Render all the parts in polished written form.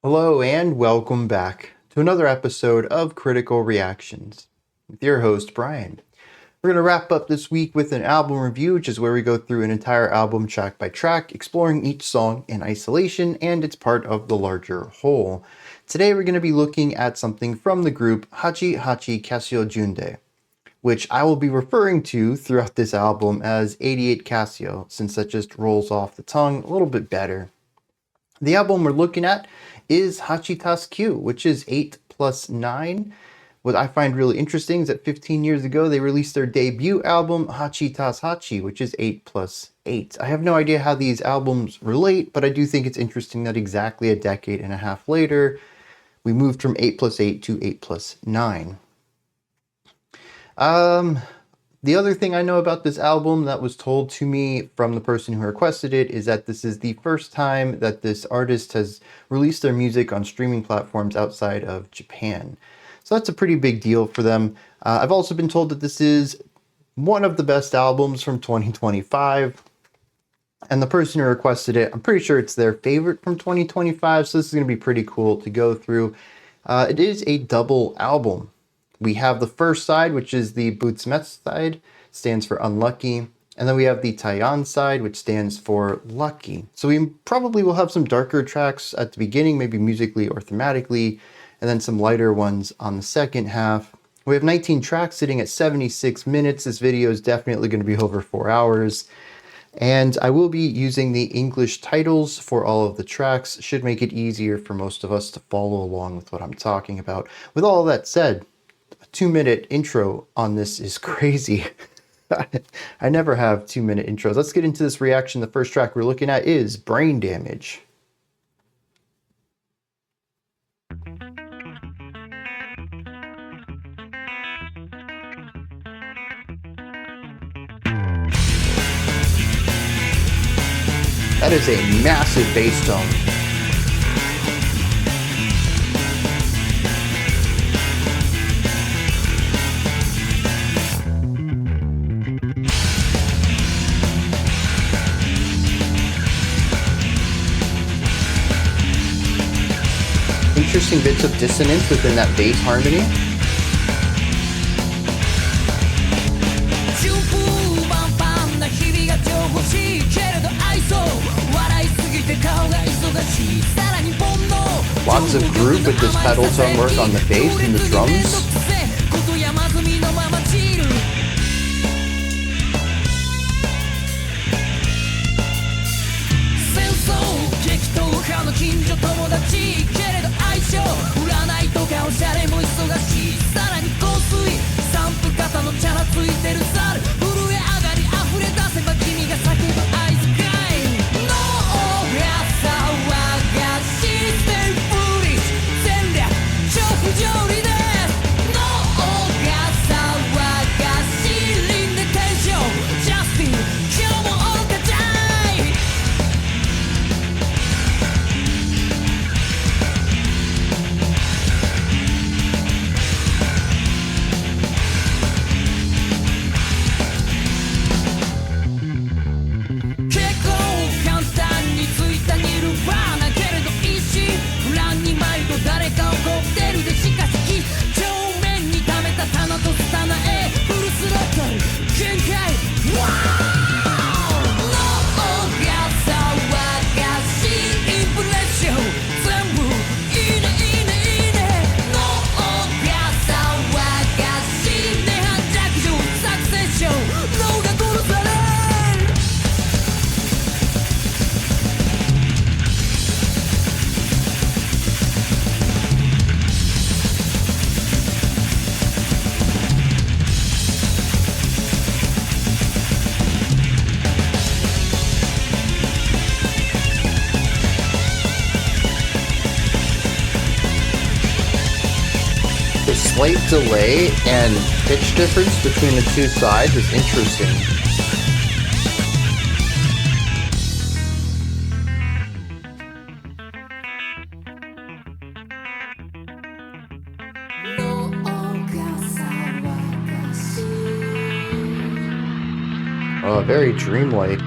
Hello and welcome back to another episode of Critical Reactions with your host, Bryan. We're going to wrap up this week with an album review, which is where we go through an entire album track by track, exploring each song in isolation and it's part of the larger whole. Today we're going to be looking at something from the group 88Kasyo Junrei, which I will be referring to throughout this album as 88Kasyo, since that just rolls off the tongue a little bit better. The album we're looking at is 88Kasyo, which is 8 plus 9. What I find really interesting is that 15 years ago they released their debut album 88+8, which is 8 plus 8. I have no idea how these albums relate, but I do think it's interesting that exactly a decade and a half later we moved from 8 plus 8 to 8 plus 9. The other thing I know about this album that was told to me from the person who requested it is that this is the first time that this artist has released their music on streaming platforms outside of Japan. So that's a pretty big deal for them. I've also been told that this is one of the best albums from 2025. And the person who requested it, I'm pretty sure it's their favorite from 2025. So this is going to be pretty cool to go through. It is a double album. We have the first side, which is the Bootsmet side, stands for unlucky. And then we have the Taeyeon side, which stands for lucky. So we probably will have some darker tracks at the beginning, maybe musically or thematically, and then some lighter ones on the second half. We have 19 tracks sitting at 76 minutes. This video is definitely going to be over 4 hours. And I will be using the English titles for all of the tracks. Should make it easier for most of us to follow along with what I'm talking about. With all that said, 2-minute intro on this is crazy. I never have 2-minute intros. Let's get into this reaction. The first track we're looking at is Brain Damage. That is a massive bass tone. Interesting bits of dissonance within that bass harmony. Lots of groove with this pedal tone work on the bass and the drums. Slight delay and pitch difference between the two sides is interesting. Oh, very dreamlike.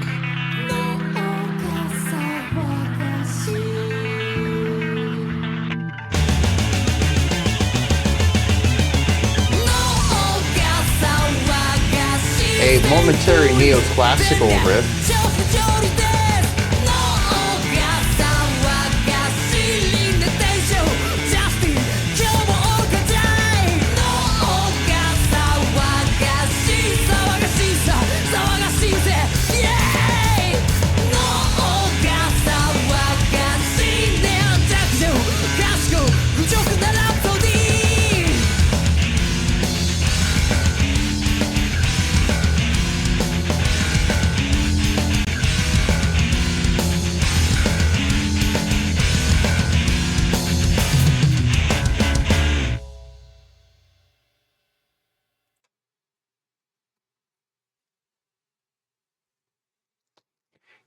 momentary neoclassical riff.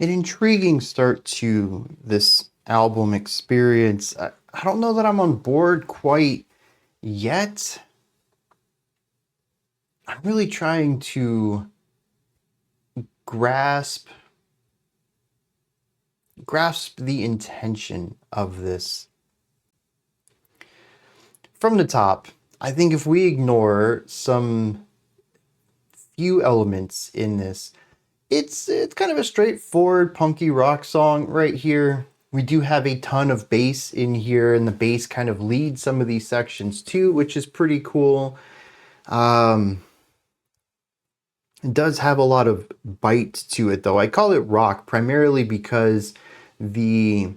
An intriguing start to this album experience. I don't know that I'm on board quite yet. I'm really trying to grasp the intention of this. From the top, I think if we ignore some few elements in this, it's kind of a straightforward punky rock song right here. We do have a ton of bass in here, and the bass kind of leads some of these sections too, which is pretty cool. It does have a lot of bite to it though. I call it rock primarily because the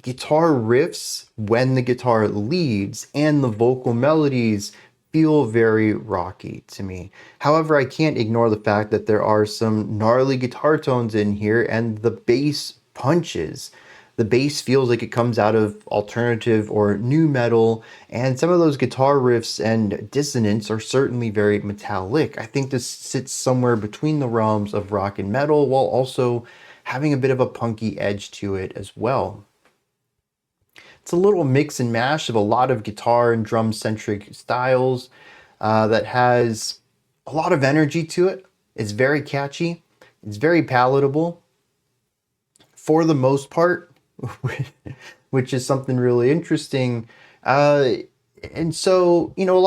guitar riffs when the guitar leads and the vocal melodies feel very rocky to me. However, I can't ignore the fact that there are some gnarly guitar tones in here, and the bass punches. The bass feels like it comes out of alternative or new metal, and some of those guitar riffs and dissonance are certainly very metallic. I think this sits somewhere between the realms of rock and metal while also having a bit of a punky edge to it as well. It's a little mix and mash of a lot of guitar and drum centric styles that has a lot of energy to it. It's very catchy. It's very palatable for the most part, which is something really interesting. And so, you know, a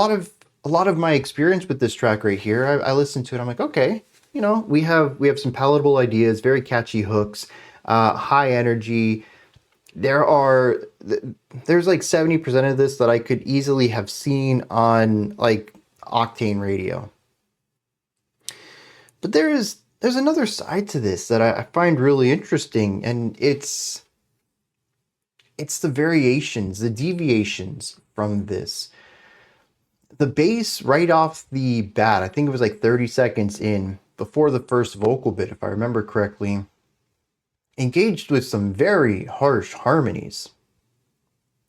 lot of my experience with this track right here, I listened to it. I'm like, okay, you know, we have some palatable ideas, very catchy hooks, high energy. There's like 70% of this that I could easily have seen on like Octane radio. But there's another side to this that I find really interesting, and it's the variations, the deviations from this. The bass right off the bat, I think it was like 30 seconds in, before the first vocal bit, if I remember correctly, engaged with some very harsh harmonies,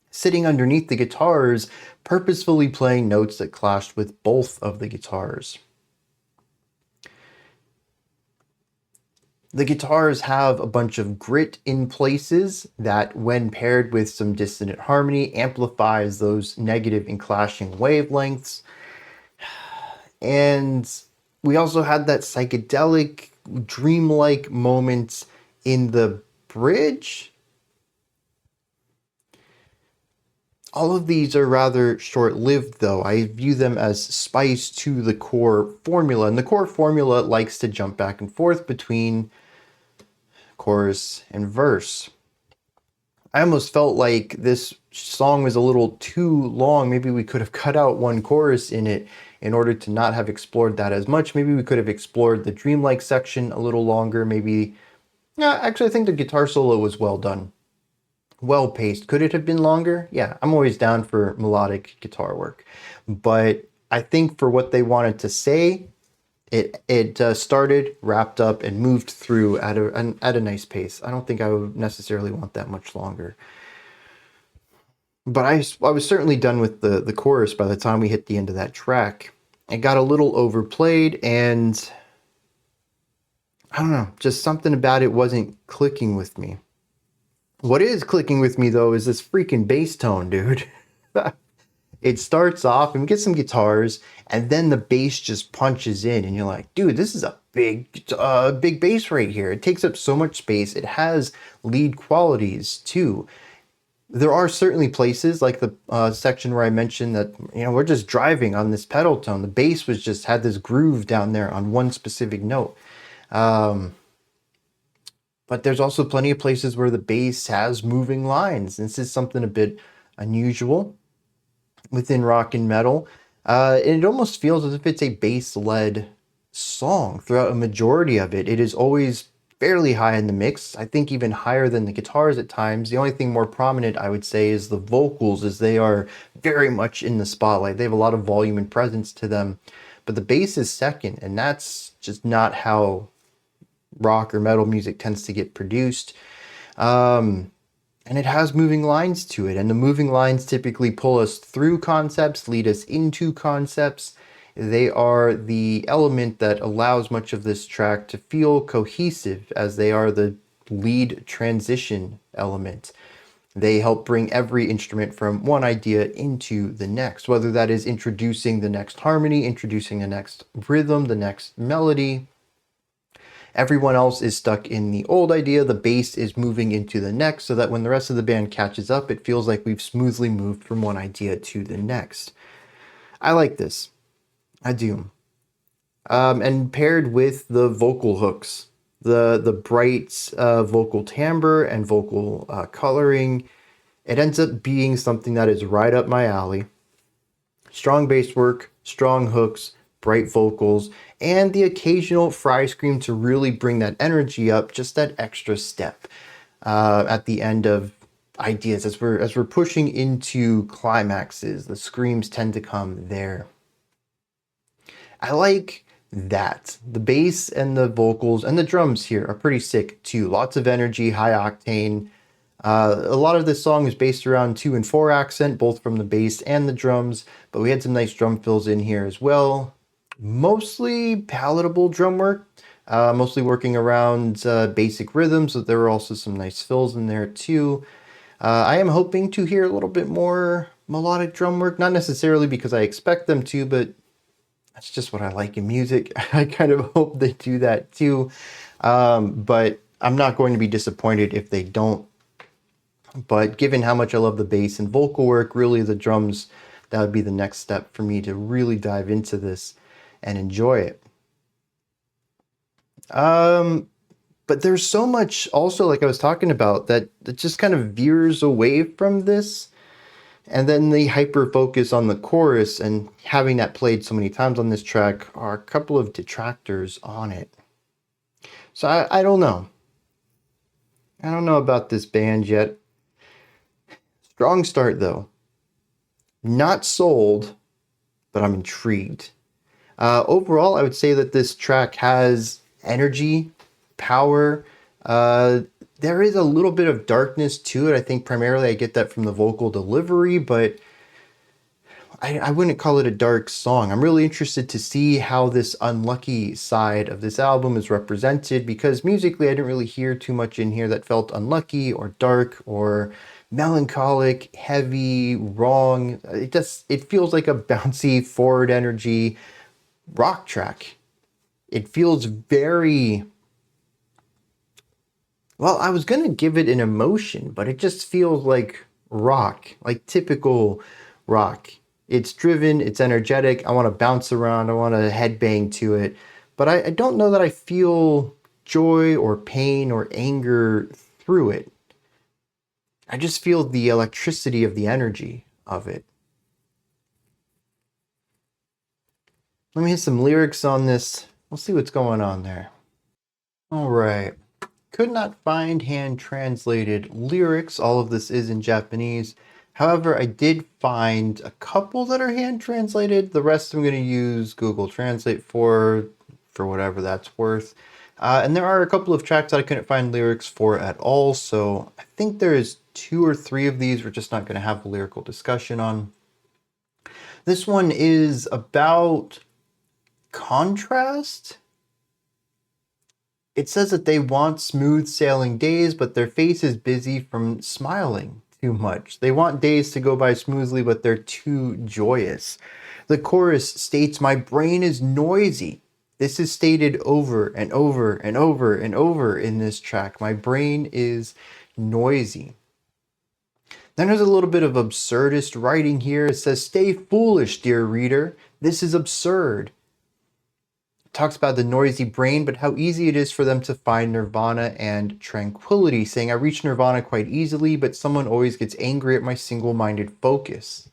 sitting underneath the guitars, purposefully playing notes that clashed with both of the guitars. The guitars have a bunch of grit in places that, when paired with some dissonant harmony, amplifies those negative and clashing wavelengths. And we also had that psychedelic, dreamlike moment in the bridge. All of these are rather short-lived though. I view them as spice to the core formula, and the core formula likes to jump back and forth between chorus and verse. I almost felt like this song was a little too long. Maybe we could have cut out one chorus in it in order to not have explored that as much. Maybe we could have explored the dreamlike section a little longer. Maybe actually, I think the guitar solo was well done. Well paced. Could it have been longer? Yeah, I'm always down for melodic guitar work. But I think for what they wanted to say, it started, wrapped up, and moved through at a nice pace. I don't think I would necessarily want that much longer. But I was certainly done with the chorus by the time we hit the end of that track. It got a little overplayed, and I don't know, just something about it wasn't clicking with me. What is clicking with me, though, is this freaking bass tone, dude. It starts off, and we get some guitars, and then the bass just punches in, and you're like, dude, this is a big bass right here. It takes up so much space. It has lead qualities, too. There are certainly places like the section where I mentioned that, we're just driving on this pedal tone. The bass was just had this groove down there on one specific note. But there's also plenty of places where the bass has moving lines. This is something a bit unusual within rock and metal. And it almost feels as if it's a bass-led song throughout a majority of it. It is always fairly high in the mix. I think even higher than the guitars at times. The only thing more prominent, I would say, is the vocals, as they are very much in the spotlight. They have a lot of volume and presence to them. But the bass is second, and that's just not how rock or metal music tends to get produced. And it has moving lines to it, and the moving lines typically pull us through concepts, lead us into concepts. They are the element that allows much of this track to feel cohesive, as they are the lead transition element. They help bring every instrument from one idea into the next, whether that is introducing the next harmony, introducing the next rhythm, the next melody. Everyone else is stuck in the old idea. The bass is moving into the next, so that when the rest of the band catches up, it feels like we've smoothly moved from one idea to the next. I like this. I do. And paired with the vocal hooks, the bright vocal timbre and vocal coloring, it ends up being something that is right up my alley. Strong bass work, strong hooks, bright vocals, and the occasional fry scream to really bring that energy up, just that extra step at the end of ideas. As we're pushing into climaxes, the screams tend to come there. I like that. The bass and the vocals and the drums here are pretty sick too. Lots of energy, high octane. A lot of this song is based around 2 and 4 accent, both from the bass and the drums, but we had some nice drum fills in here as well. Mostly palatable drum work, mostly working around basic rhythms, but there were also some nice fills in there too. I am hoping to hear a little bit more melodic drum work, not necessarily because I expect them to, but that's just what I like in music. I kind of hope they do that too, but I'm not going to be disappointed if they don't. But given how much I love the bass and vocal work, really the drums, that would be the next step for me to really dive into this and enjoy it. But there's so much also, like I was talking about, that just kind of veers away from this. And then the hyper focus on the chorus and having that played so many times on this track are a couple of detractors on it. So I don't know. I don't know about this band yet. Strong start though. Not sold, but I'm intrigued. Overall, I would say that this track has energy, power. There is a little bit of darkness to it. I think primarily I get that from the vocal delivery, but I wouldn't call it a dark song. I'm really interested to see how this unlucky side of this album is represented, because musically I didn't really hear too much in here that felt unlucky or dark or melancholic, heavy, wrong. It feels like a bouncy, forward energy rock track. It feels very... Well, I was going to give it an emotion, but it just feels like rock, like typical rock. It's driven, it's energetic, I want to bounce around, I want to headbang to it, but I don't know that I feel joy or pain or anger through it. I just feel the electricity of the energy of it. Let me hit some lyrics on this. We'll see what's going on there. All right. Could not find hand-translated lyrics. All of this is in Japanese. However, I did find a couple that are hand-translated. The rest I'm going to use Google Translate for whatever that's worth. And there are a couple of tracks that I couldn't find lyrics for at all, so I think there's 2 or 3 of these we're just not going to have a lyrical discussion on. This one is about contrast. It says that they want smooth sailing days, but their face is busy from smiling too much. They want days to go by smoothly, but they're too joyous. The chorus states, "My brain is noisy." This is stated over and over and over and over in this track. My brain is noisy. Then there's a little bit of absurdist writing here. It says, "Stay foolish, dear reader. This is absurd." It talks about the noisy brain, but how easy it is for them to find nirvana and tranquility, saying, "I reach nirvana quite easily, but someone always gets angry at my single-minded focus."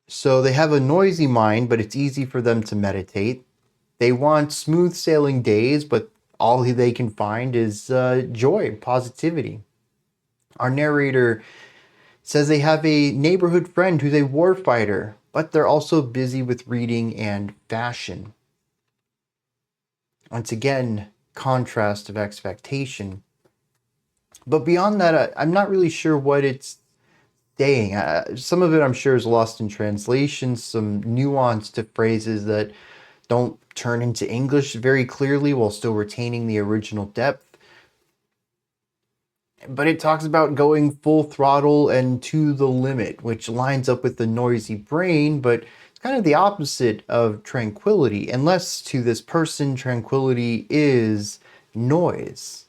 So they have a noisy mind, but it's easy for them to meditate. They want smooth sailing days, but all they can find is joy, positivity. Our narrator says they have a neighborhood friend who's a warfighter, but they're also busy with reading and fashion. Once again, contrast of expectation. But beyond that, I'm not really sure what it's saying. Some of it I'm sure is lost in translation, some nuance to phrases that don't turn into English very clearly while still retaining the original depth. But it talks about going full throttle and to the limit, which lines up with the noisy brain, but it's kind of the opposite of tranquility, unless to this person, tranquility is noise.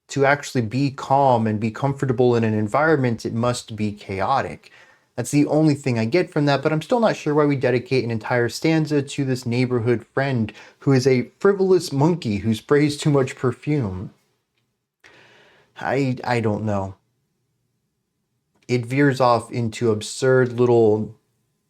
To actually be calm and be comfortable in an environment, it must be chaotic. That's the only thing I get from that, but I'm still not sure why we dedicate an entire stanza to this neighborhood friend who is a frivolous monkey who sprays too much perfume. I don't know. It veers off into absurd little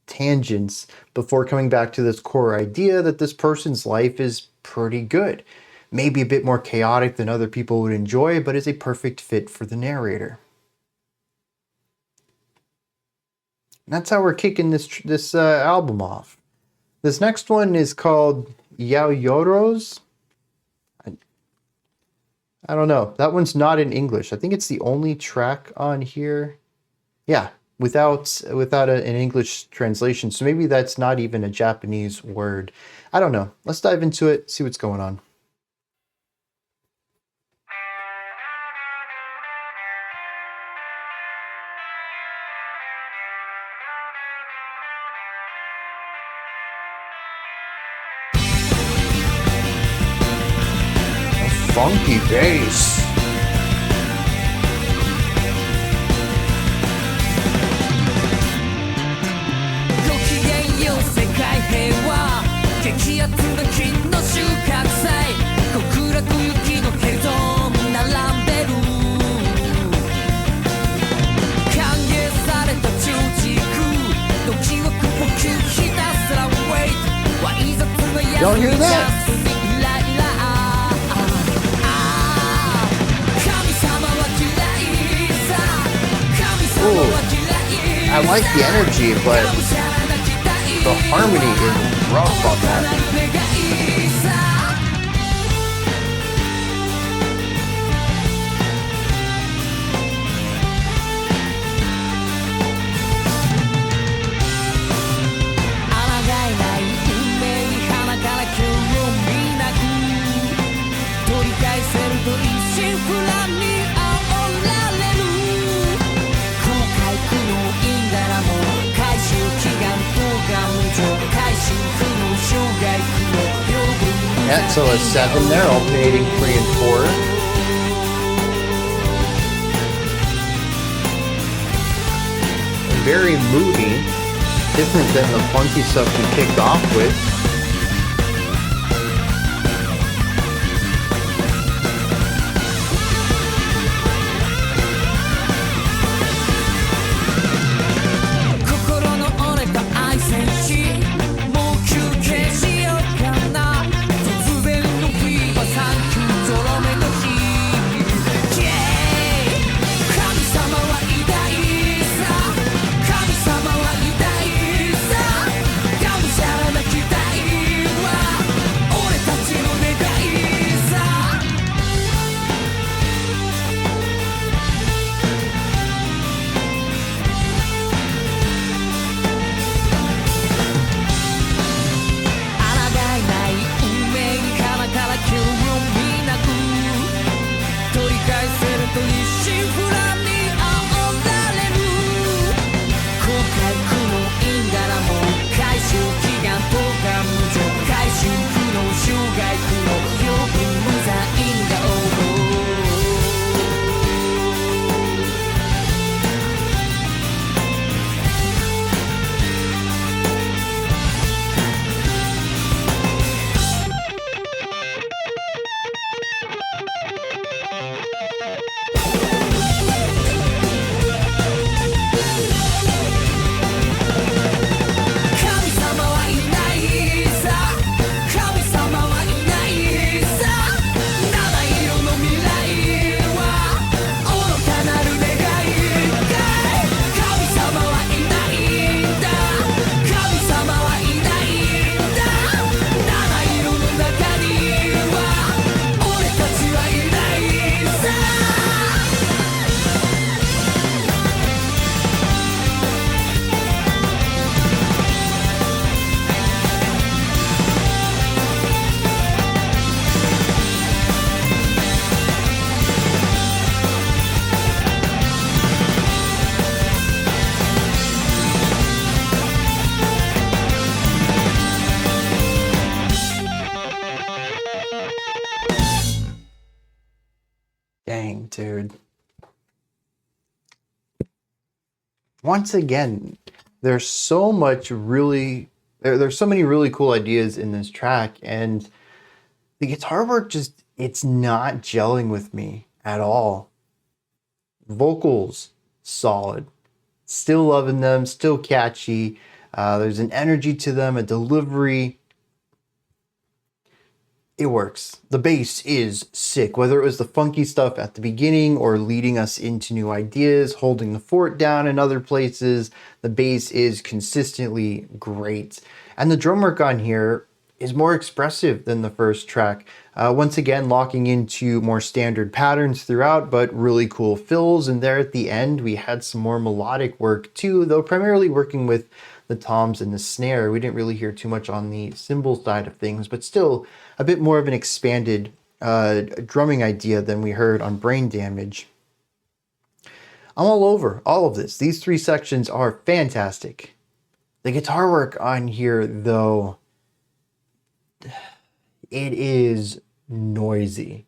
tangents before coming back to this core idea that this person's life is pretty good. Maybe a bit more chaotic than other people would enjoy, but is a perfect fit for the narrator. And that's how we're kicking this album off. This next one is called YAOYOROZ. I don't know. That one's not in English. I think it's the only track on here. Yeah, without an English translation. So maybe that's not even a Japanese word. I don't know. Let's dive into it, see what's going on. Funky bass. Y'all hear that? I like the energy, but the harmony is rough on that. Yeah, so a 7 there, alternating 3 and 4. Very moody, different than the funky stuff we kicked off with. Dang, dude. Once again, there's so much really there's so many really cool ideas in this track, and the guitar work just it's not gelling with me at all. Vocals solid, still loving them, still catchy. There's an energy to them, a delivery. It works. The bass is sick, whether it was the funky stuff at the beginning or leading us into new ideas, holding the fort down in other places. The bass is consistently great. And the drum work on here is more expressive than the first track. Once again, locking into more standard patterns throughout, but really cool fills. And there at the end, we had some more melodic work too, though primarily working with the toms and the snare. We didn't really hear too much on the cymbal side of things, but still a bit more of an expanded drumming idea than we heard on Brain Damage. I'm all over all of this. These three sections are fantastic. The guitar work on here, though, it is noisy.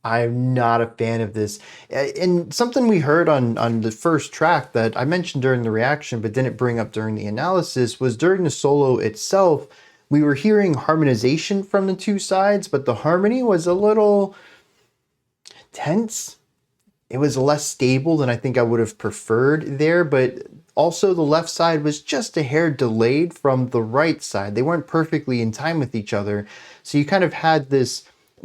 I'm not a fan of this. And something we heard on the first track that I mentioned during the reaction but didn't bring up during the analysis was during the solo itself, we were hearing harmonization from the two sides, but the harmony was a little tense. It was less stable than I think I would have preferred there, but also the left side was just a hair delayed from the right side. They weren't perfectly in time with each other. So you kind of had this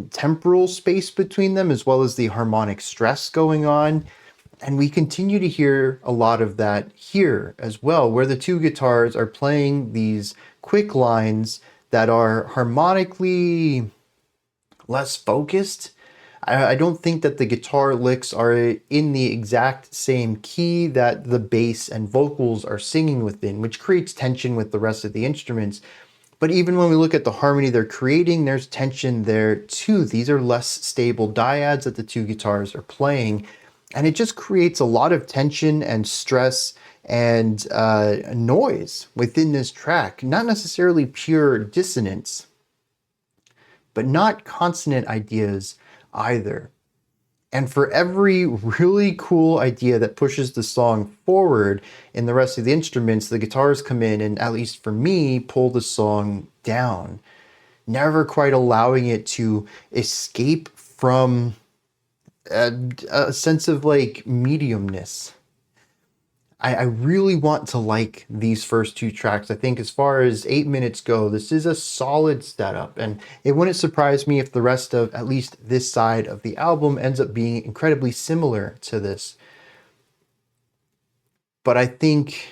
temporal space between them as well as the harmonic stress going on. And we continue to hear a lot of that here as well, where the two guitars are playing these quick lines that are harmonically less focused. I don't think that the guitar licks are in the exact same key that the bass and vocals are singing within, which creates tension with the rest of the instruments. But even when we look at the harmony they're creating, there's tension there too. These are less stable dyads that the two guitars are playing. And it just creates a lot of tension and stress and noise within this track. Not necessarily pure dissonance, but not consonant ideas either. And for every really cool idea that pushes the song forward in the rest of the instruments, the guitars come in and, at least for me, pull the song down, never quite allowing it to escape from a sense of like mediumness. I really want to like these first two tracks. I think as far as 8 minutes go, this is a solid setup, and it wouldn't surprise me if the rest of at least this side of the album ends up being incredibly similar to this. But I think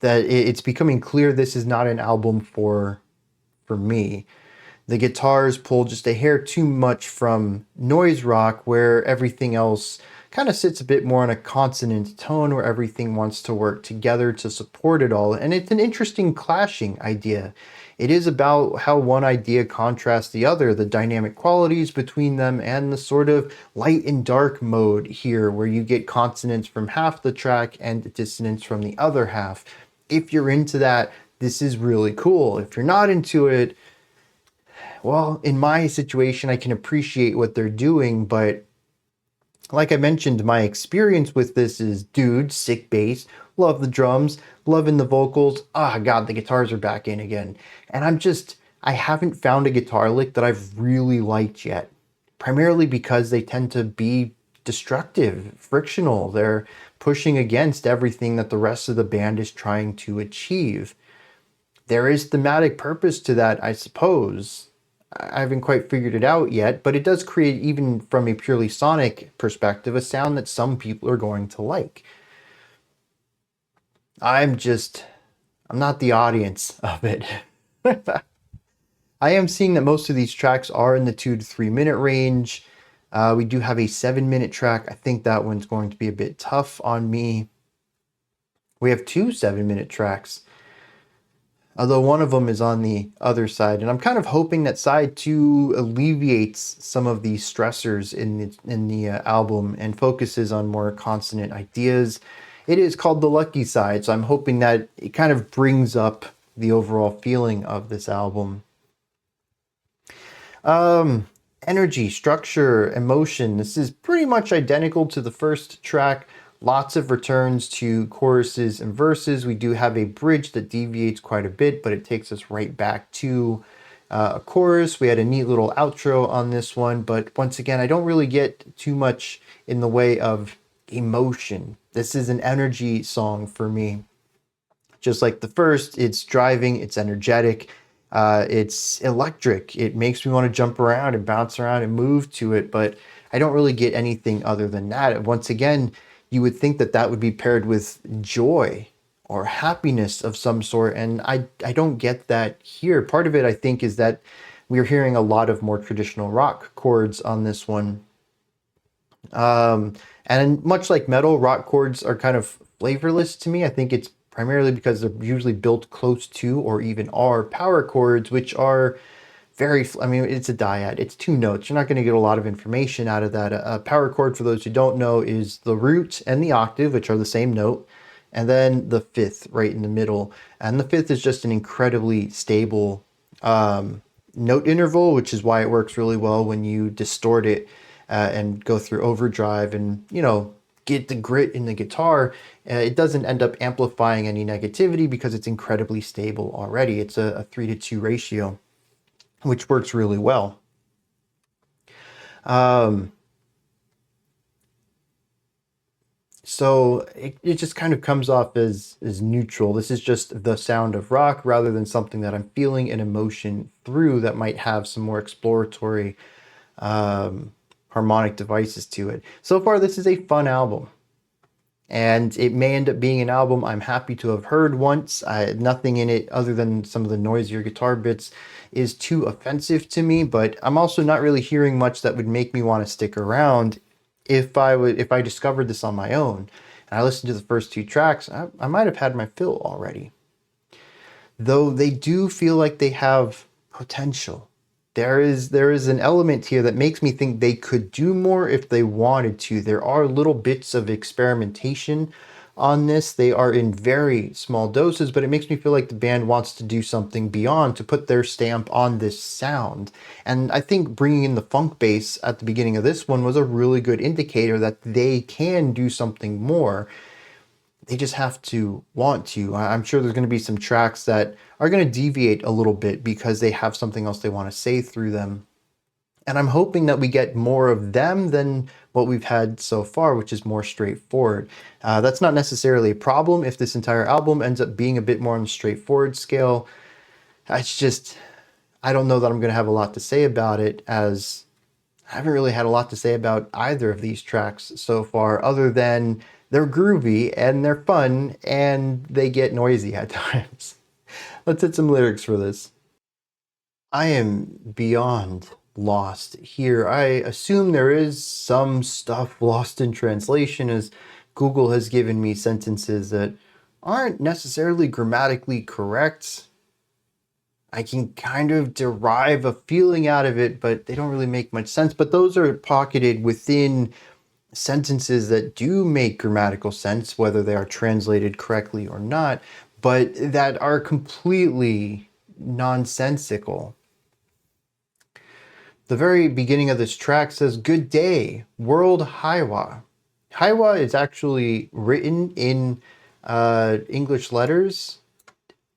that it's becoming clear this is not an album for me. The guitars pull just a hair too much from noise rock, where everything else kind of sits a bit more on a consonant tone where everything wants to work together to support it all. And it's an interesting clashing idea. It is about how one idea contrasts the other, the dynamic qualities between them, and the sort of light and dark mode here, where you get consonants from half the track and dissonance from the other half. If you're into that, this is really cool. If you're not into it, well, in my situation, I can appreciate what they're doing, but like I mentioned, my experience with this is, dude, sick bass, love the drums, loving the vocals. Ah, God, the guitars are back in again. And I haven't found a guitar lick that I've really liked yet, primarily because they tend to be destructive, frictional. They're pushing against everything that the rest of the band is trying to achieve. There is thematic purpose to that, I suppose. I haven't quite figured it out yet, but it does create, even from a purely sonic perspective, a sound that some people are going to like. I'm not the audience of it. I am seeing that most of these tracks are in the 2 to 3 minute range. We do have a 7-minute track. I think that one's going to be a bit tough on me. We have 2 7-minute tracks, although one of them is on the other side. And I'm kind of hoping that side 2 alleviates some of the stressors in the album and focuses on more consonant ideas. It is called the lucky side, so I'm hoping that it kind of brings up the overall feeling of this album. Energy, structure, emotion. This is pretty pretty much identical to the first track. Lots of returns to choruses and verses. We do have a bridge that deviates quite a bit, but it takes us right back to a chorus. We had a neat little outro on this one, but once again, I don't really get too much in the way of emotion. This is an energy song for me. Just like the first, it's driving, it's energetic, it's electric. It makes me want to jump around and bounce around and move to it, but I don't really get anything other than that. Once again, you would think that that would be paired with joy or happiness of some sort, and I don't get that here. Part of it, I think, is that we're hearing a lot of more traditional rock chords on this one. And much like metal, rock chords are kind of flavorless to me. I think it's primarily because they're usually built close to or even are power chords, which are very, I mean, it's a dyad. It's two notes. You're not going to get a lot of information out of that. A power chord, for those who don't know, is the root and the octave, which are the same note, and then the fifth right in the middle. And the fifth is just an incredibly stable note interval, which is why it works really well when you distort it and go through overdrive and, you know, get the grit in the guitar. It doesn't end up amplifying any negativity because it's incredibly stable already. It's a 3-to-2 ratio, which works really well. So it just kind of comes off as neutral. This is just the sound of rock rather than something that I'm feeling an emotion through that might have some more exploratory harmonic devices to it. So far, this is a fun album. And it may end up being an album I'm happy to have heard once. Nothing in it other than some of the noisier guitar bits is too offensive to me, but I'm also not really hearing much that would make me want to stick around if I discovered this on my own. And I listened to the first two tracks, I might have had my fill already. Though they do feel like they have potential. There is an element here that makes me think they could do more if they wanted to. There are little bits of experimentation on this. They are in very small doses, but it makes me feel like the band wants to do something beyond to put their stamp on this sound. And I think bringing in the funk bass at the beginning of this one was a really good indicator that they can do something more. They just have to want to. I'm sure there's going to be some tracks that are going to deviate a little bit because they have something else they want to say through them. And I'm hoping that we get more of them than what we've had so far, which is more straightforward. That's not necessarily a problem if this entire album ends up being a bit more on the straightforward scale. It's just, I don't know that I'm going to have a lot to say about it, as I haven't really had a lot to say about either of these tracks so far, other than they're groovy and they're fun and they get noisy at times. Let's hit some lyrics for this. I am beyond lost here. I assume there is some stuff lost in translation, as Google has given me sentences that aren't necessarily grammatically correct. I can kind of derive a feeling out of it, but they don't really make much sense. But those are pocketed within sentences that do make grammatical sense, whether they are translated correctly or not, but that are completely nonsensical. The very beginning of this track says, "Good day, world Haiwa." Haiwa is actually written in English letters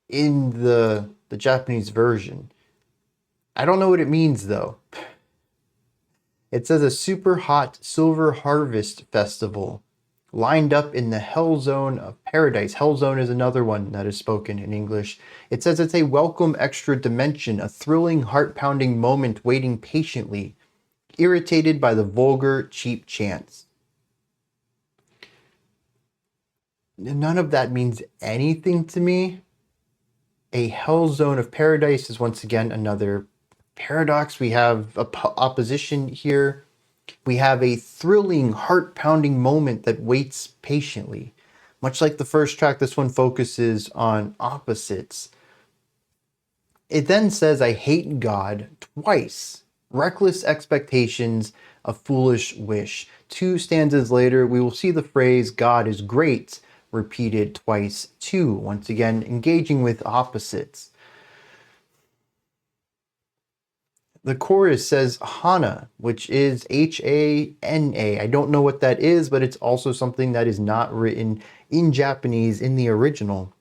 in the Japanese version. I don't know what it means though. It says a super hot silver harvest festival lined up in the hell zone of paradise. Hell zone is another one that is spoken in English. It says it's a welcome extra dimension, a thrilling, heart-pounding moment waiting patiently, irritated by the vulgar, cheap chants. None of that means anything to me. A hell zone of paradise is once again another paradox. We have opposition here. We have a thrilling, heart-pounding moment that waits patiently. Much like the first track, this one focuses on opposites. It then says, "I hate God," twice. Reckless expectations, a foolish wish. 2 stanzas later, we will see the phrase, "God is great," repeated twice too. Once again, engaging with opposites. The chorus says Hana, which is Hana. I don't know what that is, but it's also something that is not written in Japanese in the original.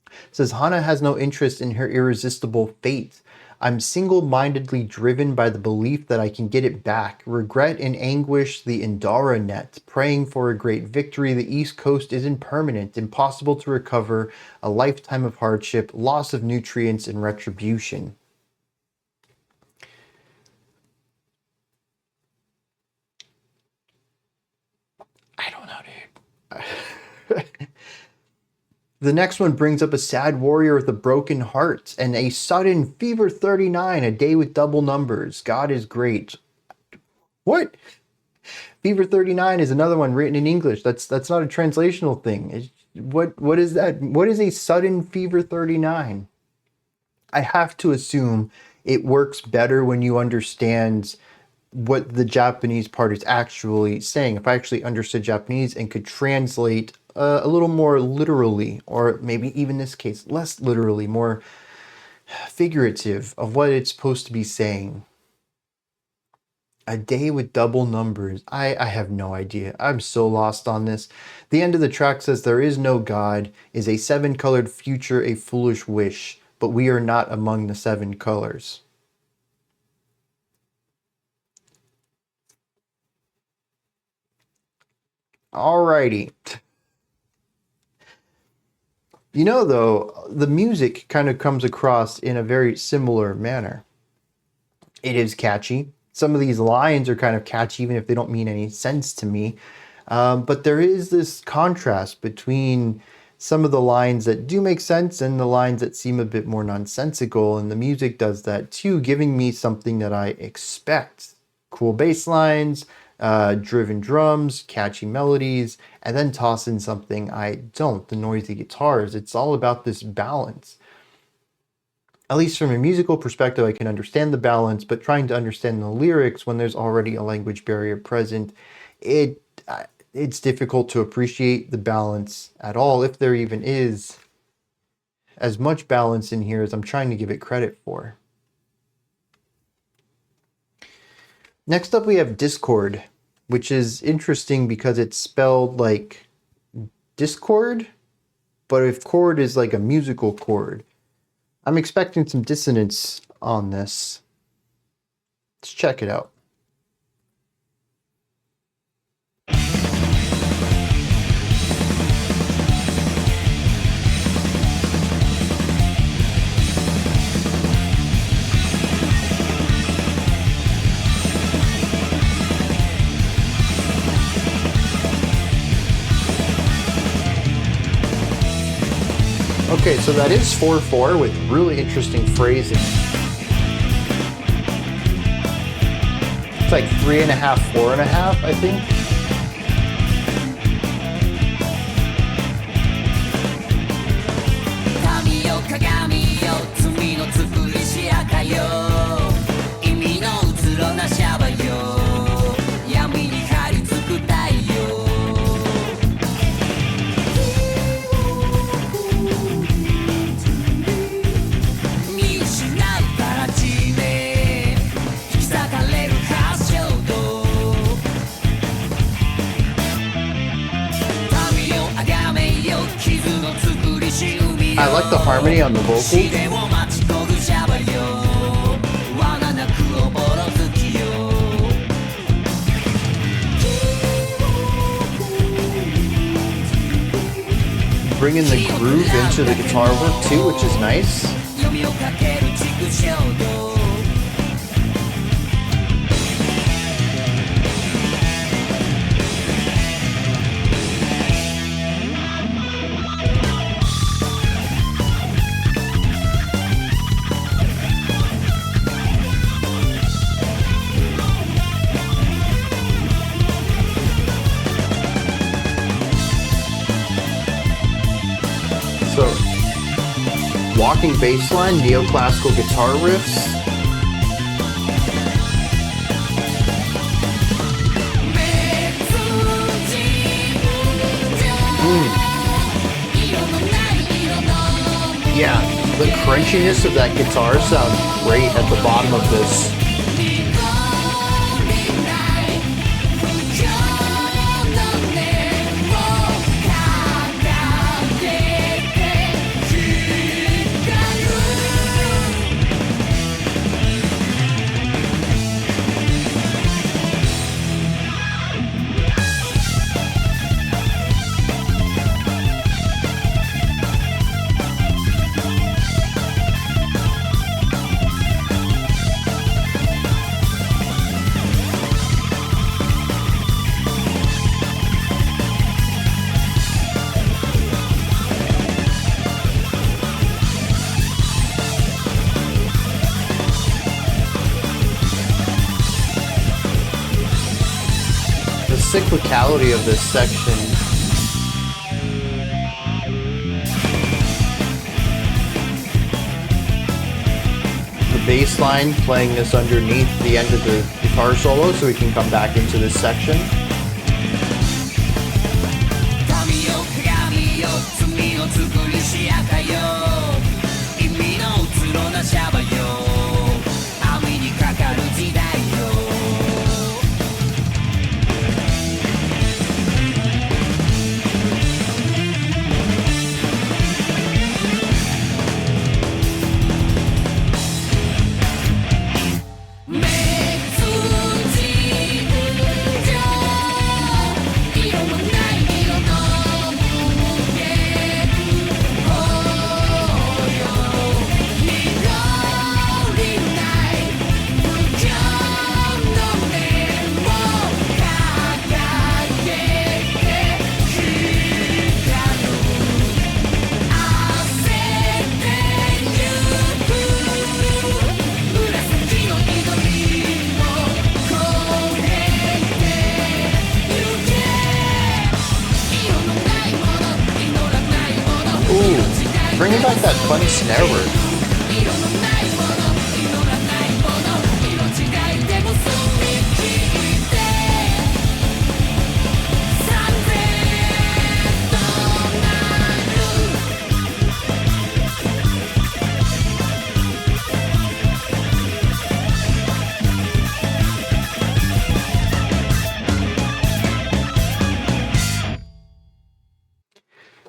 It says Hana has no interest in her irresistible fate. I'm single-mindedly driven by the belief that I can get it back. Regret and anguish, the Indara net. Praying for a great victory. The East Coast is impermanent, impossible to recover. A lifetime of hardship, loss of nutrients, and retribution. I don't know, dude. The next one brings up a sad warrior with a broken heart and a sudden fever 39, a day with double numbers. God is great. What? Fever 39 is another one written in English. That's not a translational thing. What is that? What is a sudden fever 39? I have to assume it works better when you understand what the Japanese part is actually saying. If I actually understood Japanese and could translate a little more literally, or maybe even in this case, less literally, more figurative of what it's supposed to be saying. A day with double numbers. I have no idea. I'm so lost on this. The end of the track says, there is no God, is a seven-colored future a foolish wish, but we are not among the seven colors. Alrighty. You know, though, the music kind of comes across in a very similar manner. It is catchy. Some of these lines are kind of catchy, even if they don't mean any sense to me. But there is this contrast between some of the lines that do make sense and the lines that seem a bit more nonsensical. And the music does that too, giving me something that I expect. Cool bass lines, driven drums, catchy melodies, and then toss in something I don't, the noisy guitars. It's all about this balance. At least from a musical perspective, I can understand the balance, but trying to understand the lyrics when there's already a language barrier present, it's difficult to appreciate the balance at all, if there even is as much balance in here as I'm trying to give it credit for. Next up, we have Dischord, which is interesting because it's spelled like discord, but if chord is like a musical chord. I'm expecting some dissonance on this. Let's check it out. Okay, so that is 4/4 with really interesting phrasing. It's like 3.5, 4.5, I think. I like the harmony on the vocals. Bringing the groove into the guitar work too, which is nice. Walking bass line, neoclassical guitar riffs. Yeah. The crunchiness of that guitar sounds great at the bottom of this. Cyclicality of this section. The bass line playing this underneath the end of the guitar solo so we can come back into this section. Bringing back that funny snare work.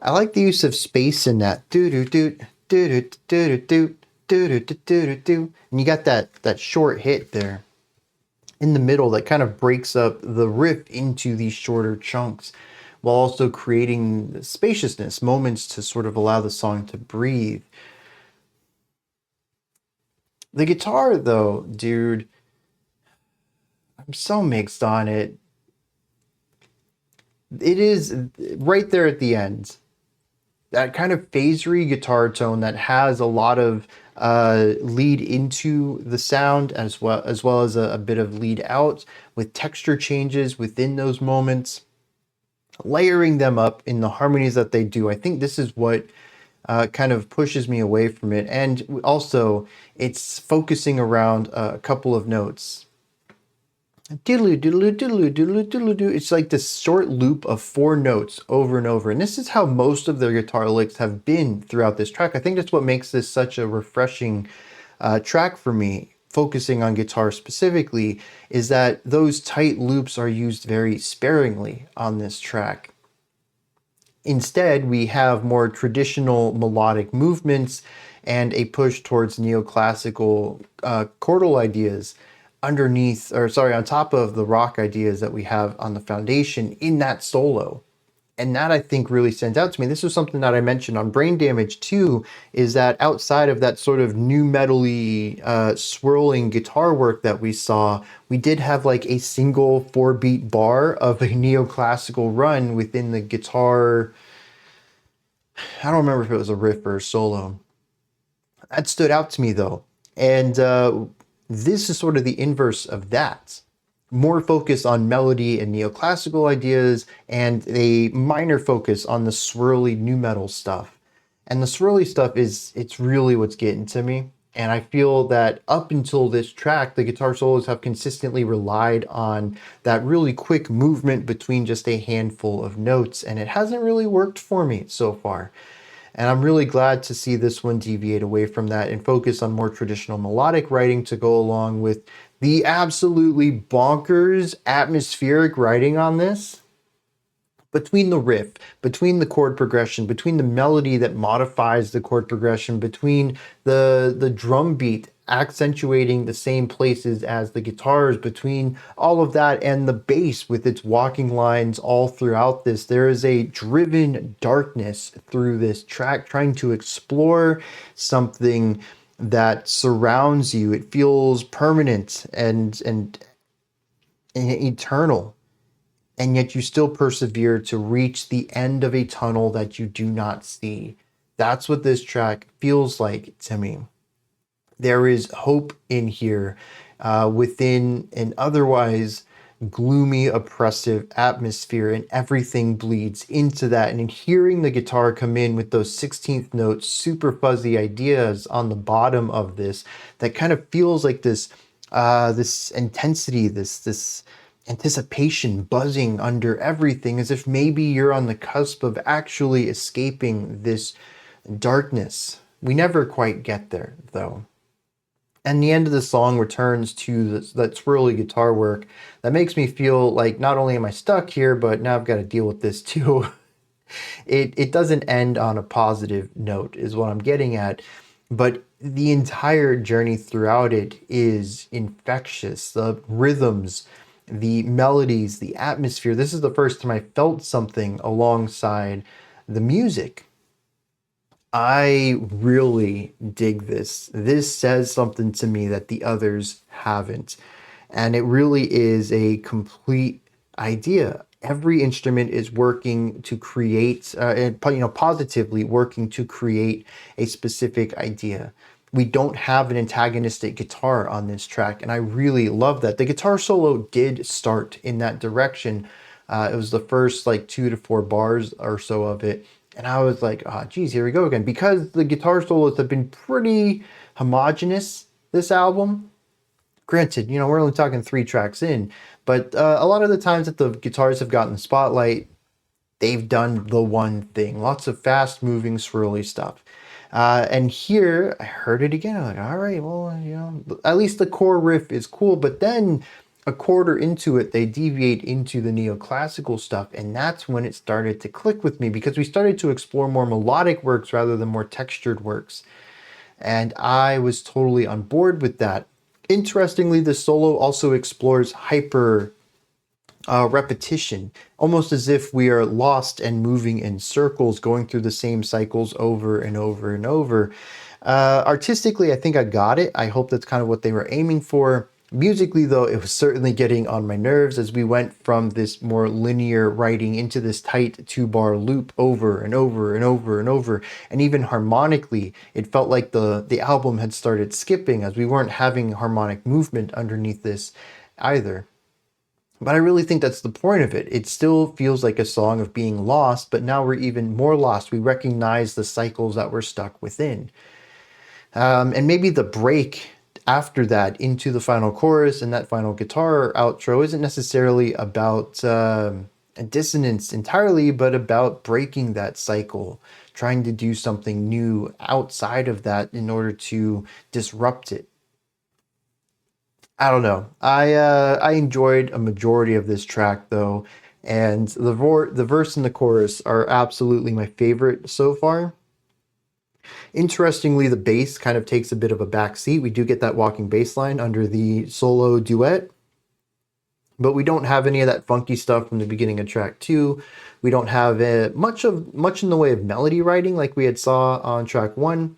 I like the use of space in that. And you got that short hit there in the middle that kind of breaks up the riff into these shorter chunks while also creating spaciousness, moments to sort of allow the song to breathe. The guitar though, dude, I'm so mixed on it. It is right there at the end. That kind of phasery guitar tone that has a lot of lead into the sound as well as a bit of lead out with texture changes within those moments, layering them up in the harmonies that they do. I think this is what kind of pushes me away from it. And also it's focusing around a couple of notes. It's like this short loop of 4 notes over and over. And this is how most of their guitar licks have been throughout this track. I think that's what makes this such a refreshing track for me, focusing on guitar specifically, is that those tight loops are used very sparingly on this track. Instead, we have more traditional melodic movements and a push towards neoclassical chordal ideas on top of the rock ideas that we have on the foundation in that solo. And that I think really stands out to me. This was something that I mentioned on Brain Damage too, is that outside of that sort of new metal-y swirling guitar work that we saw, we did have like a single 4-beat bar of a neoclassical run within the guitar. I don't remember if it was a riff or a solo. That stood out to me though. And this is sort of the inverse of that. More focus on melody and neoclassical ideas and a minor focus on the swirly nu metal stuff. And the swirly stuff it's really what's getting to me. And I feel that up until this track, the guitar solos have consistently relied on that really quick movement between just a handful of notes. And it hasn't really worked for me so far. And I'm really glad to see this one deviate away from that and focus on more traditional melodic writing to go along with the absolutely bonkers atmospheric writing on this. Between the riff, between the chord progression, between the melody that modifies the chord progression, between the drum beat accentuating the same places as the guitars, between all of that and the bass with its walking lines all throughout this, there is a driven darkness through this track trying to explore something that surrounds you. It feels permanent and eternal, and yet you still persevere to reach the end of a tunnel that you do not see. That's what this track feels like to me. There is hope in here within an otherwise gloomy, oppressive atmosphere, and everything bleeds into that. And in hearing the guitar come in with those 16th notes, super fuzzy ideas on the bottom of this, that kind of feels like this this intensity, this anticipation buzzing under everything, as if maybe you're on the cusp of actually escaping this darkness. We never quite get there, though. And the end of the song returns to that swirly guitar work that makes me feel like not only am I stuck here, but now I've got to deal with this too. It doesn't end on a positive note, is what I'm getting at. But the entire journey throughout it is infectious. The rhythms, the melodies, the atmosphere. This is the first time I felt something alongside the music. I really dig this. This says something to me that the others haven't. And it really is a complete idea. Every instrument is working to create, positively working to create a specific idea. We don't have an antagonistic guitar on this track, and I really love that. The guitar solo did start in that direction. It was the first like 2 to 4 bars or so of it. And I was like, oh, geez, here we go again. Because the guitar solos have been pretty homogenous this album. Granted, we're only talking 3 tracks in, but a lot of the times that the guitars have gotten the spotlight, they've done the one thing. Lots of fast moving, swirly stuff. And here, I heard it again. I'm like, all right, well, at least the core riff is cool. But then a quarter into it, they deviate into the neoclassical stuff. And that's when it started to click with me, because we started to explore more melodic works rather than more textured works. And I was totally on board with that. Interestingly, the solo also explores hyper repetition, almost as if we are lost and moving in circles, going through the same cycles over and over and over. Artistically, I think I got it. I hope that's kind of what they were aiming for. Musically, though, it was certainly getting on my nerves as we went from this more linear writing into this tight 2-bar loop over and over and over and over. And even harmonically, it felt like the album had started skipping, as we weren't having harmonic movement underneath this either. But I really think that's the point of it. It still feels like a song of being lost, but now we're even more lost. We recognize the cycles that we're stuck within. And maybe the break after that into the final chorus and that final guitar outro isn't necessarily about a dissonance entirely, but about breaking that cycle, trying to do something new outside of that in order to disrupt it. I don't know. I enjoyed a majority of this track though, and the verse and the chorus are absolutely my favorite so far. Interestingly, the bass kind of takes a bit of a back seat. We do get that walking bass line under the solo duet, but we don't have any of that funky stuff from the beginning of track 2. We don't have much in the way of melody writing like we had saw on track 1.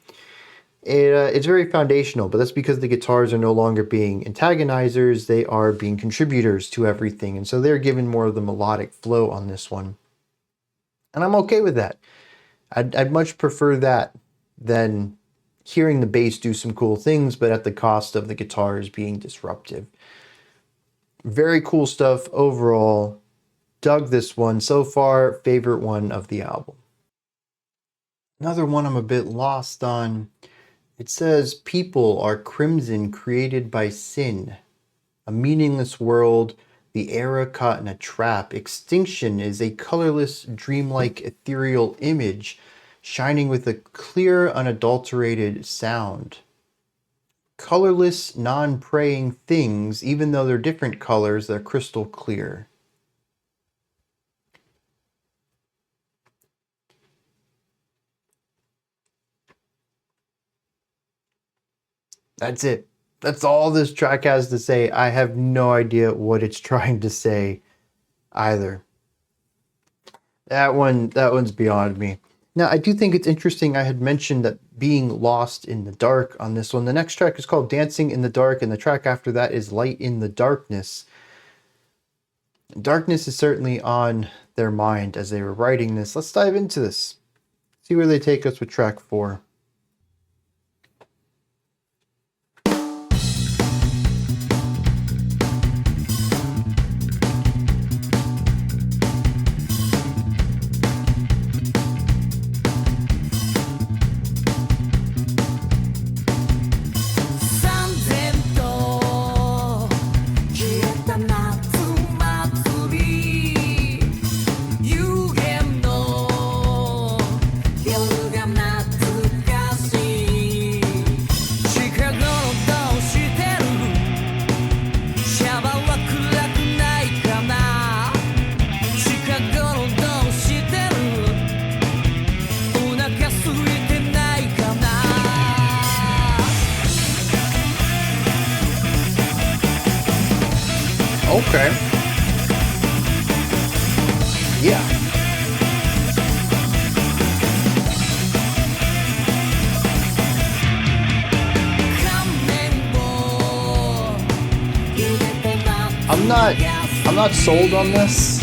It's very foundational, but that's because the guitars are no longer being antagonizers. They are being contributors to everything, and so they're given more of the melodic flow on this one. And I'm okay with that. I'd much prefer that than hearing the bass do some cool things, but at the cost of the guitars being disruptive. Very cool stuff overall. Dug this one. So far, favorite one of the album. Another one I'm a bit lost on. It says, people are crimson created by sin. A meaningless world, the era caught in a trap. Extinction is a colorless, dreamlike, ethereal image. shining with a clear, unadulterated sound. Colorless, non-praying things, even though they're different colors, they're crystal clear. That's it. That's all this track has to say. I have no idea what it's trying to say either. That one's beyond me. Now, I do think it's interesting. I had mentioned that being lost in the dark on this one. The next track is called Dancing in the Dark, and the track after that is Light in the Darkness. Darkness is certainly on their mind as they were writing this. Let's dive into this. See where they take us with track 4. Okay. Yeah. I'm not sold on this.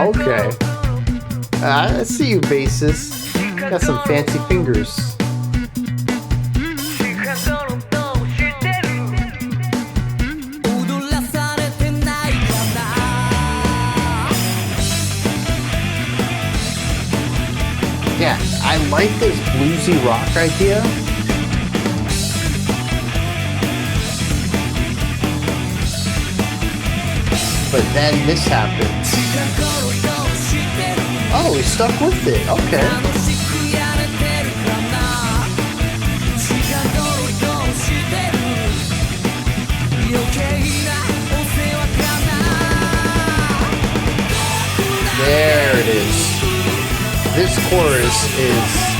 Okay. I see you, bassist. Got some fancy fingers. Yeah, I like this bluesy rock idea. But then this happens. Oh, he stuck with it. Okay. There it is. This chorus is...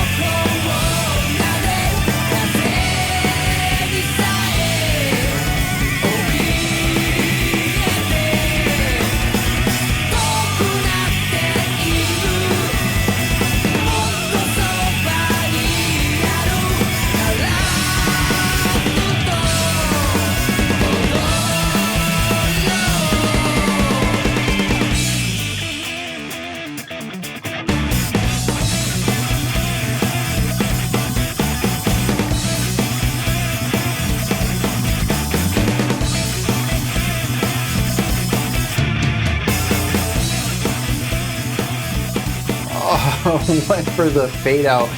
went for the fade out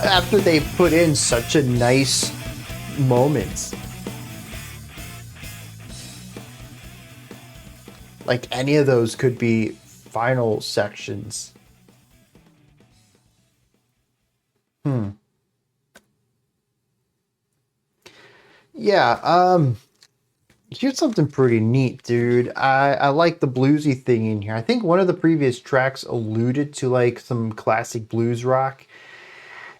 after they put in such a nice moment. Like any of those could be final sections. Yeah, Here's something pretty neat, dude. I like the bluesy thing in here. I think one of the previous tracks alluded to like some classic blues rock,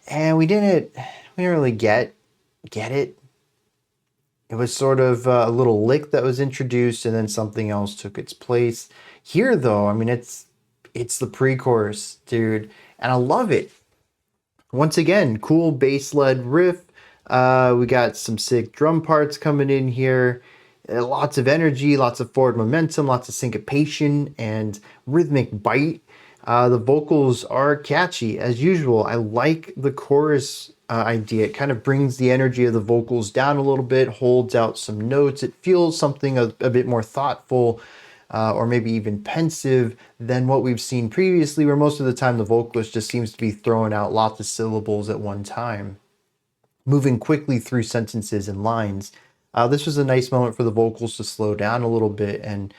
and we didn't really get it. It was sort of a little lick that was introduced, and then something else took its place. Here, though, I mean, it's the pre-chorus, dude, and I love it. Once again, cool bass-led riff. We got some sick drum parts coming in here. Lots of energy, lots of forward momentum, lots of syncopation and rhythmic bite. The vocals are catchy as usual. I like the chorus idea. It kind of brings the energy of the vocals down a little bit, holds out some notes. It feels something a bit more thoughtful, or maybe even pensive than what we've seen previously, where most of the time the vocalist just seems to be throwing out lots of syllables at one time, moving quickly through sentences and lines. This was a nice moment for the vocals to slow down a little bit and,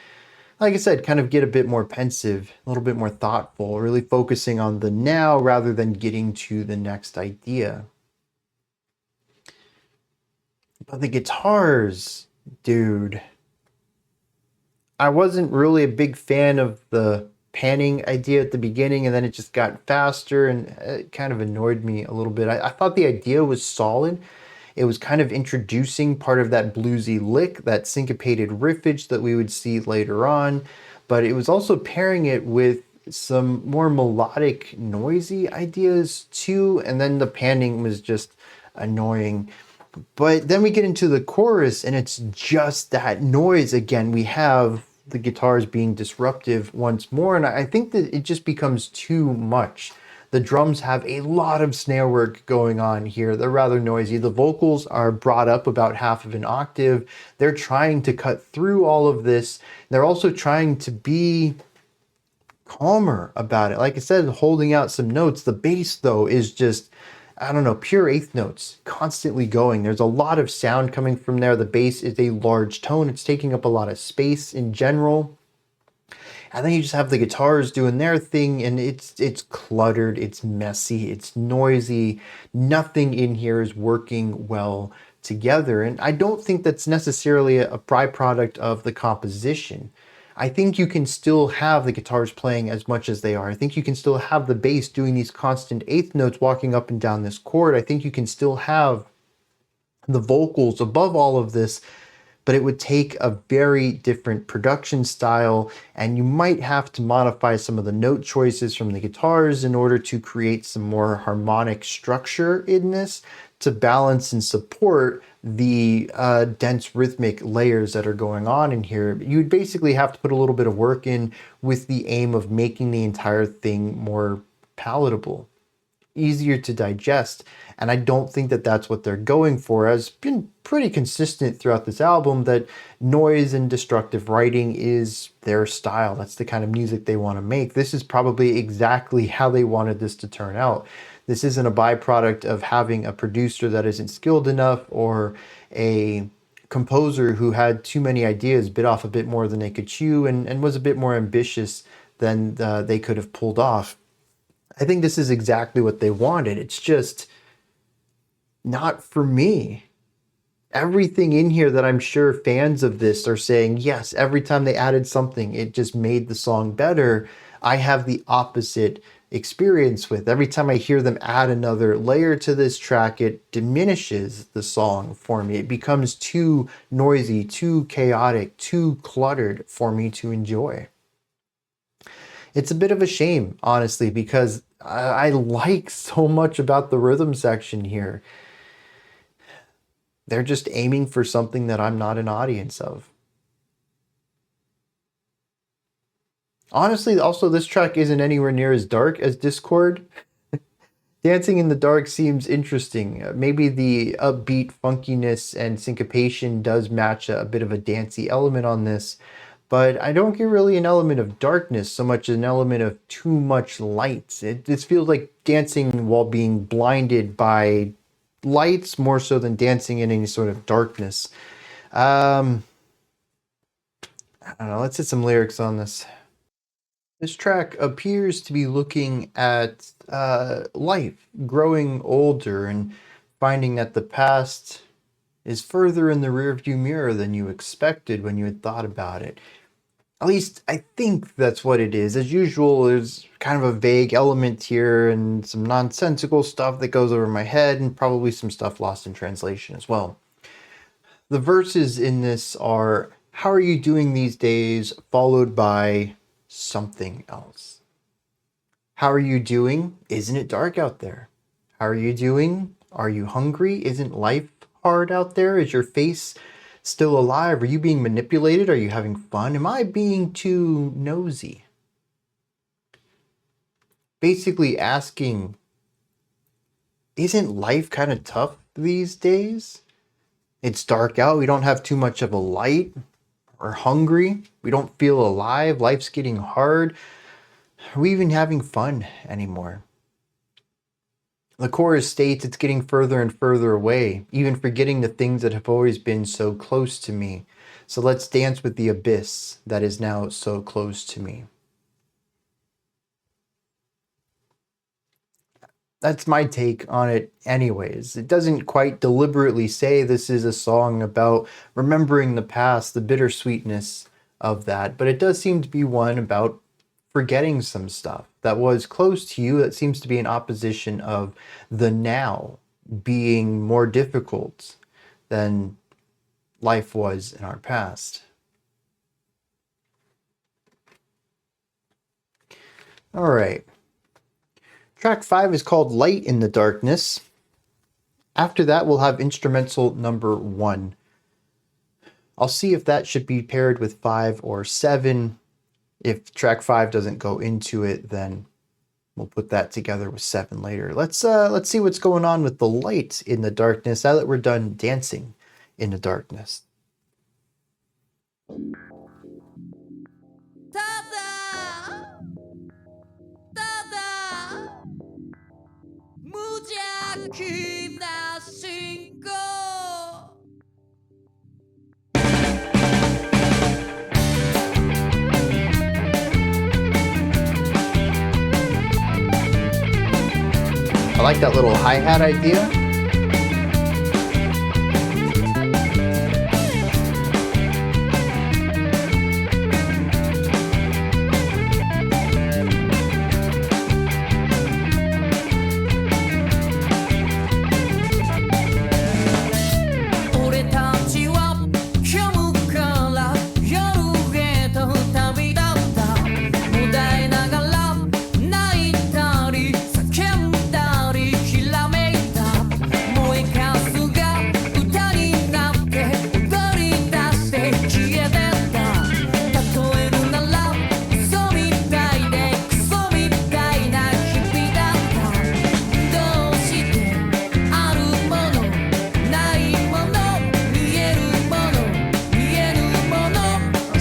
like I said, kind of get a bit more pensive, a little bit more thoughtful, really focusing on the now rather than getting to the next idea. But the guitars, dude, I wasn't really a big fan of the panning idea at the beginning, and then it just got faster and it kind of annoyed me a little bit. I thought the idea was solid. It was kind of introducing part of that bluesy lick, that syncopated riffage that we would see later on, but it was also pairing it with some more melodic, noisy ideas too, and then the panning was just annoying. But then we get into the chorus and it's just that noise again. We have the guitars being disruptive once more, and I think that it just becomes too much. The drums have a lot of snare work going on here. They're rather noisy. The vocals are brought up about half of an octave. They're trying to cut through all of this. They're also trying to be calmer about it. Like I said, holding out some notes. The bass, though, is just, I don't know, pure eighth notes, constantly going. There's a lot of sound coming from there. The bass is a large tone. It's taking up a lot of space in general. And then you just have the guitars doing their thing, and it's cluttered, it's messy, it's noisy. Nothing in here is working well together. And I don't think that's necessarily a byproduct of the composition. I think you can still have the guitars playing as much as they are. I think you can still have the bass doing these constant eighth notes walking up and down this chord. I think you can still have the vocals above all of this, but it would take a very different production style, and you might have to modify some of the note choices from the guitars in order to create some more harmonic structure in this to balance and support the dense rhythmic layers that are going on in here. You would basically have to put a little bit of work in with the aim of making the entire thing more palatable, easier to digest. And I don't think that that's what they're going for. It's been pretty consistent throughout this album that noise and destructive writing is their style. That's the kind of music they want to make. This is probably exactly how they wanted this to turn out. This isn't a byproduct of having a producer that isn't skilled enough or a composer who had too many ideas, bit off a bit more than they could chew, and was a bit more ambitious than they could have pulled off. I think this is exactly what they wanted. It's just not for me. Everything in here that I'm sure fans of this are saying, yes, every time they added something, it just made the song better. I have the opposite experience with. Every time I hear them add another layer to this track, it diminishes the song for me. It becomes too noisy, too chaotic, too cluttered for me to enjoy. It's a bit of a shame, honestly, because I like so much about the rhythm section here. They're just aiming for something that I'm not an audience of. Honestly, also, this track isn't anywhere near as dark as Dischord. Dancing in the Dark seems interesting. Maybe the upbeat funkiness and syncopation does match a bit of a dancey element on this, but I don't get really an element of darkness so much as an element of too much light. This feels like dancing while being blinded by lights more so than dancing in any sort of darkness. I don't know. Let's hit some lyrics on this. This track appears to be looking at life, growing older, and finding that the past is further in the rearview mirror than you expected when you had thought about it. At least I think that's what it is. As usual, there's kind of a vague element here and some nonsensical stuff that goes over my head and probably some stuff lost in translation as well. The verses in this are, "How are you doing these days?" followed by something else. How are you doing? Isn't it dark out there? How are you doing? Are you hungry? Isn't life hard out there? Is your face still alive? Are you being manipulated? Are you having fun? Am I being too nosy? Basically asking, isn't life kind of tough these days? It's dark out. We don't have too much of a light. We're hungry. We don't feel alive. Life's getting hard. Are we even having fun anymore? The chorus states it's getting further and further away, even forgetting the things that have always been so close to me. So let's dance with the abyss that is now so close to me. That's my take on it anyways. It doesn't quite deliberately say this is a song about remembering the past, the bittersweetness of that, but it does seem to be one about forgetting some stuff that was close to you, that seems to be in opposition of the now being more difficult than life was in our past. All right. Track 5 is called Light in the Darkness. After that, we'll have instrumental number 1. I'll see if that should be paired with 5 or 7. If track 5 doesn't go into it, then we'll put that together with 7 later. Let's see what's going on with the light in the darkness now that we're done dancing in the darkness. I like that little hi-hat idea.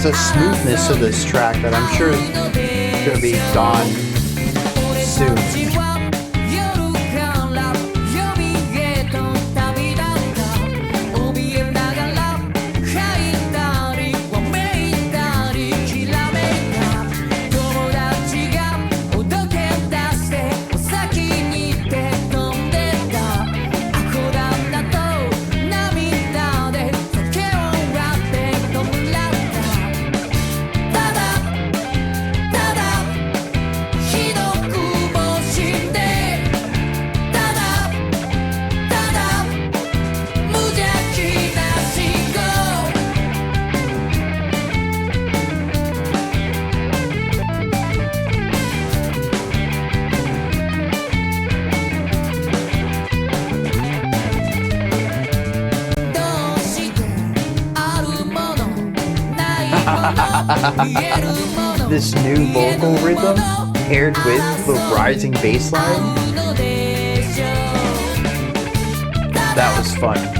There's a smoothness to this track that I'm sure is going to be gone soon. This new vocal rhythm paired with the rising bass line, that was fun.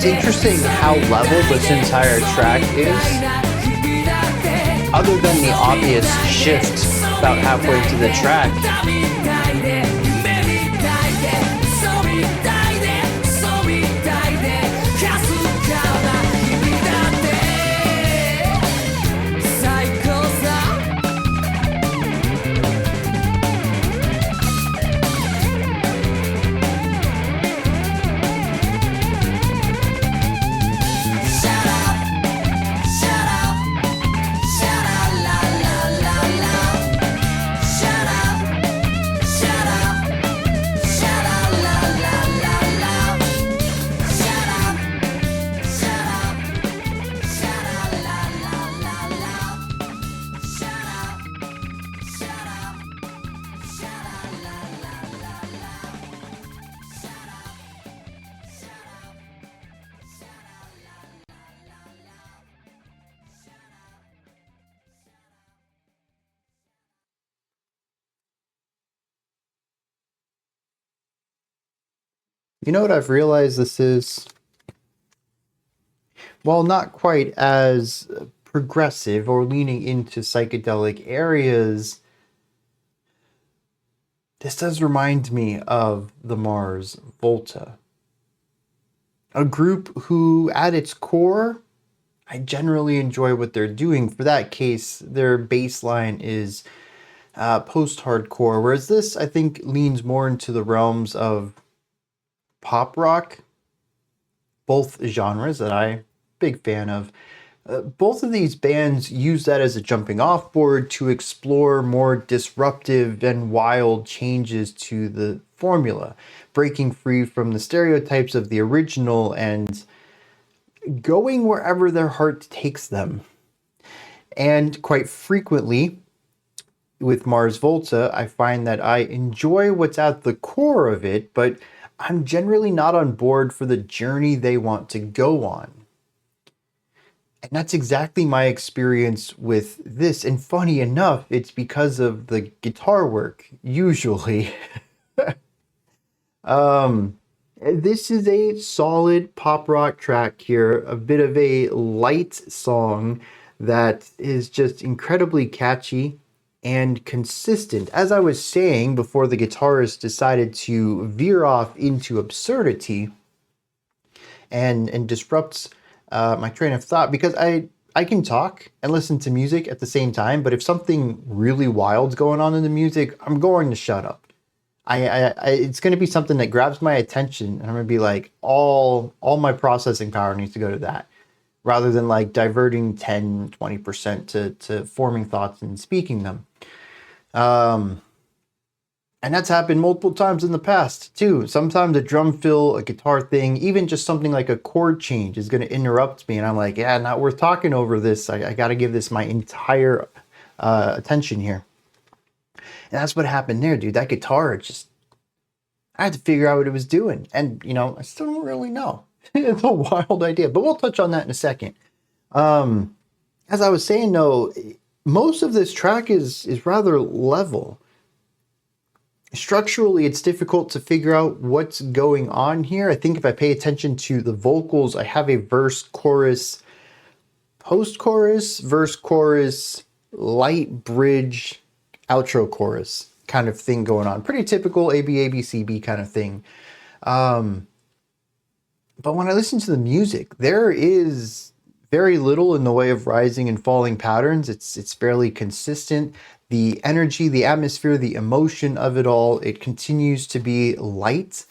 interesting how level this entire track is, other than the obvious shift about halfway to the track. You know what I've realized this is? While not quite as progressive or leaning into psychedelic areas, this does remind me of the Mars Volta, a group who, at its core, I generally enjoy what they're doing. For that case, their bass line is post-hardcore, whereas this, I think, leans more into the realms of pop rock, both genres that I'm a big fan of. Both of these bands use that as a jumping off board to explore more disruptive and wild changes to the formula, breaking free from the stereotypes of the original and going wherever their heart takes them. And quite frequently, with Mars Volta, I find that I enjoy what's at the core of it, but I'm generally not on board for the journey they want to go on. And that's exactly my experience with this. And funny enough, it's because of the guitar work, usually. This is a solid pop rock track here, a bit of a light song that is just incredibly catchy and consistent. As I was saying before the guitarist decided to veer off into absurdity and disrupts my train of thought, because I can talk and listen to music at the same time, but if something really wild's going on in the music, I'm going to shut up. It's going to be something that grabs my attention, and I'm going to be like, all my processing power needs to go to that, rather than like diverting 10-20% to forming thoughts and speaking them. And that's happened multiple times in the past too. Sometimes a drum fill, a guitar thing, even just something like a chord change is going to interrupt me, and I'm like, yeah, not worth talking over this. I got to give this my entire attention here. And that's what happened there, dude. That guitar, I had to figure out what it was doing. And, I still don't really know. It's a wild idea, but we'll touch on that in a second. As I was saying, though, most of this track is rather level. Structurally, it's difficult to figure out what's going on here. I think if I pay attention to the vocals, I have a verse, chorus, post-chorus, verse, chorus, light bridge, outro chorus kind of thing going on. Pretty typical ABABCB kind of thing. But when I listen to the music, there is very little in the way of rising and falling patterns. It's fairly consistent. The energy, the atmosphere, the emotion of it all, it continues to be light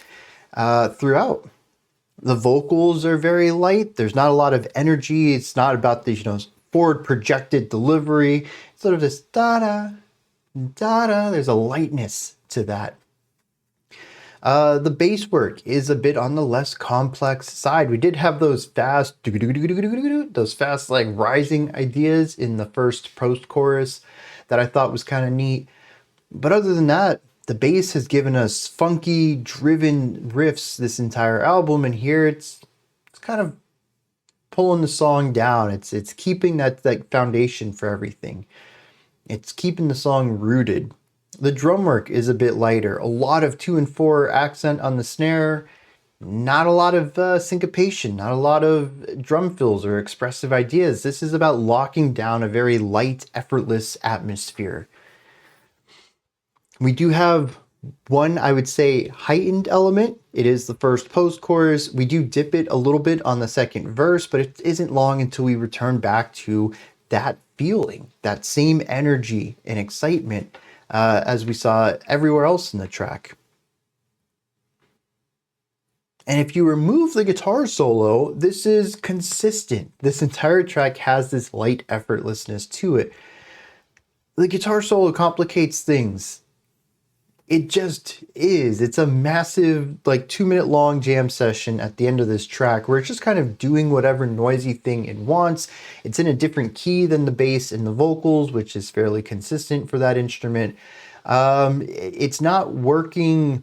throughout. The vocals are very light. There's not a lot of energy. It's not about the forward projected delivery. It's sort of this da-da, da-da. There's a lightness to that. The bass work is a bit on the less complex side. We did have those fast like rising ideas in the first post-chorus that I thought was kind of neat. But other than that, the bass has given us funky, driven riffs this entire album, and here it's kind of pulling the song down. It's keeping that foundation for everything. It's keeping the song rooted. The drum work is a bit lighter. A lot of 2 and 4 accent on the snare, Not a lot of syncopation, not a lot of drum fills or expressive ideas. This is about locking down a very light, effortless atmosphere. We do have one, I would say, heightened element. It is the first post-chorus. We do dip it a little bit on the second verse, but it isn't long until we return back to that feeling, that same energy and excitement as we saw everywhere else in the track. And if you remove the guitar solo, this is consistent. This entire track has this light effortlessness to it. The guitar solo complicates things. It just is. It's a massive, like 2-minute long jam session at the end of this track where it's just kind of doing whatever noisy thing it wants. It's in a different key than the bass and the vocals, which is fairly consistent for that instrument. It's not working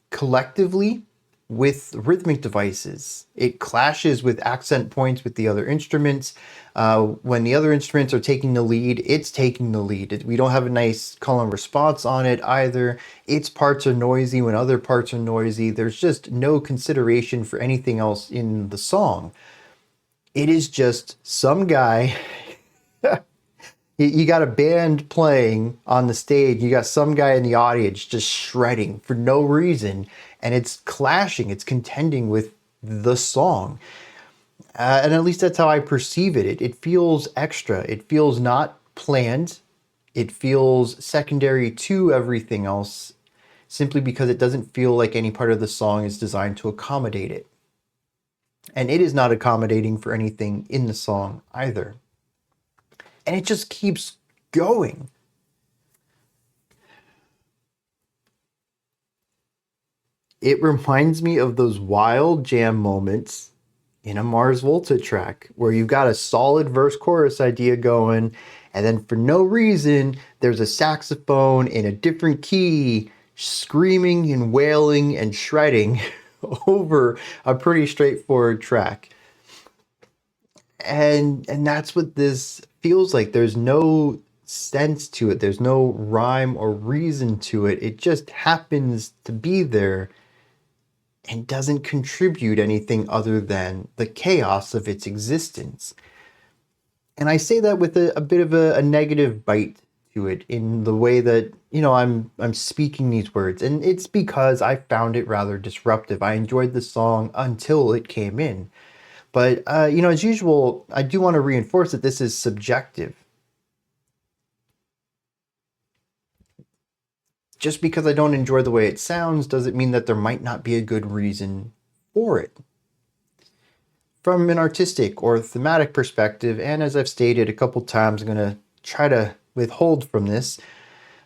collectively with rhythmic devices. It clashes with accent points with the other instruments. When the other instruments are taking the lead, it's taking the lead. We don't have a nice call and response on it either. Its parts are noisy when other parts are noisy. There's just no consideration for anything else in the song. It is just some guy. You got a band playing on the stage. You got some guy in the audience just shredding for no reason. And it's clashing. It's contending with the song. And at least that's how I perceive it. It feels extra. It feels not planned. It feels secondary to everything else simply because it doesn't feel like any part of the song is designed to accommodate it. And it is not accommodating for anything in the song either. And it just keeps going. It reminds me of those wild jam moments in a Mars Volta track where you've got a solid verse chorus idea going, and then for no reason, there's a saxophone in a different key screaming and wailing and shredding over a pretty straightforward track. And that's what this feels like. There's no sense to it. There's no rhyme or reason to it. It just happens to be there and doesn't contribute anything other than the chaos of its existence. And I say that with a bit of a negative bite to it in the way that, I'm speaking these words. And it's because I found it rather disruptive. I enjoyed the song until it came in. But, as usual, I do want to reinforce that this is subjective. Just because I don't enjoy the way it sounds doesn't mean that there might not be a good reason for it. From an artistic or thematic perspective, and as I've stated a couple times, I'm going to try to withhold from this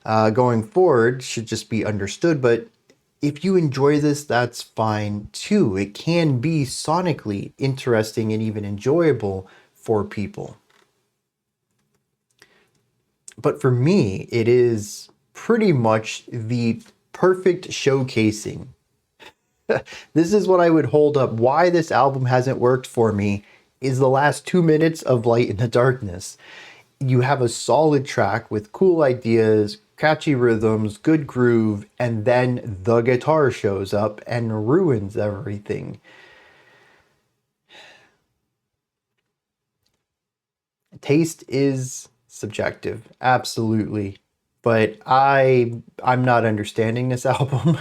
going forward, should just be understood, but if you enjoy this, that's fine too. It can be sonically interesting and even enjoyable for people. But for me, it is pretty much the perfect showcasing. This is what I would hold up. Why this album hasn't worked for me is the last 2 minutes of Light in the Darkness. You have a solid track with cool ideas, catchy rhythms, good groove, and then the guitar shows up and ruins everything. Taste is subjective, absolutely. But I'm not understanding this album.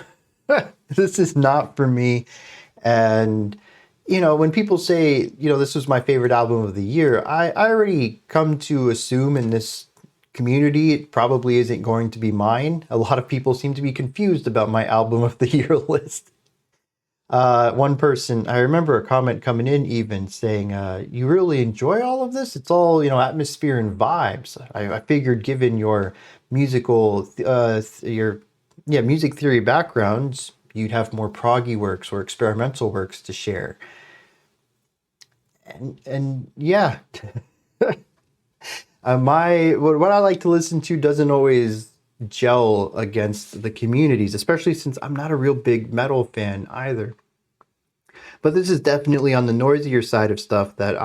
This is not for me. And, when people say, this was my favorite album of the year, I already come to assume in this community it probably isn't going to be mine. A lot of people seem to be confused about my album of the year list. One person, I remember a comment coming in even saying, you really enjoy all of this? It's all, atmosphere and vibes. I figured given your musical, music theory backgrounds, you'd have more proggy works or experimental works to share. And yeah, what I like to listen to doesn't always gel against the communities, especially since I'm not a real big metal fan either. But this is definitely on the noisier side of stuff that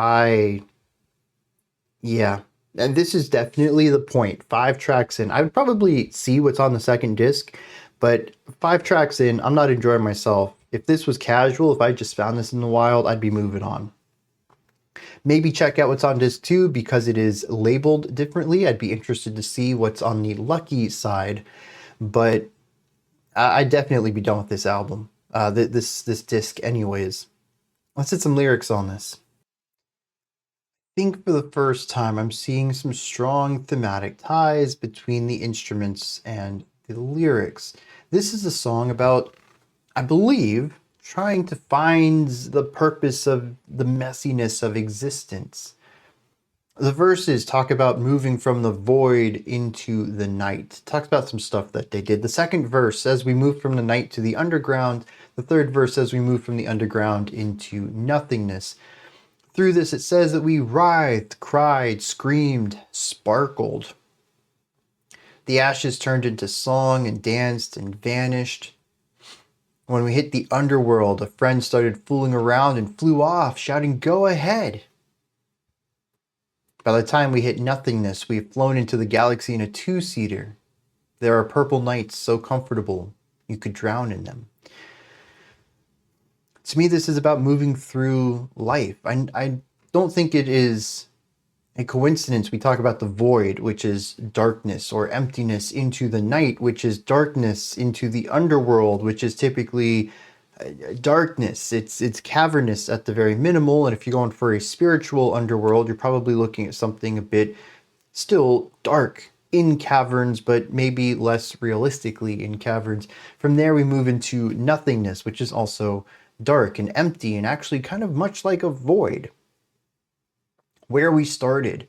and this is definitely the point. 5 tracks in, I would probably see what's on the second disc, but 5 tracks in, I'm not enjoying myself If this was casual, if I just found this in the wild, I'd be moving on. Maybe check out what's on disc 2 because it is labeled differently. I'd be interested to see what's on the lucky side, but I'd definitely be done with this album, this disc anyways. Let's hit some lyrics on this. I think for the first time I'm seeing some strong thematic ties between the instruments and the lyrics. This is a song about, I believe, trying to find the purpose of the messiness of existence. The verses talk about moving from the void into the night. Talks about some stuff that they did. The second verse says we move from the night to the underground. The third verse says we move from the underground into nothingness. Through this, it says that we writhed, cried, screamed, sparkled. The ashes turned into song and danced and vanished. When we hit the underworld, a friend started fooling around and flew off, shouting, "Go ahead." By the time we hit nothingness, we have flown into the galaxy in a two-seater. There are purple nights so comfortable, you could drown in them. To me, this is about moving through life. I don't think it is a coincidence we talk about the void, which is darkness, or emptiness, into the night, which is darkness, into the underworld, which is typically darkness. It's cavernous at the very minimal, and if you're going for a spiritual underworld, you're probably looking at something a bit still dark in caverns, but maybe less realistically in caverns. From there, we move into nothingness, which is also dark and empty and actually kind of much like a void. Where we started.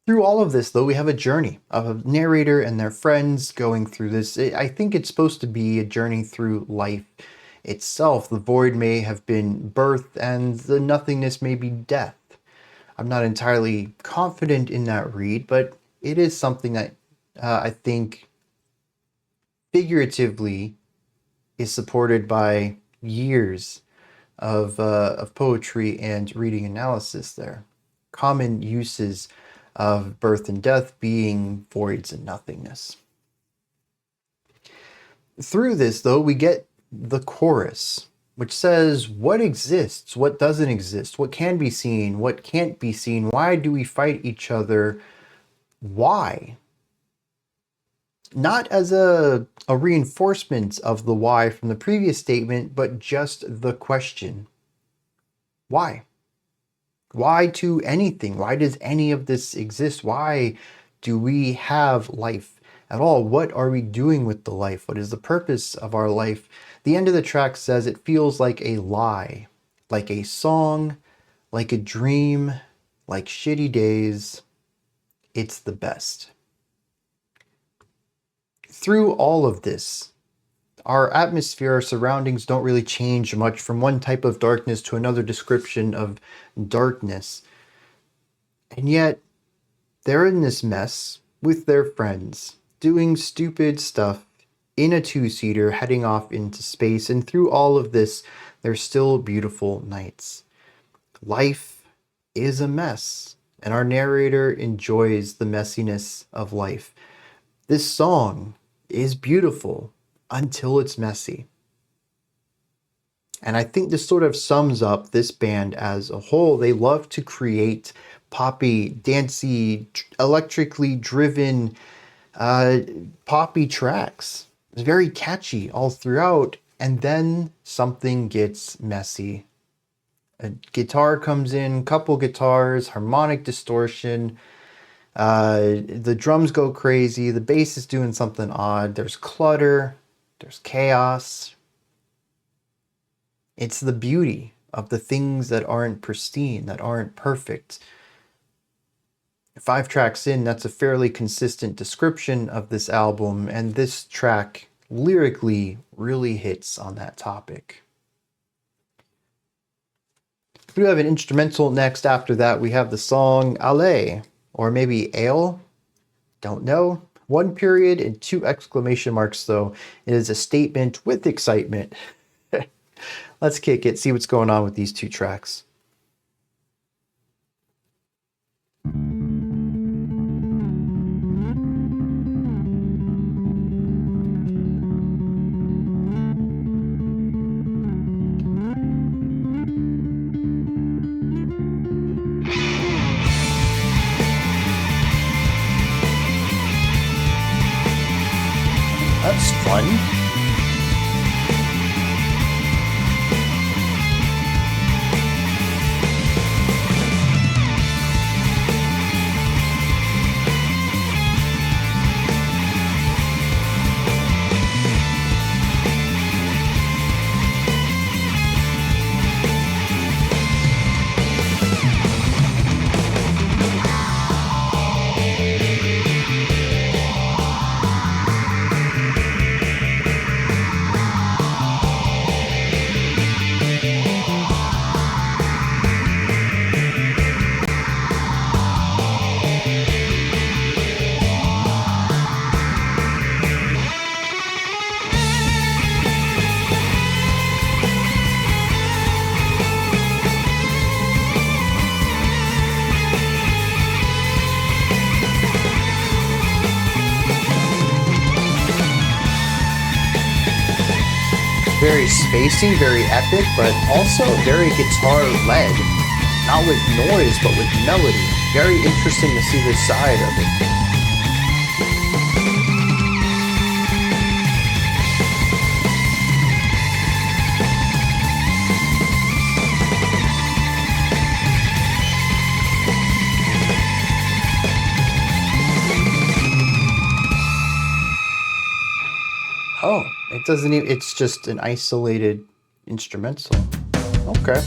Through all of this, though, we have a journey of a narrator and their friends going through this. I think it's supposed to be a journey through life itself. The void may have been birth and the nothingness may be death. I'm not entirely confident in that read, but it is something that I think figuratively is supported by years of poetry and reading analysis there. Common uses of birth and death being voids and nothingness. Through this, though, we get the chorus, which says what exists, what doesn't exist, what can be seen, what can't be seen, why do we fight each other, why? Not as a reinforcement of the why from the previous statement, but just the question. Why? Why to anything? Why does any of this exist? Why do we have life at all? What are we doing with the life? What is the purpose of our life? The end of the track says it feels like a lie, like a song, like a dream, like shitty days. It's the best. Through all of this, our atmosphere, our surroundings don't really change much from one type of darkness to another description of darkness. And yet, they're in this mess with their friends, doing stupid stuff in a two-seater, heading off into space. And through all of this, there's still beautiful nights. Life is a mess, and our narrator enjoys the messiness of life. This song is beautiful until it's messy. And I think this sort of sums up this band as a whole. They love to create poppy, dancey, electrically driven poppy tracks. It's very catchy all throughout. And then something gets messy. A guitar comes in, couple guitars, harmonic distortion. The drums go crazy. The bass is doing something odd. There's clutter. There's chaos. It's the beauty of the things that aren't pristine, that aren't perfect. 5 tracks in, that's a fairly consistent description of this album, and this track lyrically really hits on that topic. We do have an instrumental next. After that, we have the song Ale, or maybe Ale, don't know. 1 period and 2 exclamation marks, though. It is a statement with excitement. Let's kick it, see what's going on with these 2 tracks. Very spacey, very epic, but also very guitar-led. Not with noise, but with melody. Very interesting to see this side of it. Oh, it doesn't even, it's just an isolated instrumental. Okay.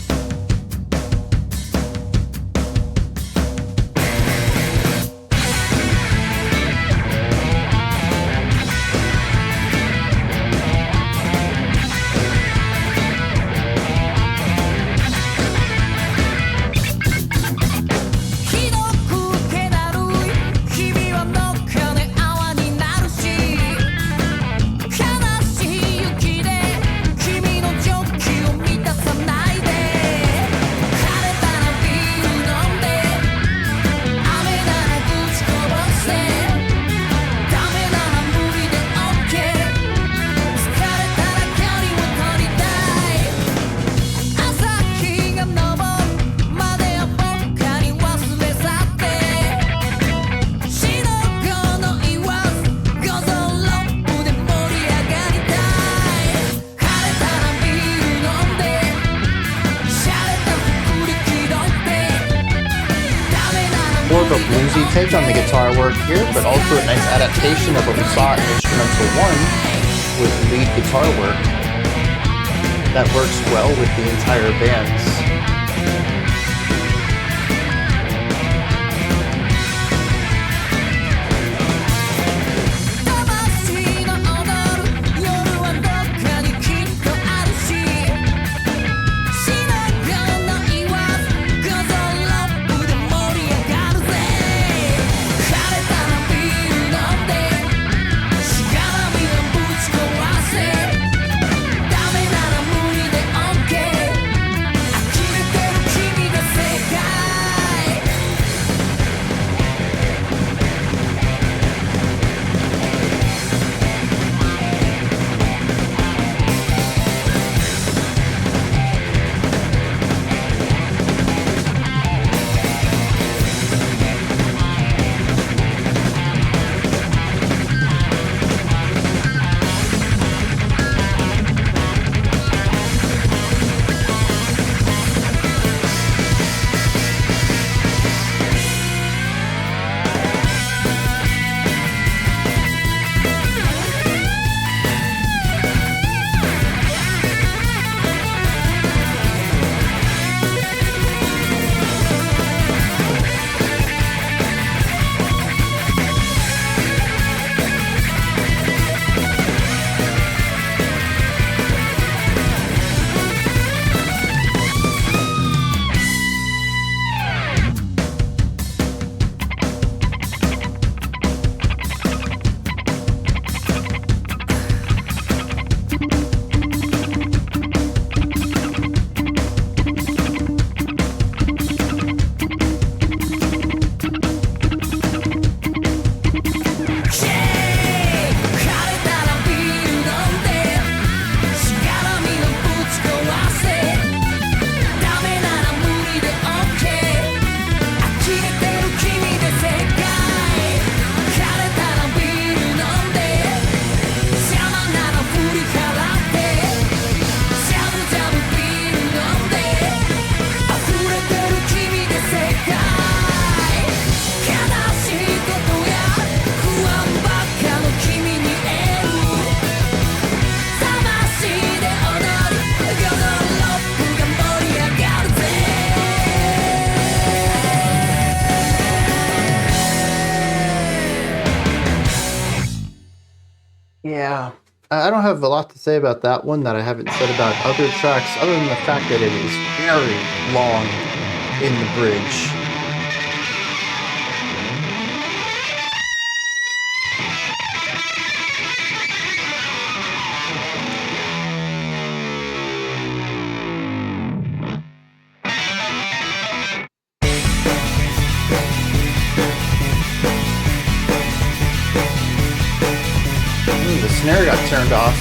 More of a bluesy take on the guitar work here, but also a nice adaptation of what we saw in Instrumental 1 with lead guitar work that works well with the entire bands. Yeah, I don't have a lot to say about that one that I haven't said about other tracks, other than the fact that it is very long in the bridge. The snare got turned off.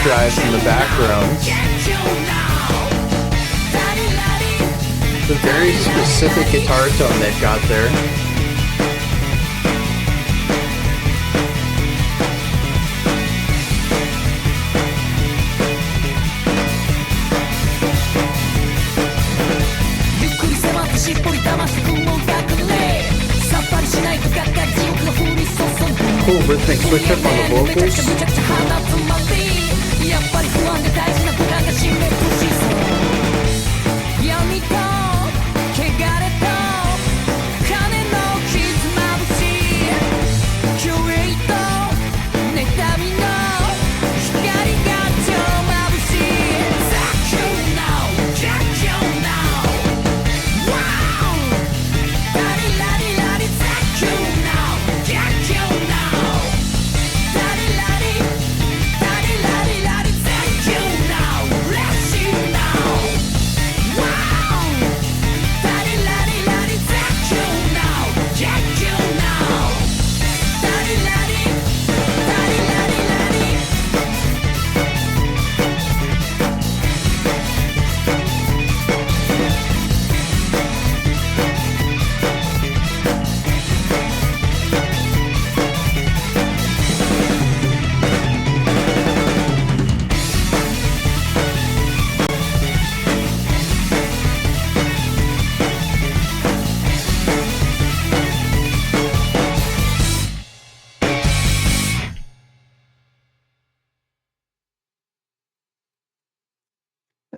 drives in the background. It's a very specific guitar tone they've got there. Cool rhythmic switch up on the vocals.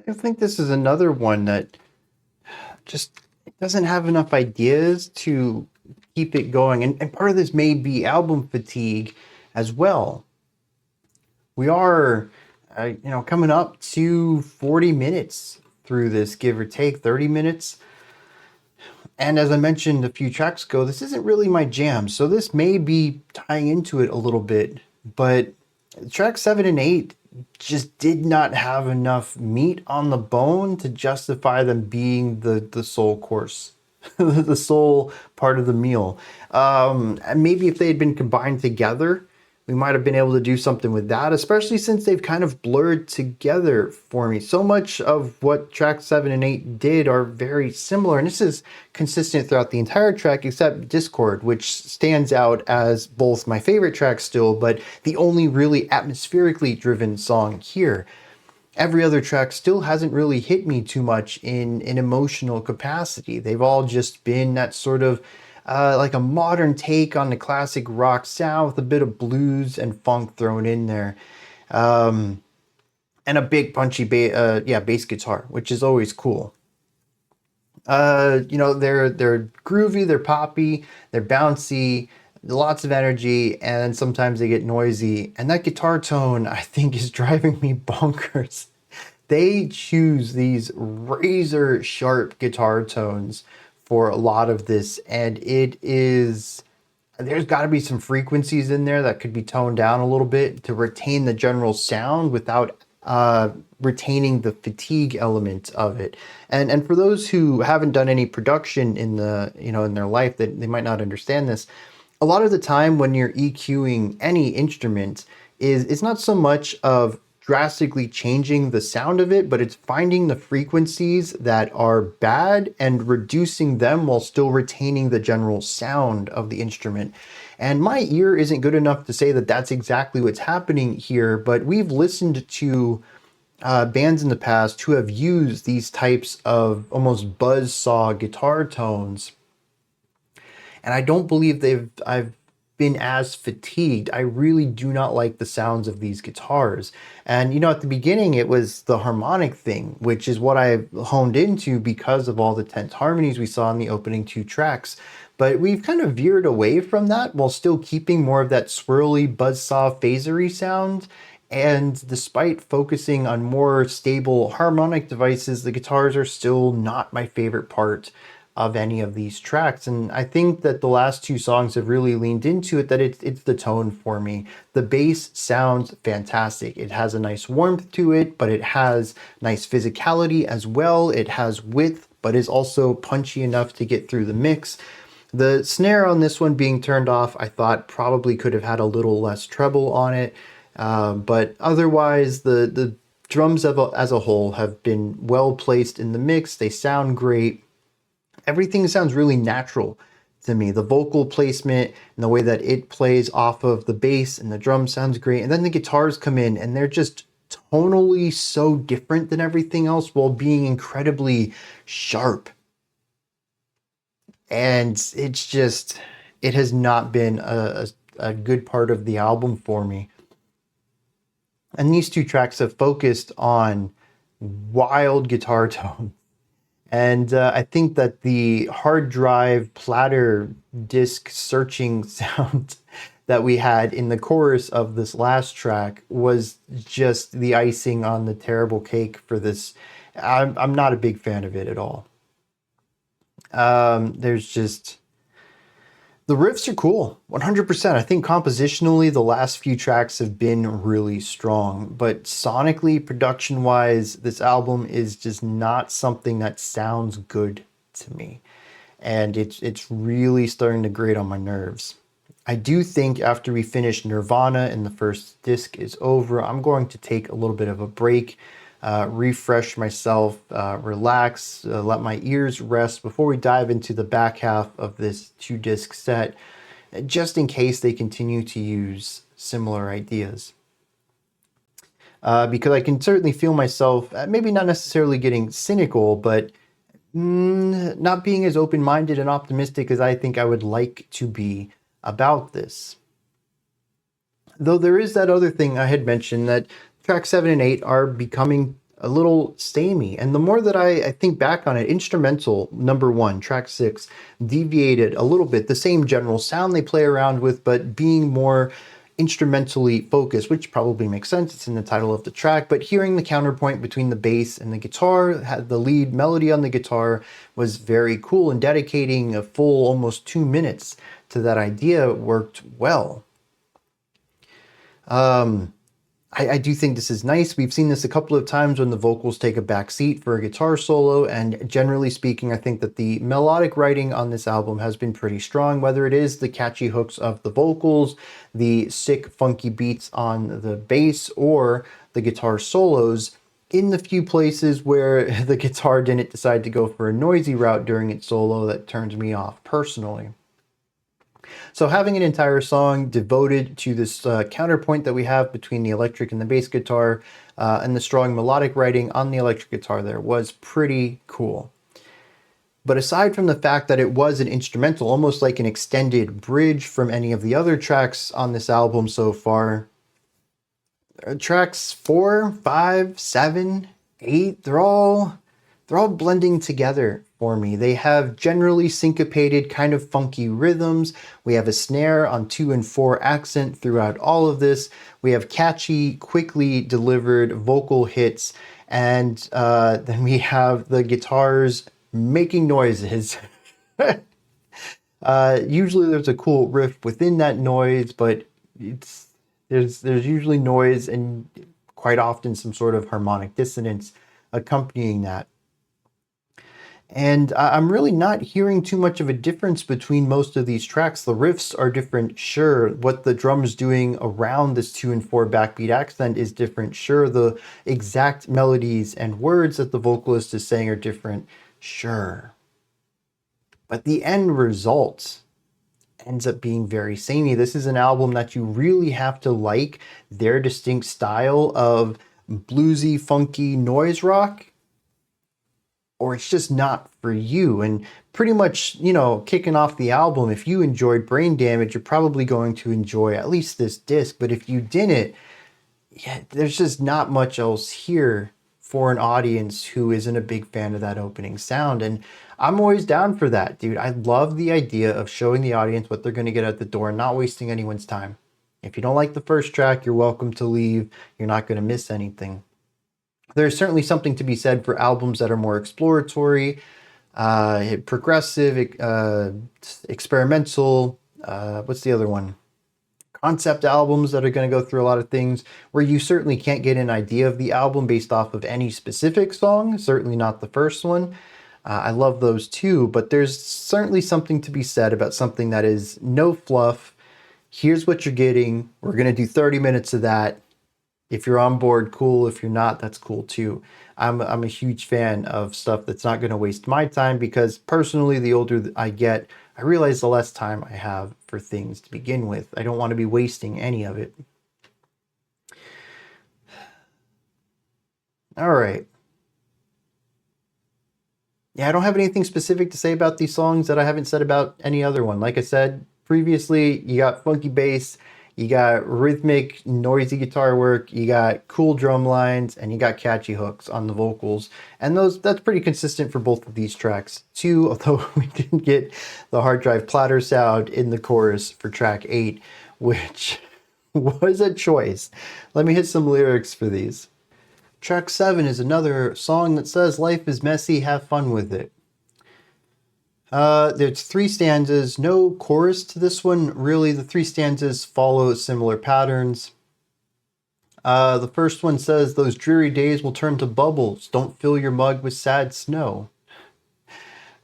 I think this is another one that just doesn't have enough ideas to keep it going. And part of this may be album fatigue as well. We are, coming up to 40 minutes through this, give or take 30 minutes. And as I mentioned a few tracks ago, this isn't really my jam. So this may be tying into it a little bit, but track 7 and 8 just did not have enough meat on the bone to justify them being the sole course, the sole part of the meal. And maybe if they had been combined together, we might have been able to do something with that, especially since they've kind of blurred together for me. So much of what track 7 and 8 did are very similar, and this is consistent throughout the entire track except Dischord, which stands out as both my favorite track still, but the only really atmospherically driven song here. Every other track still hasn't really hit me too much in an emotional capacity. They've all just been that sort of like a modern take on the classic rock sound with a bit of blues and funk thrown in there. And a big punchy bass guitar, which is always cool. They're groovy, they're poppy, they're bouncy, lots of energy, and sometimes they get noisy. And that guitar tone, I think, is driving me bonkers. They choose these razor sharp guitar tones for a lot of this, and there's got to be some frequencies in there that could be toned down a little bit to retain the general sound without retaining the fatigue element of it. And for those who haven't done any production in their life, that they might not understand this, a lot of the time when you're EQing any instrument, it's not so much of drastically changing the sound of it, but it's finding the frequencies that are bad and reducing them while still retaining the general sound of the instrument. And my ear isn't good enough to say that that's exactly what's happening here, but we've listened to bands in the past who have used these types of almost buzzsaw guitar tones, and I don't believe I've been as fatigued. I really do not like the sounds of these guitars. And at the beginning it was the harmonic thing, which is what I honed into because of all the tense harmonies we saw in the opening 2 tracks. But we've kind of veered away from that while still keeping more of that swirly, buzzsaw, phasery sound. And despite focusing on more stable harmonic devices, the guitars are still not my favorite part of any of these tracks. And I think that the last 2 songs have really leaned into it, that it's the tone for me. The bass sounds fantastic. It has a nice warmth to it, but it has nice physicality as well. It has width, but is also punchy enough to get through the mix. The snare on this one being turned off, I thought probably could have had a little less treble on it. But otherwise, the drums as a whole have been well placed in the mix. They sound great. Everything sounds really natural to me. The vocal placement and the way that it plays off of the bass and the drum sounds great. And then the guitars come in and they're just tonally so different than everything else while being incredibly sharp. And it's just, it has not been a good part of the album for me. And these two tracks have focused on wild guitar tones. And I think that the hard drive platter disc searching sound that we had in the chorus of this last track was just the icing on the terrible cake for this. I'm not a big fan of it at all. There's just... The riffs are cool, 100%. I think compositionally, the last few tracks have been really strong, but sonically, production-wise, this album is just not something that sounds good to me. And it's really starting to grate on my nerves. I do think after we finish Nirvana and the first disc is over, I'm going to take a little bit of a break, refresh myself, relax, let my ears rest before we dive into the back half of this 2-disc set, just in case they continue to use similar ideas. Because I can certainly feel myself, maybe not necessarily getting cynical, but not being as open-minded and optimistic as I think I would like to be about this. Though there is that other thing I had mentioned, that track 7 and 8 are becoming a little samey. And the more that I think back on it, instrumental number 1, track 6, deviated a little bit. The same general sound they play around with, but being more instrumentally focused, which probably makes sense. It's in the title of the track. But hearing the counterpoint between the bass and the guitar, had the lead melody on the guitar, was very cool. And dedicating a full almost 2 minutes to that idea worked well. I do think this is nice. We've seen this a couple of times when the vocals take a back seat for a guitar solo, and generally speaking, I think that the melodic writing on this album has been pretty strong, whether it is the catchy hooks of the vocals, the sick, funky beats on the bass, or the guitar solos. In the few places where the guitar didn't decide to go for a noisy route during its solo, that turned me off personally. So having an entire song devoted to this counterpoint that we have between the electric and the bass guitar and the strong melodic writing on the electric guitar there was pretty cool. But aside from the fact that it was an instrumental, almost like an extended bridge from any of the other tracks on this album so far, tracks 4, 5, 7, 8, they're all blending together for me. They have generally syncopated, kind of funky rhythms. We have a snare on 2 and 4 accent throughout all of this. We have catchy, quickly delivered vocal hits. And then we have the guitars making noises. Usually there's a cool riff within that noise, but there's usually noise and quite often some sort of harmonic dissonance accompanying that. And I'm really not hearing too much of a difference between most of these tracks. The riffs are different, sure. What the drum's doing around this 2 and 4 backbeat accent is different, sure. The exact melodies and words that the vocalist is saying are different, sure. But the end result ends up being very samey. This is an album that you really have to like their distinct style of bluesy, funky noise rock, or it's just not for you. And pretty much, kicking off the album, if you enjoyed Brain Damage, you're probably going to enjoy at least this disc. But if you didn't, there's just not much else here for an audience who isn't a big fan of that opening sound. And I'm always down for that, dude. I love the idea of showing the audience what they're going to get at the door and not wasting anyone's time. If you don't like the first track, you're welcome to leave. You're not going to miss anything. There's certainly something to be said for albums that are more exploratory, progressive, experimental, what's the other one? Concept albums that are going to go through a lot of things where you certainly can't get an idea of the album based off of any specific song, certainly not the first one. I love those too, but there's certainly something to be said about something that is no fluff. Here's what you're getting. We're going to do 30 minutes of that. If you're on board, cool. If you're not, that's cool too. I'm a huge fan of stuff that's not going to waste my time, because personally, the older I get, I realize the less time I have for things to begin with. I don't want to be wasting any of it. All right. Yeah, I don't have anything specific to say about these songs that I haven't said about any other one. Like I said previously, you got funky bass, you got rhythmic, noisy guitar work, you got cool drum lines, and you got catchy hooks on the vocals. And that's pretty consistent for both of these tracks too, although we didn't get the hard drive platter sound in the chorus for track 8, which was a choice. Let me hit some lyrics for these. Track 7 is another song that says, life is messy, have fun with it. There's 3 stanzas, no chorus to this one. Really, the 3 stanzas follow similar patterns. The first one says, those dreary days will turn to bubbles. Don't fill your mug with sad snow.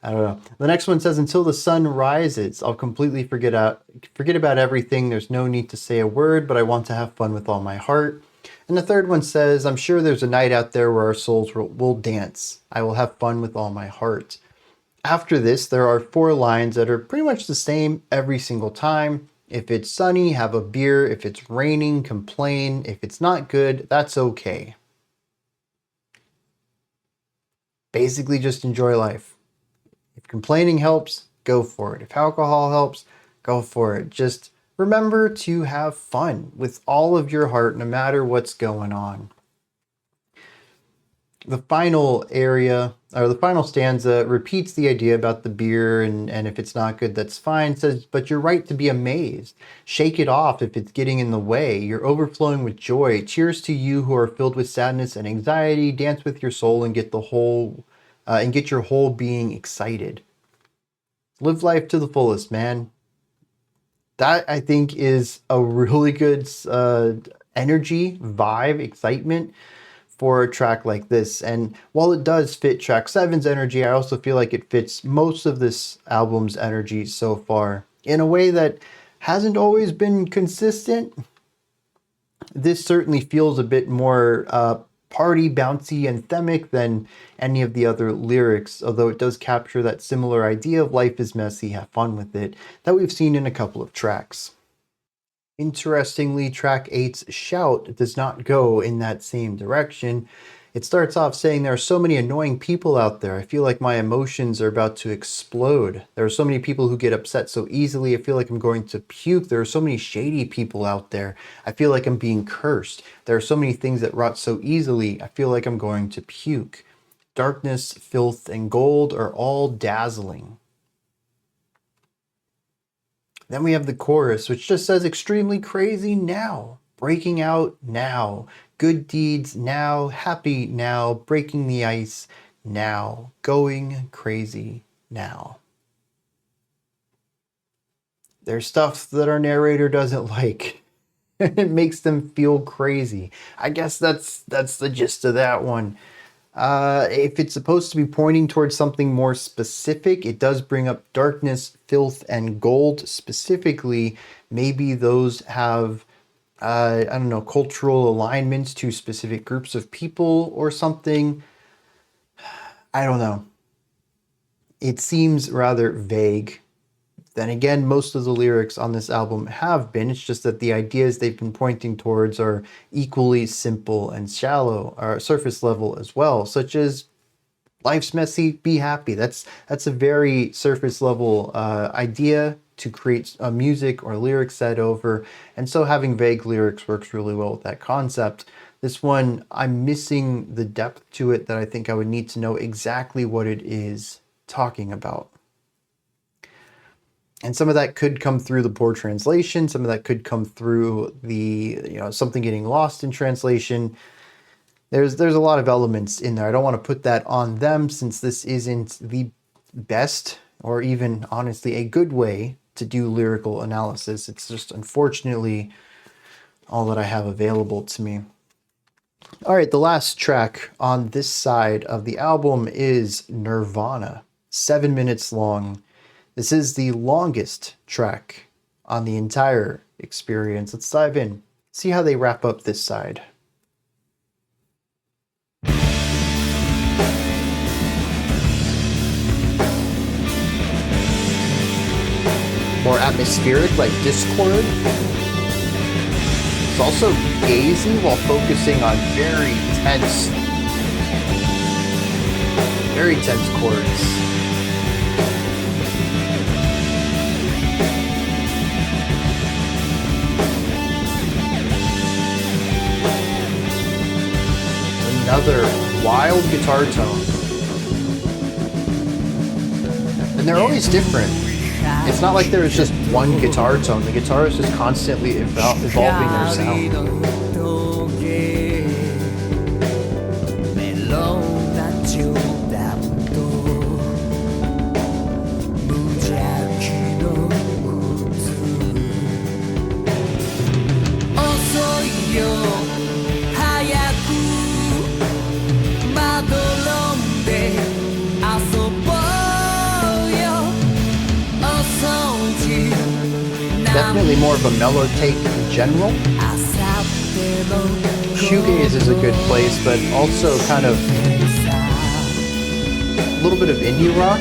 I don't know. The next one says, until the sun rises, I'll completely forget about everything. There's no need to say a word, but I want to have fun with all my heart. And the third one says, I'm sure there's a night out there where our souls will dance. I will have fun with all my heart. After this, there are 4 lines that are pretty much the same every single time. If it's sunny, have a beer. If it's raining, complain. If it's not good, that's okay. Basically, just enjoy life. If complaining helps, go for it. If alcohol helps, go for it. Just remember to have fun with all of your heart, no matter what's going on. The final area, or the final stanza, repeats the idea about the beer, and if it's not good, that's fine. It says, but you're right to be amazed. Shake it off if it's getting in the way. You're overflowing with joy. Cheers to you who are filled with sadness and anxiety. Dance with your soul and get your whole being excited. Live life to the fullest, man. That, I think, is a really good energy, vibe, excitement for a track like this. And while it does fit track 7's energy, I also feel like it fits most of this album's energy so far in a way that hasn't always been consistent. This certainly feels a bit more party, bouncy, anthemic than any of the other lyrics, although it does capture that similar idea of life is messy, have fun with it, that we've seen in a couple of tracks. Interestingly, track 8's Shout does not go in that same direction. It starts off saying, there are so many annoying people out there. I feel like my emotions are about to explode. There are so many people who get upset so easily. I feel like I'm going to puke. There are so many shady people out there. I feel like I'm being cursed. There are so many things that rot so easily. I feel like I'm going to puke. Darkness, filth, and gold are all dazzling. Then we have the chorus, which just says extremely crazy now, breaking out now, good deeds now, happy now, breaking the ice now, going crazy now. There's stuff that our narrator doesn't like. It makes them feel crazy. I guess that's the gist of that one. If it's supposed to be pointing towards something more specific, it does bring up darkness, filth, and gold specifically. Maybe those have, I don't know, cultural alignments to specific groups of people or something. I don't know. It seems rather vague. Then again, most of the lyrics on this album have been. It's just that the ideas they've been pointing towards are equally simple and shallow, or surface level as well, such as life's messy, be happy. That's a very surface level idea to create a music or lyric set over. And so having vague lyrics works really well with that concept. This one, I'm missing the depth to it that I think I would need to know exactly what it is talking about. And some of that could come through the poor translation. Some of that could come through the, something getting lost in translation. There's a lot of elements in there. I don't want to put that on them, since this isn't the best or even honestly a good way to do lyrical analysis. It's just unfortunately all that I have available to me. All right, the last track on this side of the album is Nirvana, 7 minutes long. This is the longest track on the entire experience. Let's dive in, see how they wrap up this side. atmospheric like Dischord. It's also gazy while focusing on very tense chords. Another wild guitar tone. And they're always different. It's not like there is just one guitar tone. The guitar is just constantly evolving their sound. Definitely more of a mellow take in general. Shoegaze is a good place, but also kind of a little bit of indie rock.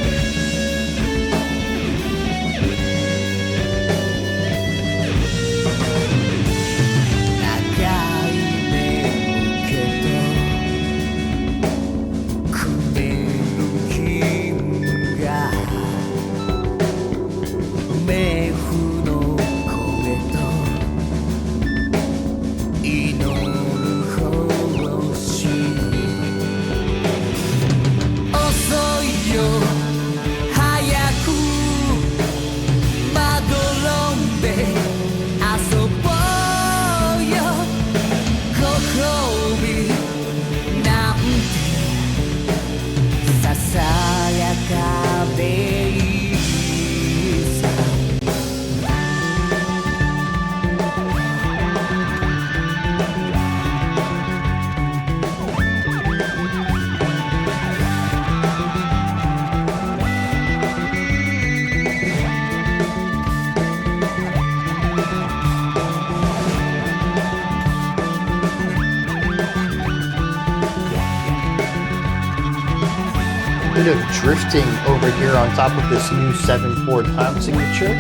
Bit of drifting over here on top of this new 7/4 time signature.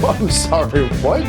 I'm sorry, what?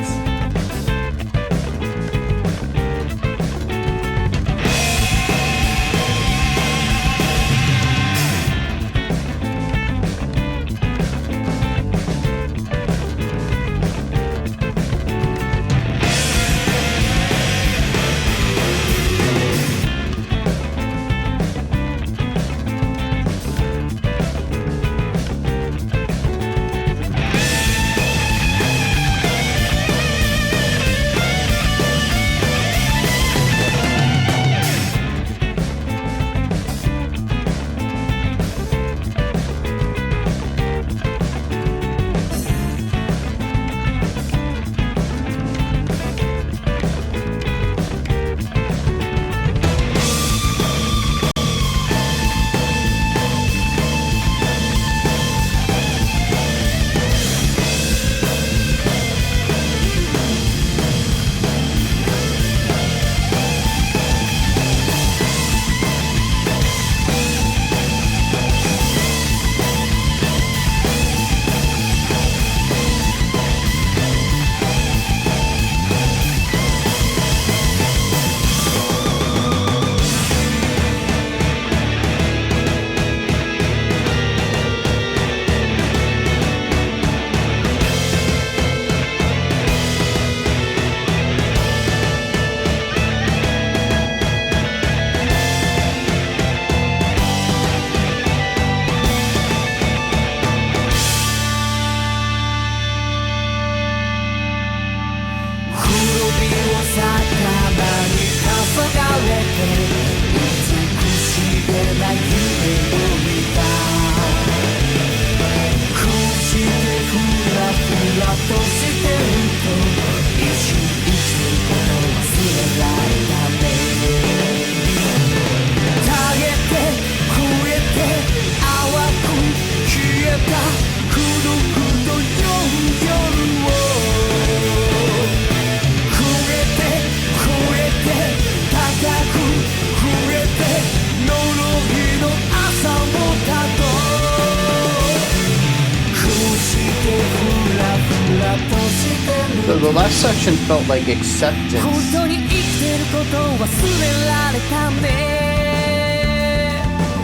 So the last section felt like acceptance.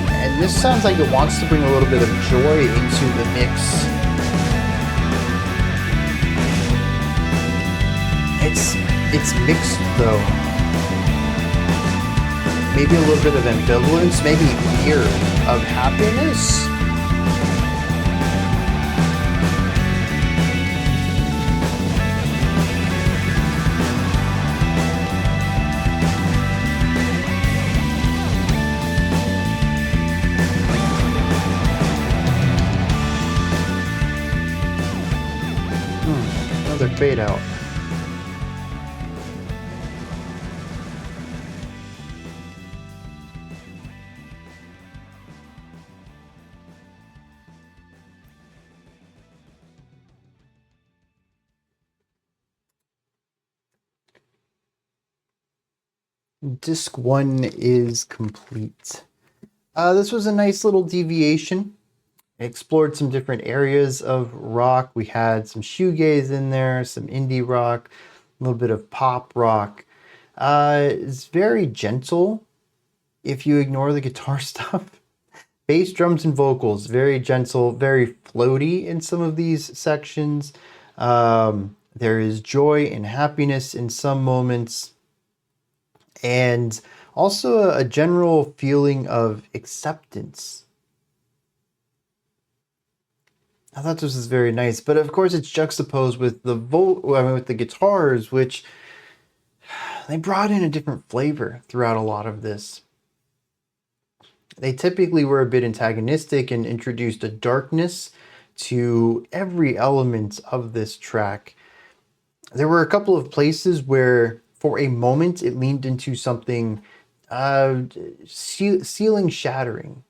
And this sounds like it wants to bring a little bit of joy into the mix. It's mixed though. Maybe a little bit of ambivalence, maybe fear of happiness. Another fade out. Disc 1 is complete. This was a nice little deviation. I explored some different areas of rock. We had some shoegaze in there, some indie rock, a little bit of pop rock. It's very gentle if you ignore the guitar stuff. Bass, drums, and vocals, very gentle, very floaty in some of these sections. There is joy and happiness in some moments. And also a general feeling of acceptance. I thought this was very nice, but of course it's juxtaposed with with the guitars, which they brought in a different flavor throughout a lot of this. They typically were a bit antagonistic and introduced a darkness to every element of this track. There were a couple of places where for a moment it leaned into something ceiling shattering,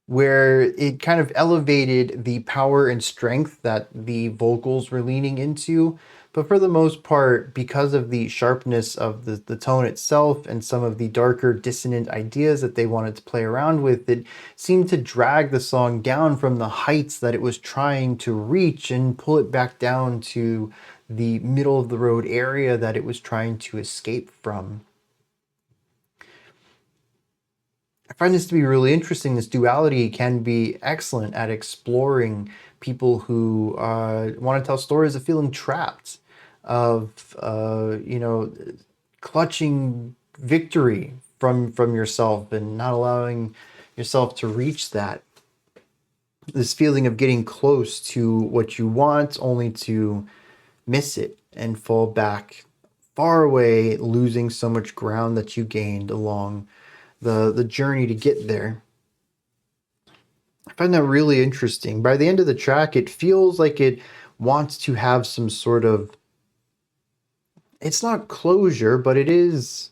where it kind of elevated the power and strength that the vocals were leaning into. But for the most part, because of the sharpness of the tone itself and some of the darker dissonant ideas that they wanted to play around with, it seemed to drag the song down from the heights that it was trying to reach and pull it back down to the middle of the road area that it was trying to escape from. I find this to be really interesting. This duality can be excellent at exploring people who want to tell stories of feeling trapped, of clutching victory from yourself and not allowing yourself to reach that. This feeling of getting close to what you want only to miss it and fall back far away, losing so much ground that you gained along the journey to get there. I find that really interesting. By the end of the track, it feels like it wants to have some sort of, it's not closure, but it is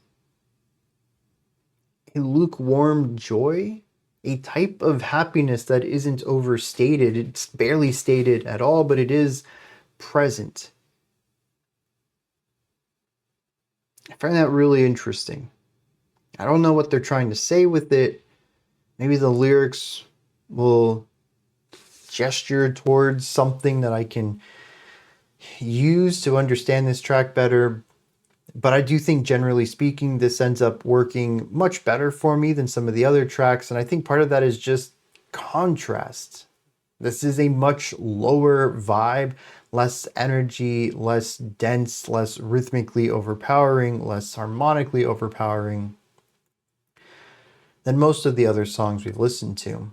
a lukewarm joy, a type of happiness that isn't overstated. It's barely stated at all, but it is present. I find that really interesting. I don't know what they're trying to say with it. Maybe the lyrics will gesture towards something that I can use to understand this track better. But I do think, generally speaking, this ends up working much better for me than some of the other tracks. And I think part of that is just contrast. This is a much lower vibe, less energy, less dense, less rhythmically overpowering, less harmonically overpowering than most of the other songs we've listened to.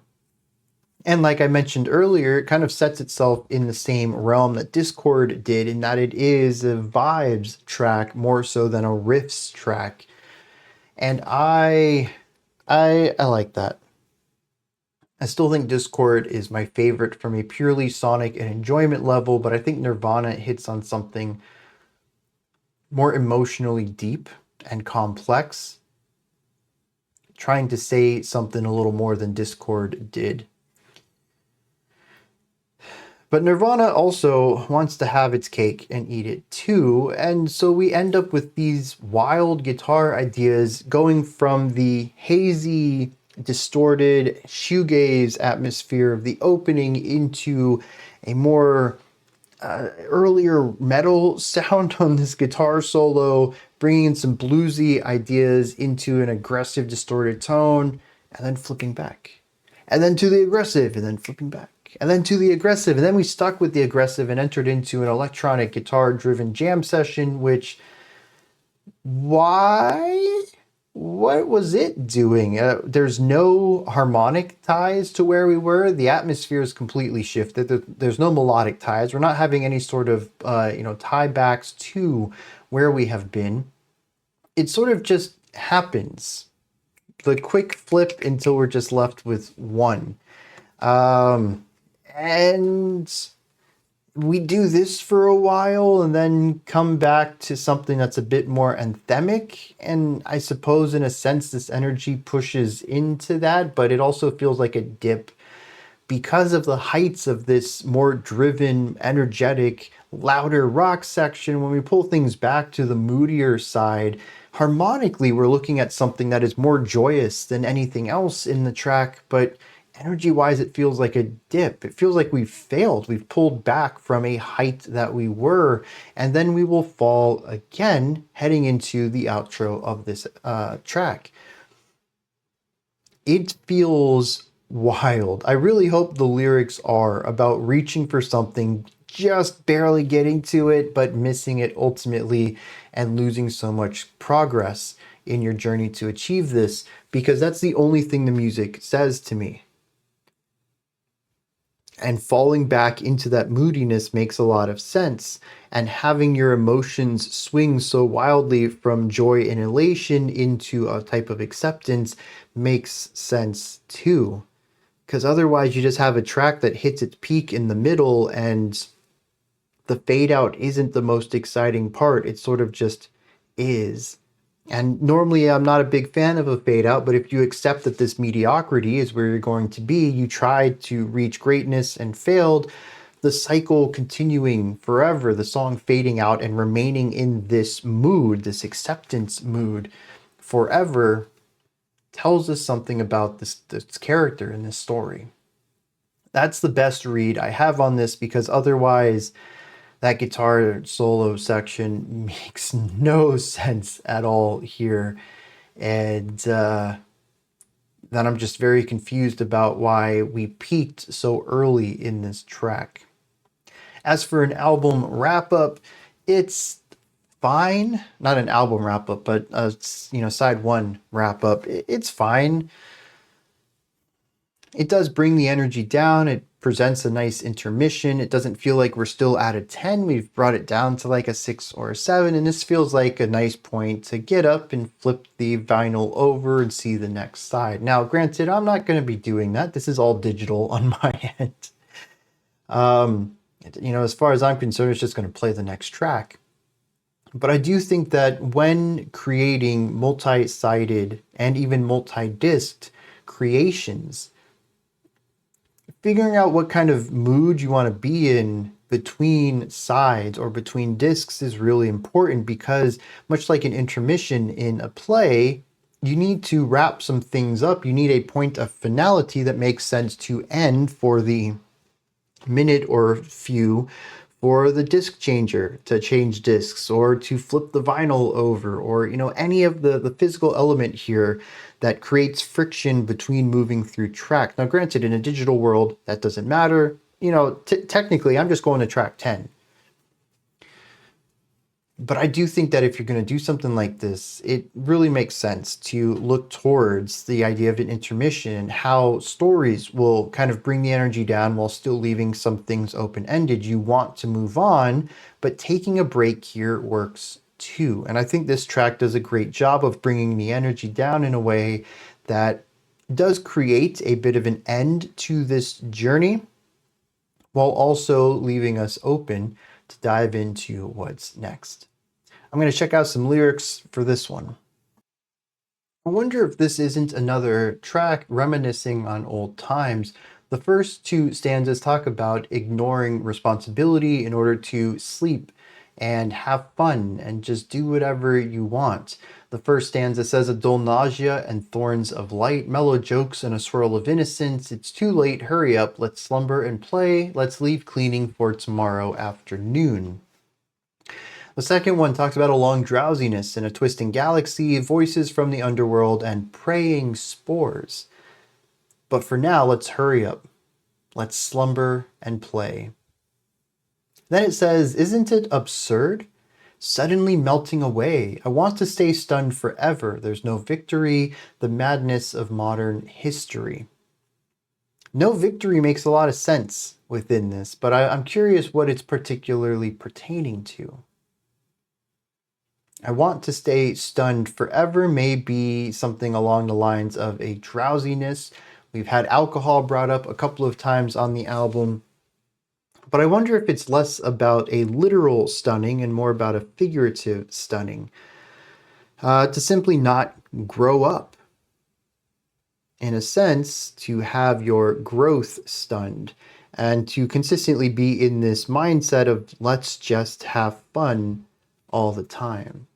And like I mentioned earlier, it kind of sets itself in the same realm that Dischord did, in that it is a vibes track more so than a riffs track. And I like that. I still think Dischord is my favorite from a purely sonic and enjoyment level, but I think Nirvana hits on something more emotionally deep and complex, trying to say something a little more than Dischord did. But Nirvana also wants to have its cake and eat it too, and so we end up with these wild guitar ideas going from the hazy, distorted shoegaze atmosphere of the opening into a more earlier metal sound on this guitar solo, bringing in some bluesy ideas into an aggressive, distorted tone, and then flipping back. And then to the aggressive, and then flipping back. And then to the aggressive, and then we stuck with the aggressive and entered into an electronic guitar-driven jam session, which, why? What was it doing? There's no harmonic ties to where we were. The atmosphere is completely shifted. There's no melodic ties. We're not having any sort of tie backs to where we have been. It sort of just happens. The quick flip until we're just left with one. And we do this for a while and then come back to something that's a bit more anthemic. And I suppose in a sense, this energy pushes into that, but it also feels like a dip because of the heights of this more driven, energetic, louder rock section. When we pull things back to the moodier side, harmonically, we're looking at something that is more joyous than anything else in the track, but energy-wise, it feels like a dip. It feels like we've failed. We've pulled back from a height that we were, and then we will fall again, heading into the outro of this track. It feels wild. I really hope the lyrics are about reaching for something, just barely getting to it, but missing it ultimately, and losing so much progress in your journey to achieve this, because that's the only thing the music says to me. And falling back into that moodiness makes a lot of sense. And having your emotions swing so wildly from joy and elation into a type of acceptance makes sense too. Because otherwise you just have a track that hits its peak in the middle and the fade out isn't the most exciting part. It sort of just is. And normally I'm not a big fan of a fade out, but if you accept that this mediocrity is where you're going to be, you tried to reach greatness and failed, the cycle continuing forever, the song fading out and remaining in this mood, this acceptance mood forever, tells us something about this character in this story. That's the best read I have on this, because otherwise that guitar solo section makes no sense at all here. And then I'm just very confused about why we peaked so early in this track. As for an album wrap-up, it's fine. Not an album wrap-up, but side one wrap-up. It's fine. It does bring the energy down. It presents a nice intermission. It doesn't feel like we're still at a 10. We've brought it down to like a 6 or a 7, and this feels like a nice point to get up and flip the vinyl over and see the next side. Now, granted, I'm not going to be doing that. This is all digital on my end. As far as I'm concerned, it's just going to play the next track. But I do think that when creating multi-sided and even multi-disced creations, figuring out what kind of mood you want to be in between sides or between discs is really important, because much like an intermission in a play, you need to wrap some things up. You need a point of finality that makes sense to end for the minute or few for the disc changer to change discs, or to flip the vinyl over, or any of the physical element here that creates friction between moving through track. Now granted, in a digital world that doesn't matter. Technically I'm just going to track 10. But I do think that if you're going to do something like this, it really makes sense to look towards the idea of an intermission, how stories will kind of bring the energy down while still leaving some things open-ended. You want to move on, but taking a break here works too. And I think this track does a great job of bringing the energy down in a way that does create a bit of an end to this journey, while also leaving us open to dive into what's next. I'm going to check out some lyrics for this one. I wonder if this isn't another track reminiscing on old times. The first two stanzas talk about ignoring responsibility in order to sleep and have fun and just do whatever you want. The first stanza says, a dull nausea and thorns of light, mellow jokes and a swirl of innocence. It's too late, hurry up, let's slumber and play. Let's leave cleaning for tomorrow afternoon. The second one talks about a long drowsiness in a twisting galaxy, voices from the underworld, and praying spores. But for now, let's hurry up. Let's slumber and play. Then it says, isn't it absurd? Suddenly melting away. I want to stay stunned forever. There's no victory, the madness of modern history. No victory makes a lot of sense within this, but I'm curious what it's particularly pertaining to. I want to stay stunned forever may be something along the lines of a drowsiness. We've had alcohol brought up a couple of times on the album, but I wonder if it's less about a literal stunning and more about a figurative stunning. To simply not grow up. In a sense, to have your growth stunned and to consistently be in this mindset of let's just have fun all the time.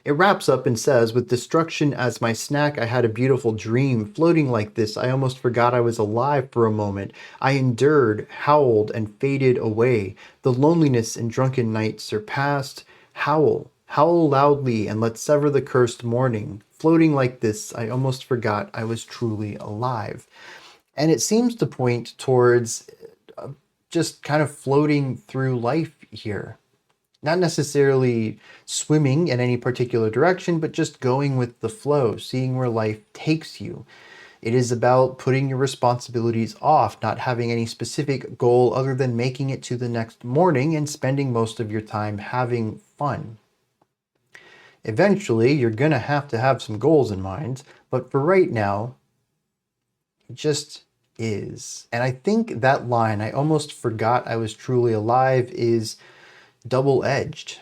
It wraps up and says, with destruction as my snack, I had a beautiful dream. Floating like this, I almost forgot I was alive for a moment. I endured, howled, and faded away. The loneliness and drunken night surpassed. Howl, howl loudly, and let's sever the cursed morning. Floating like this, I almost forgot I was truly alive. And it seems to point towards just kind of floating through life here. Not necessarily swimming in any particular direction, but just going with the flow, seeing where life takes you. It is about putting your responsibilities off, not having any specific goal other than making it to the next morning and spending most of your time having fun. Eventually, you're going to have some goals in mind, but for right now, it just is. And I think that line, I almost forgot I was truly alive, is double-edged.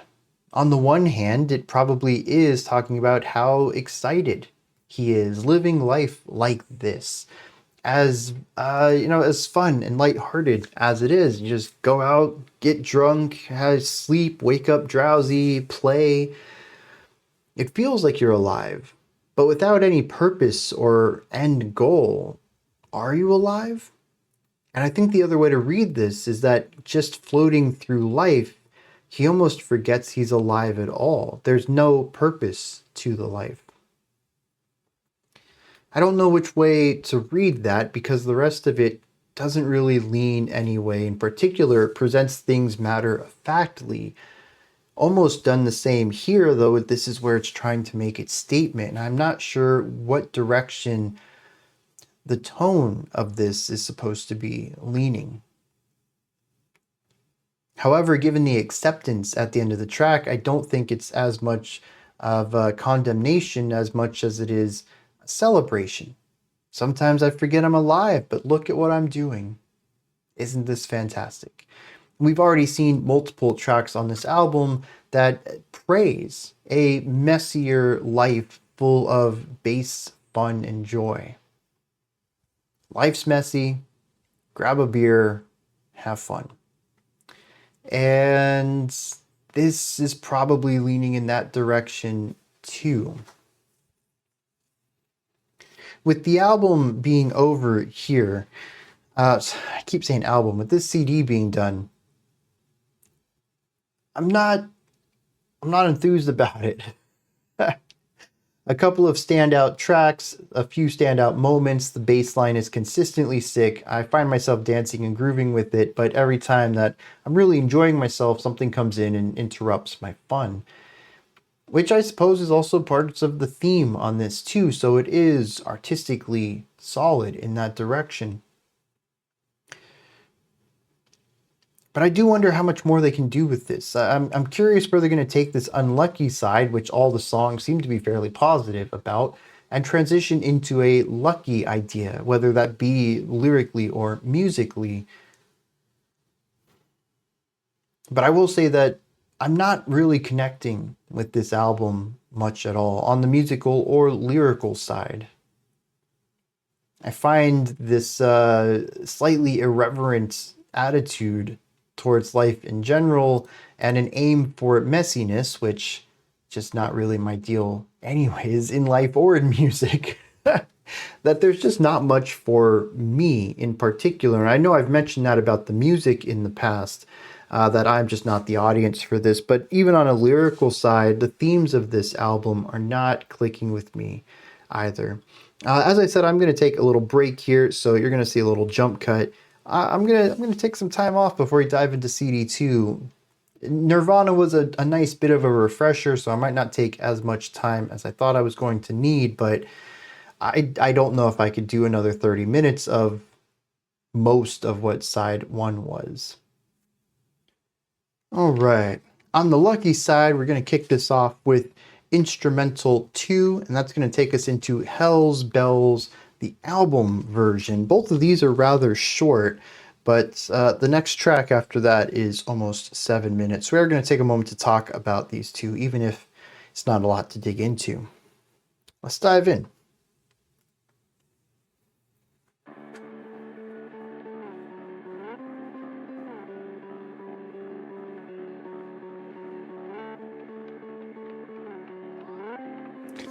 On the one hand, it probably is talking about how excited he is living life like this, as as fun and lighthearted as it is. You just go out, get drunk, sleep, wake up drowsy, play. It feels like you're alive, but without any purpose or end goal. Are you alive? And I think the other way to read this is that just floating through life, he almost forgets he's alive at all. There's no purpose to the life. I don't know which way to read that because the rest of it doesn't really lean any way in particular. It presents things matter-of-factly. Almost done the same here, though this is where it's trying to make its statement. And I'm not sure what direction the tone of this is supposed to be leaning. However, given the acceptance at the end of the track, I don't think it's as much of a condemnation as much as it is a celebration. Sometimes I forget I'm alive, but look at what I'm doing. Isn't this fantastic? We've already seen multiple tracks on this album that praise a messier life full of bass, fun, and joy. Life's messy. Grab a beer. Have fun. And this is probably leaning in that direction too. With the album being over here, I keep saying album, with this CD being done, I'm not enthused about it. A couple of standout tracks, a few standout moments. The bass line is consistently sick. I find myself dancing and grooving with it, but every time that I'm really enjoying myself, something comes in and interrupts my fun. Which I suppose is also parts of the theme on this too, so it is artistically solid in that direction. But I do wonder how much more they can do with this. I'm curious where they're going to take this unlucky side, which all the songs seem to be fairly positive about, and transition into a lucky idea, whether that be lyrically or musically. But I will say that I'm not really connecting with this album much at all on the musical or lyrical side. I find this slightly irreverent attitude towards life in general and an aim for messiness, which is just not really my deal anyways in life or in music, that there's just not much for me in particular. And I know I've mentioned that about the music in the past, that I'm just not the audience for this, but even on a lyrical side, the themes of this album are not clicking with me either. As I said, I'm going to take a little break here, so you're going to see a little jump cut. I'm gonna take some time off before we dive into CD2. Nirvana was a nice bit of a refresher, so I might not take as much time as I thought I was going to need, but I don't know if I could do another 30 minutes of most of what side 1 was. All right, on the lucky side, we're going to kick this off with instrumental 2, and that's going to take us into Hell's Bells, the album version. Both of these are rather short, but the next track after that is almost 7 minutes. We're going to take a moment to talk about these two, even if it's not a lot to dig into. Let's dive in.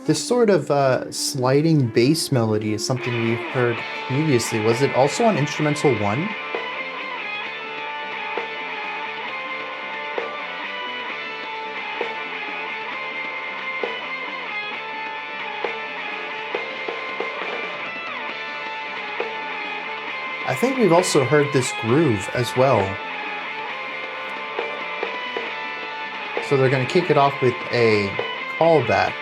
This sort of sliding bass melody is something we've heard previously. Was it also on instrumental 1? I think we've also heard this groove as well. So they're going to kick it off with a callback.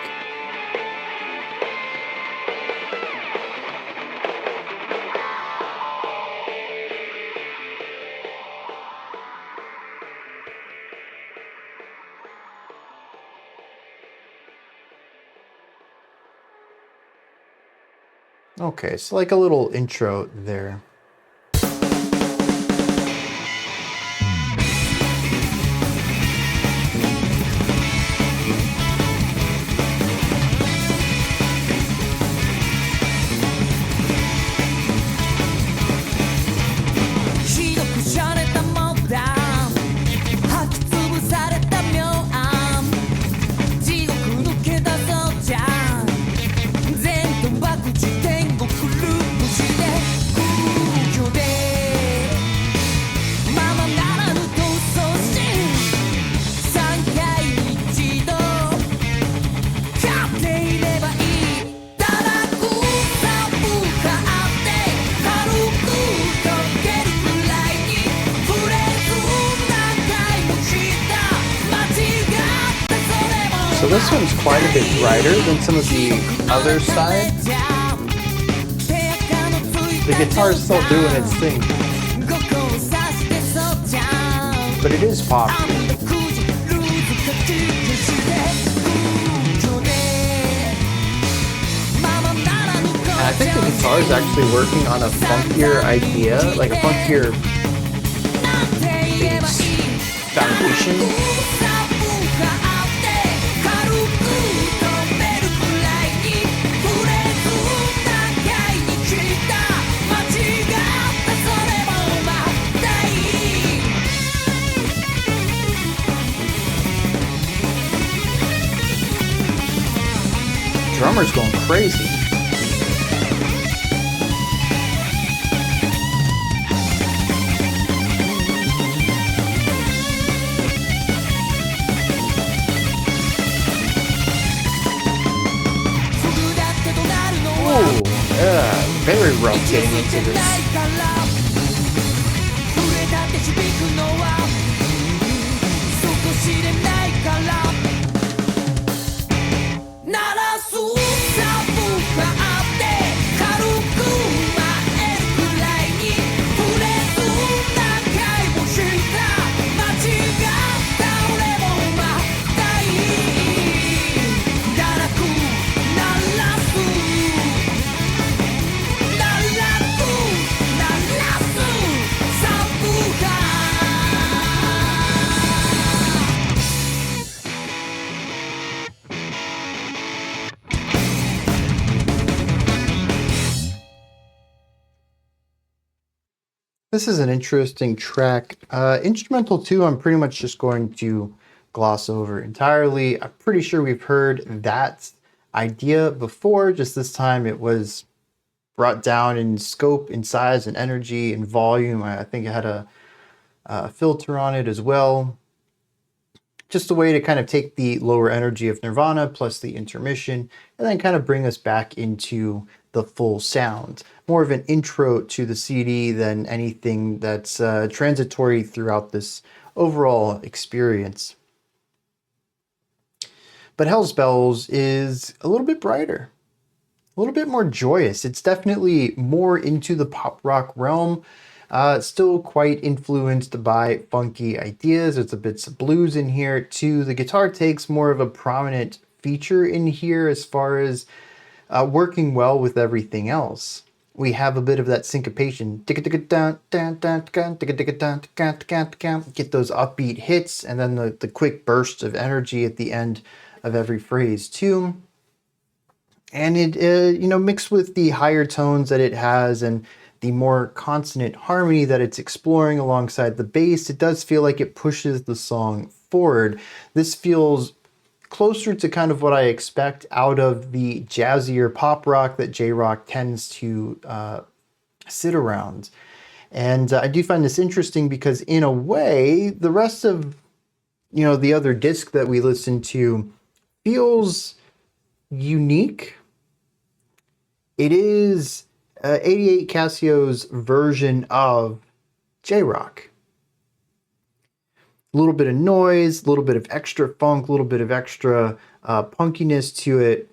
Okay, so like a little intro there. So this one's quite a bit brighter than some of the other sides. The guitar's still doing its thing, but it is poppy. And I think the guitar is actually working on a funkier idea, like a funkier bass foundation. Drummer's going crazy. Oh, yeah, very rough getting into this. This is an interesting track. Instrumental 2, I'm pretty much just going to gloss over entirely. I'm pretty sure we've heard that idea before, just this time it was brought down in scope, in size, and energy, and volume. I think it had a filter on it as well. Just a way to kind of take the lower energy of Nirvana plus the intermission and then kind of bring us back into the full sound. More of an intro to the CD than anything that's transitory throughout this overall experience. But Hell's Bells is a little bit brighter, a little bit more joyous. It's definitely more into the pop rock realm. Still quite influenced by funky ideas. There's a bit of blues in here too. The guitar takes more of a prominent feature in here as far as working well with everything else. We have a bit of that syncopation. Get those upbeat hits and then the quick bursts of energy at the end of every phrase too. And it, mixed with the higher tones that it has and the more consonant harmony that it's exploring alongside the bass, it does feel like it pushes the song forward. This feels closer to kind of what I expect out of the jazzier pop rock that J-rock tends to sit around. And I do find this interesting because in a way, the rest of, the other disc that we listen to feels unique. It is 88Kasyo's version of J-rock. A little bit of noise, a little bit of extra funk, a little bit of extra punkiness to it.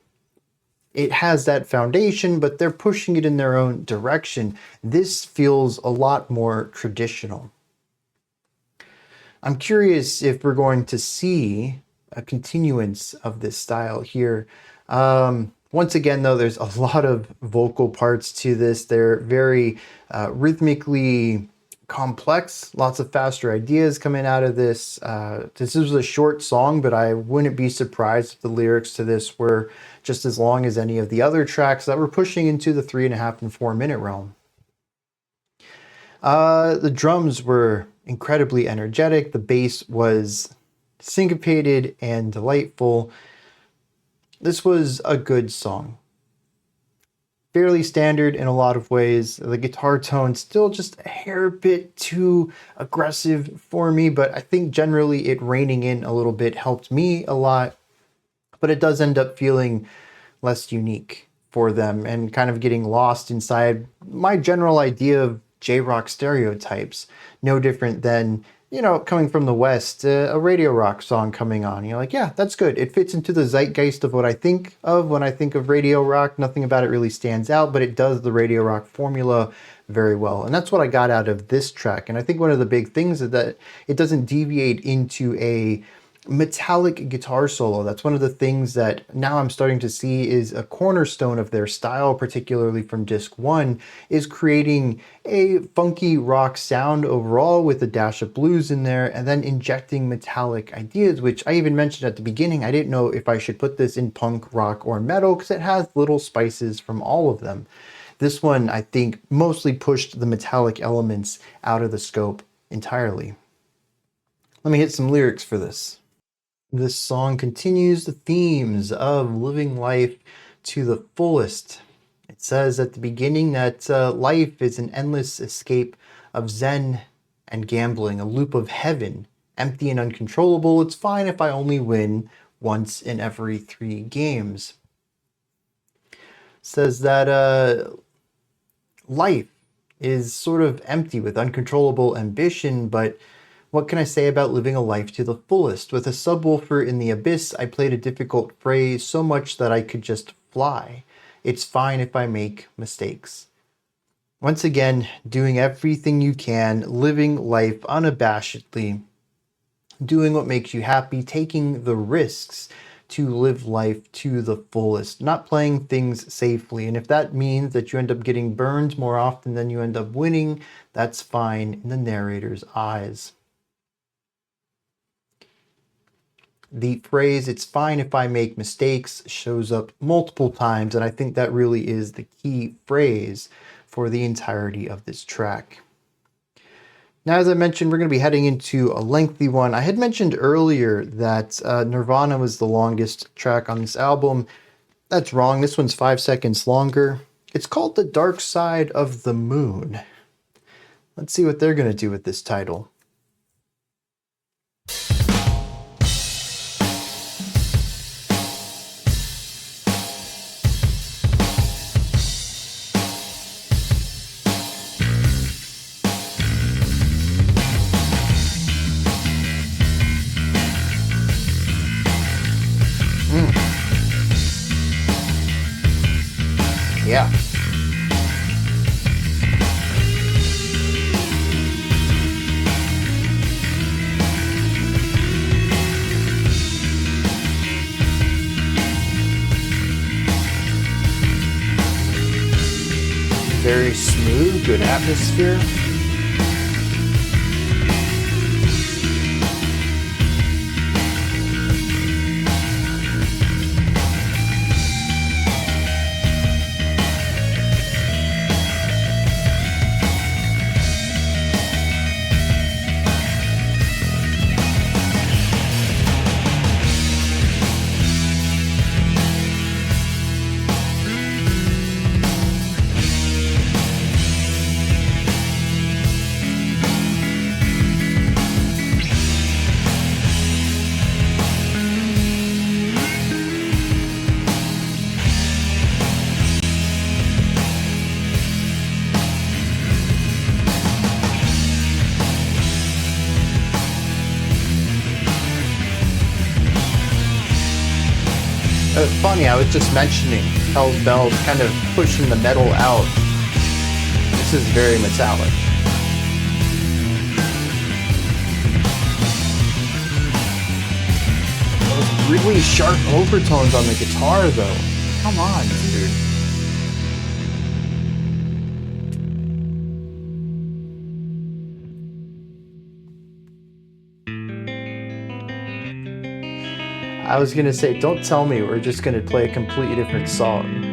It has that foundation, but they're pushing it in their own direction. This feels a lot more traditional. I'm curious if we're going to see a continuance of this style here. Once again, though, there's a lot of vocal parts to this. They're very rhythmically complex, lots of faster ideas coming out of this. This was a short song, but I wouldn't be surprised if the lyrics to this were just as long as any of the other tracks that were pushing into the 3.5 and 4 minute realm. The drums were incredibly energetic. The bass was syncopated and delightful. This was a good song. Fairly standard in a lot of ways. The guitar tone still just a hair bit too aggressive for me, but I think generally it reining in a little bit helped me a lot. But it does end up feeling less unique for them and kind of getting lost inside my general idea of J-rock stereotypes. No different than, coming from the West, a radio rock song coming on. You're like, yeah, that's good. It fits into the zeitgeist of what I think of when I think of radio rock. Nothing about it really stands out, but it does the radio rock formula very well. And that's what I got out of this track. And I think one of the big things is that it doesn't deviate into a metallic guitar solo. That's one of the things that now I'm starting to see is a cornerstone of their style, particularly from disc 1, is creating a funky rock sound overall with a dash of blues in there and then injecting metallic ideas, which I even mentioned at the beginning. I didn't know if I should put this in punk, rock, or metal because it has little spices from all of them. This one, I think, mostly pushed the metallic elements out of the scope entirely. Let me hit some lyrics for this. This song continues the themes of living life to the fullest. It says at the beginning that life is an endless escape of zen and gambling, a loop of heaven, empty and uncontrollable. It's fine if I only win once in every 3 games. It says that life is sort of empty with uncontrollable ambition, but what can I say about living a life to the fullest? With a subwoofer in the abyss, I played a difficult phrase so much that I could just fly. It's fine if I make mistakes. Once again, doing everything you can, living life unabashedly, doing what makes you happy, taking the risks to live life to the fullest, not playing things safely. And if that means that you end up getting burned more often than you end up winning, that's fine in the narrator's eyes. The phrase, it's fine if I make mistakes, shows up multiple times, and I think that really is the key phrase for the entirety of this track. Now, as I mentioned, we're going to be heading into a lengthy one. I had mentioned earlier that Nirvana was the longest track on this album. That's wrong. This one's 5 seconds longer. It's called The Dark Side of the Moon. Let's see what they're going to do with this title. Yeah. Very smooth, good atmosphere. Funny, I was just mentioning Hell's Bells kind of pushing the metal out. This is very metallic. Those really sharp overtones on the guitar, though. Come on, dude. I was gonna say, don't tell me we're just gonna play a completely different song.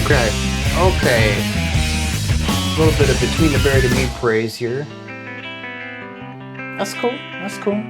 Okay. Okay. A little bit of Between the Buried and Me praise here. That's cool. That's cool.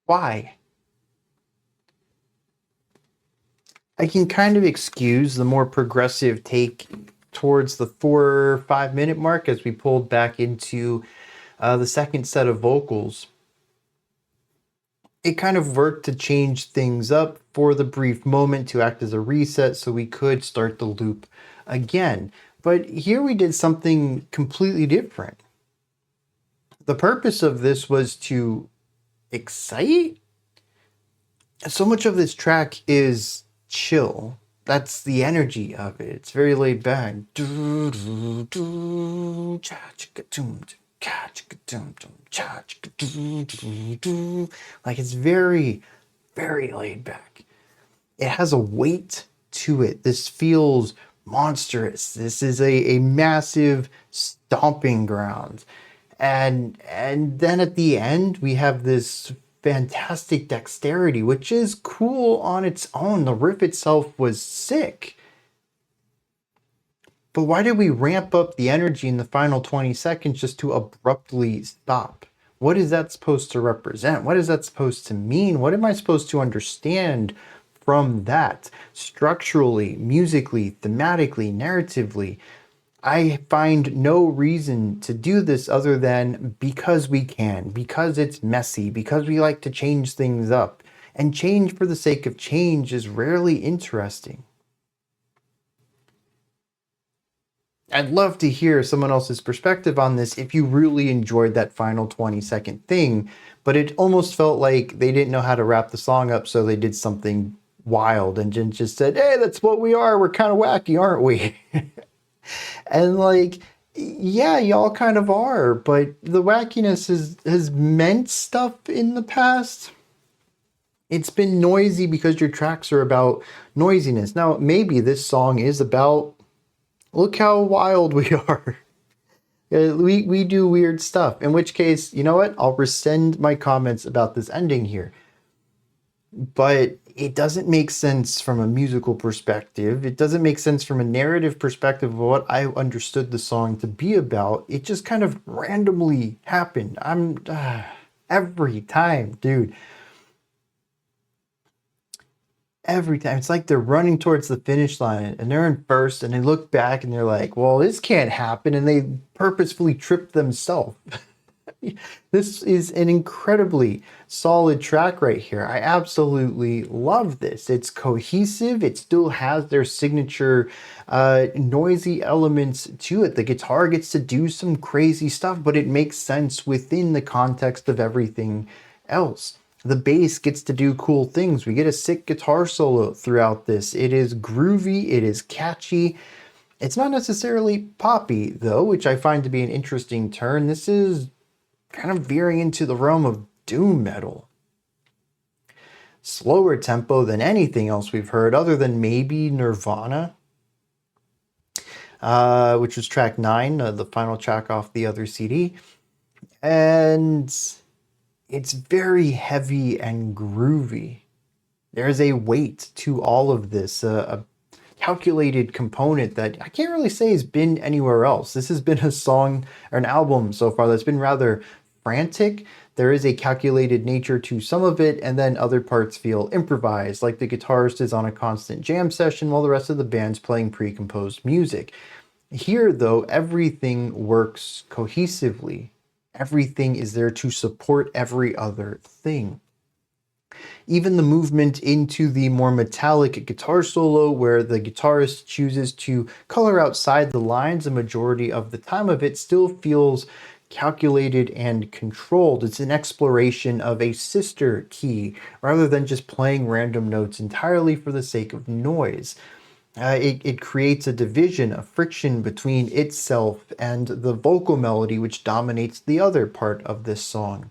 Why? I can kind of excuse the more progressive take towards the 4 or 5 minute mark as we pulled back into the second set of vocals. It kind of worked to change things up for the brief moment to act as a reset so we could start the loop again. But here we did something completely different. The purpose of this was to excite. So much of this track is chill. That's the energy of it. It's very laid back. Like it's very, very laid back. It has a weight to it. This feels monstrous. This is a massive stomping ground. And then at the end, we have this fantastic dexterity, which is cool on its own. The riff itself was sick. But why did we ramp up the energy in the final 20 seconds just to abruptly stop? What is that supposed to represent? What is that supposed to mean? What am I supposed to understand from that? Structurally, musically, thematically, narratively, I find no reason to do this other than because we can, because it's messy, because we like to change things up. And change for the sake of change is rarely interesting. I'd love to hear someone else's perspective on this if you really enjoyed that final 20-second thing, but it almost felt like they didn't know how to wrap the song up, so they did something wild and just said, hey, that's what we are. We're kind of wacky, aren't we? And like, yeah, y'all kind of are, but the wackiness has meant stuff in the past. It's been noisy because your tracks are about noisiness. Now, maybe this song is about, look how wild we are. We do weird stuff, in which case, you know what? I'll rescind my comments about this ending here. But it doesn't make sense from a musical perspective. It doesn't make sense from a narrative perspective of what I understood the song to be about. It just kind of randomly happened. Every time, dude. Every time. It's like they're running towards the finish line and they're in first and they look back and they're like, well, this can't happen. And they purposefully trip themselves. This is an incredibly solid track right here. I absolutely love this. It's cohesive. It still has their signature noisy elements to it. The guitar gets to do some crazy stuff, but it makes sense within the context of everything else. The bass gets to do cool things. We get a sick guitar solo throughout this. It is groovy. It is catchy. It's not necessarily poppy, though, which I find to be an interesting turn. This is kind of veering into the realm of doom metal. Slower tempo than anything else we've heard, other than maybe Nirvana, which was track 9, the final track off the other CD. And it's very heavy and groovy. There's a weight to all of this, a calculated component that I can't really say has been anywhere else. This has been a song or an album so far that's been rather frantic. There is a calculated nature to some of it, and then other parts feel improvised, like the guitarist is on a constant jam session while the rest of the band's playing pre-composed music. Here, though, everything works cohesively. Everything is there to support every other thing. Even the movement into the more metallic guitar solo, where the guitarist chooses to color outside the lines a majority of the time of it, still feels calculated and controlled. It's an exploration of a sister key rather than just playing random notes entirely for the sake of noise. It creates a division, a friction between itself and the vocal melody, which dominates the other part of this song.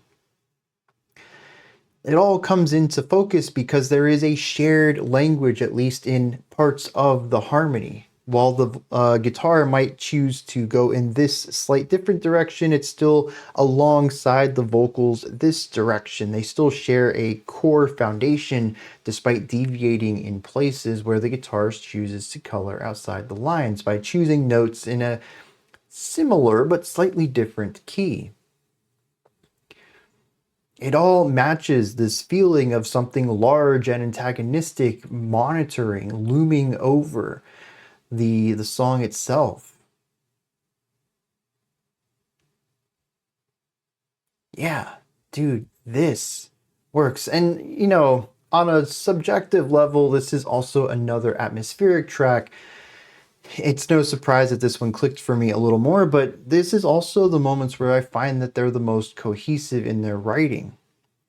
It all comes into focus because there is a shared language, at least in parts of the harmony. While the guitar might choose to go in this slight different direction, it's still alongside the vocals this direction. They still share a core foundation despite deviating in places where the guitarist chooses to color outside the lines by choosing notes in a similar but slightly different key. It all matches this feeling of something large and antagonistic monitoring, looming over the song itself. Yeah, dude, this works. And, you know, on a subjective level, this is also another atmospheric track. It's no surprise that this one clicked for me a little more, but this is also the moments where I find that they're the most cohesive in their writing.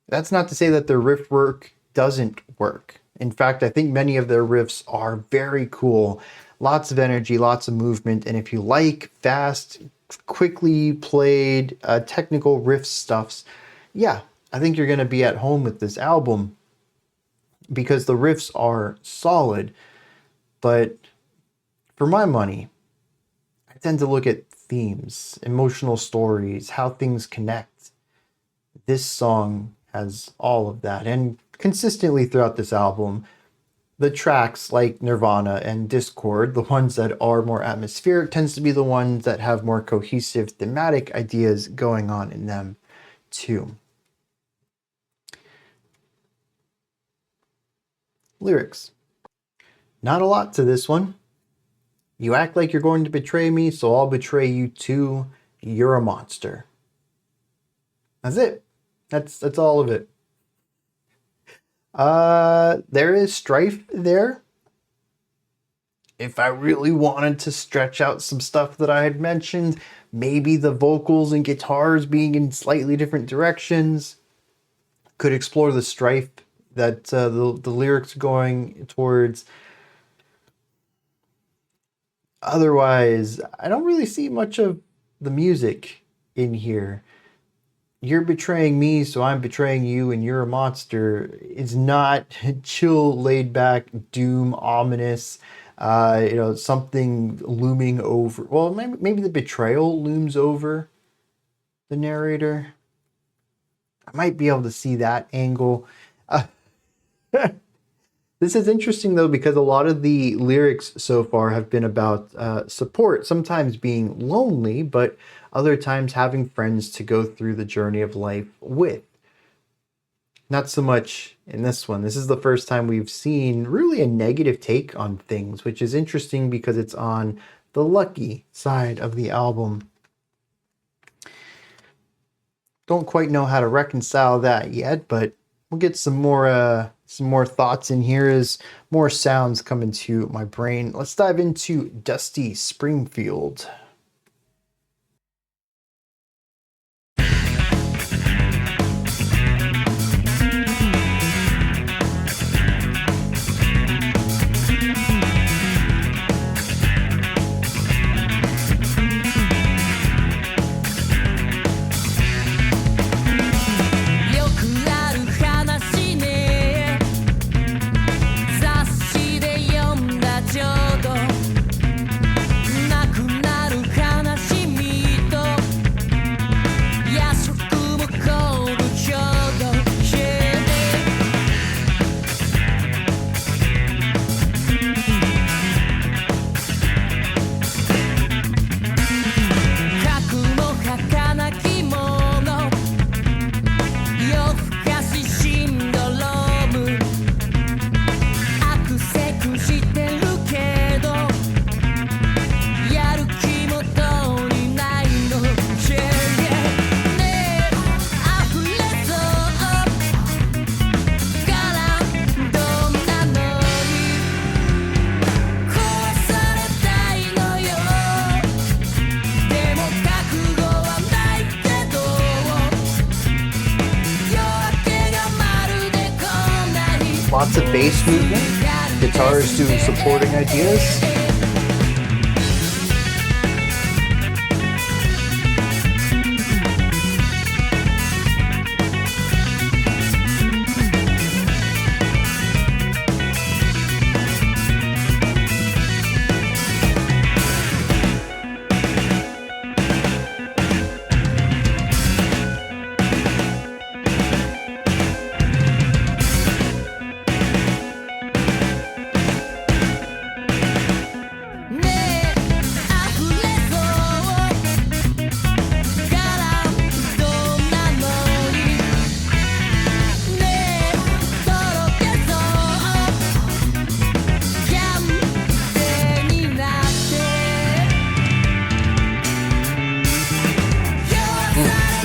That's not to say that their riff work doesn't work. In fact, I think many of their riffs are very cool. Lots of energy, lots of movement, and if you like fast, quickly played, technical riff stuffs, yeah, I think you're going to be at home with this album because the riffs are solid. But for my money, I tend to look at themes, emotional stories, how things connect. This song has all of that, and consistently throughout this album, the tracks like Nirvana and Dischord, the ones that are more atmospheric, tends to be the ones that have more cohesive thematic ideas going on in them too. Lyrics. Not a lot to this one. You act like you're going to betray me, so I'll betray you too. You're a monster. That's it. That's all of it. There is strife there. If I really wanted to stretch out some stuff that I had mentioned, maybe the vocals and guitars being in slightly different directions, could explore the strife that the lyrics are going towards. Otherwise, I don't really see much of the music in here. You're betraying me, so I'm betraying you, and you're a monster. It's not chill, laid back, doom, ominous, something looming over. Well, maybe the betrayal looms over the narrator. I might be able to see that angle. This is interesting, though, because a lot of the lyrics so far have been about support, sometimes being lonely, but other times having friends to go through the journey of life with. Not so much in this one. This is the first time we've seen really a negative take on things, which is interesting because it's on the lucky side of the album. Don't quite know how to reconcile that yet, but we'll get some more thoughts in here as more sounds come into my brain. Let's dive into Dusty Springfield. Lots of bass movement, guitars doing supporting ideas.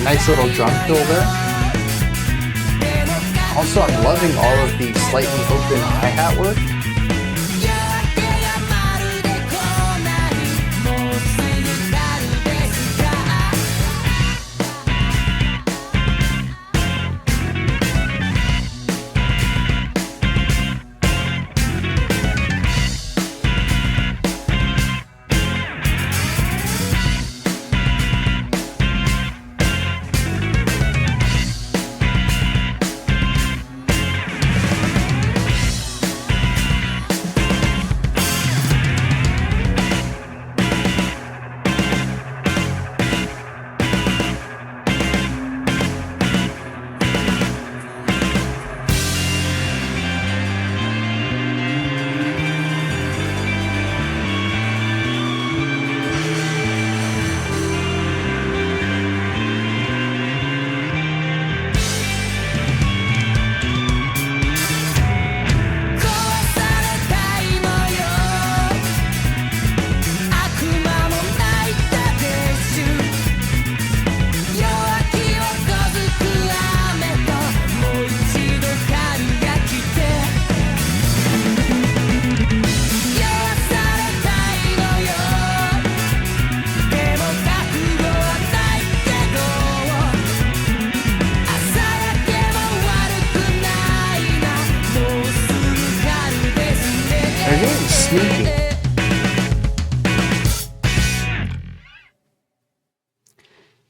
Nice little drum fill there. Also, I'm loving all of the slightly open hi-hat work.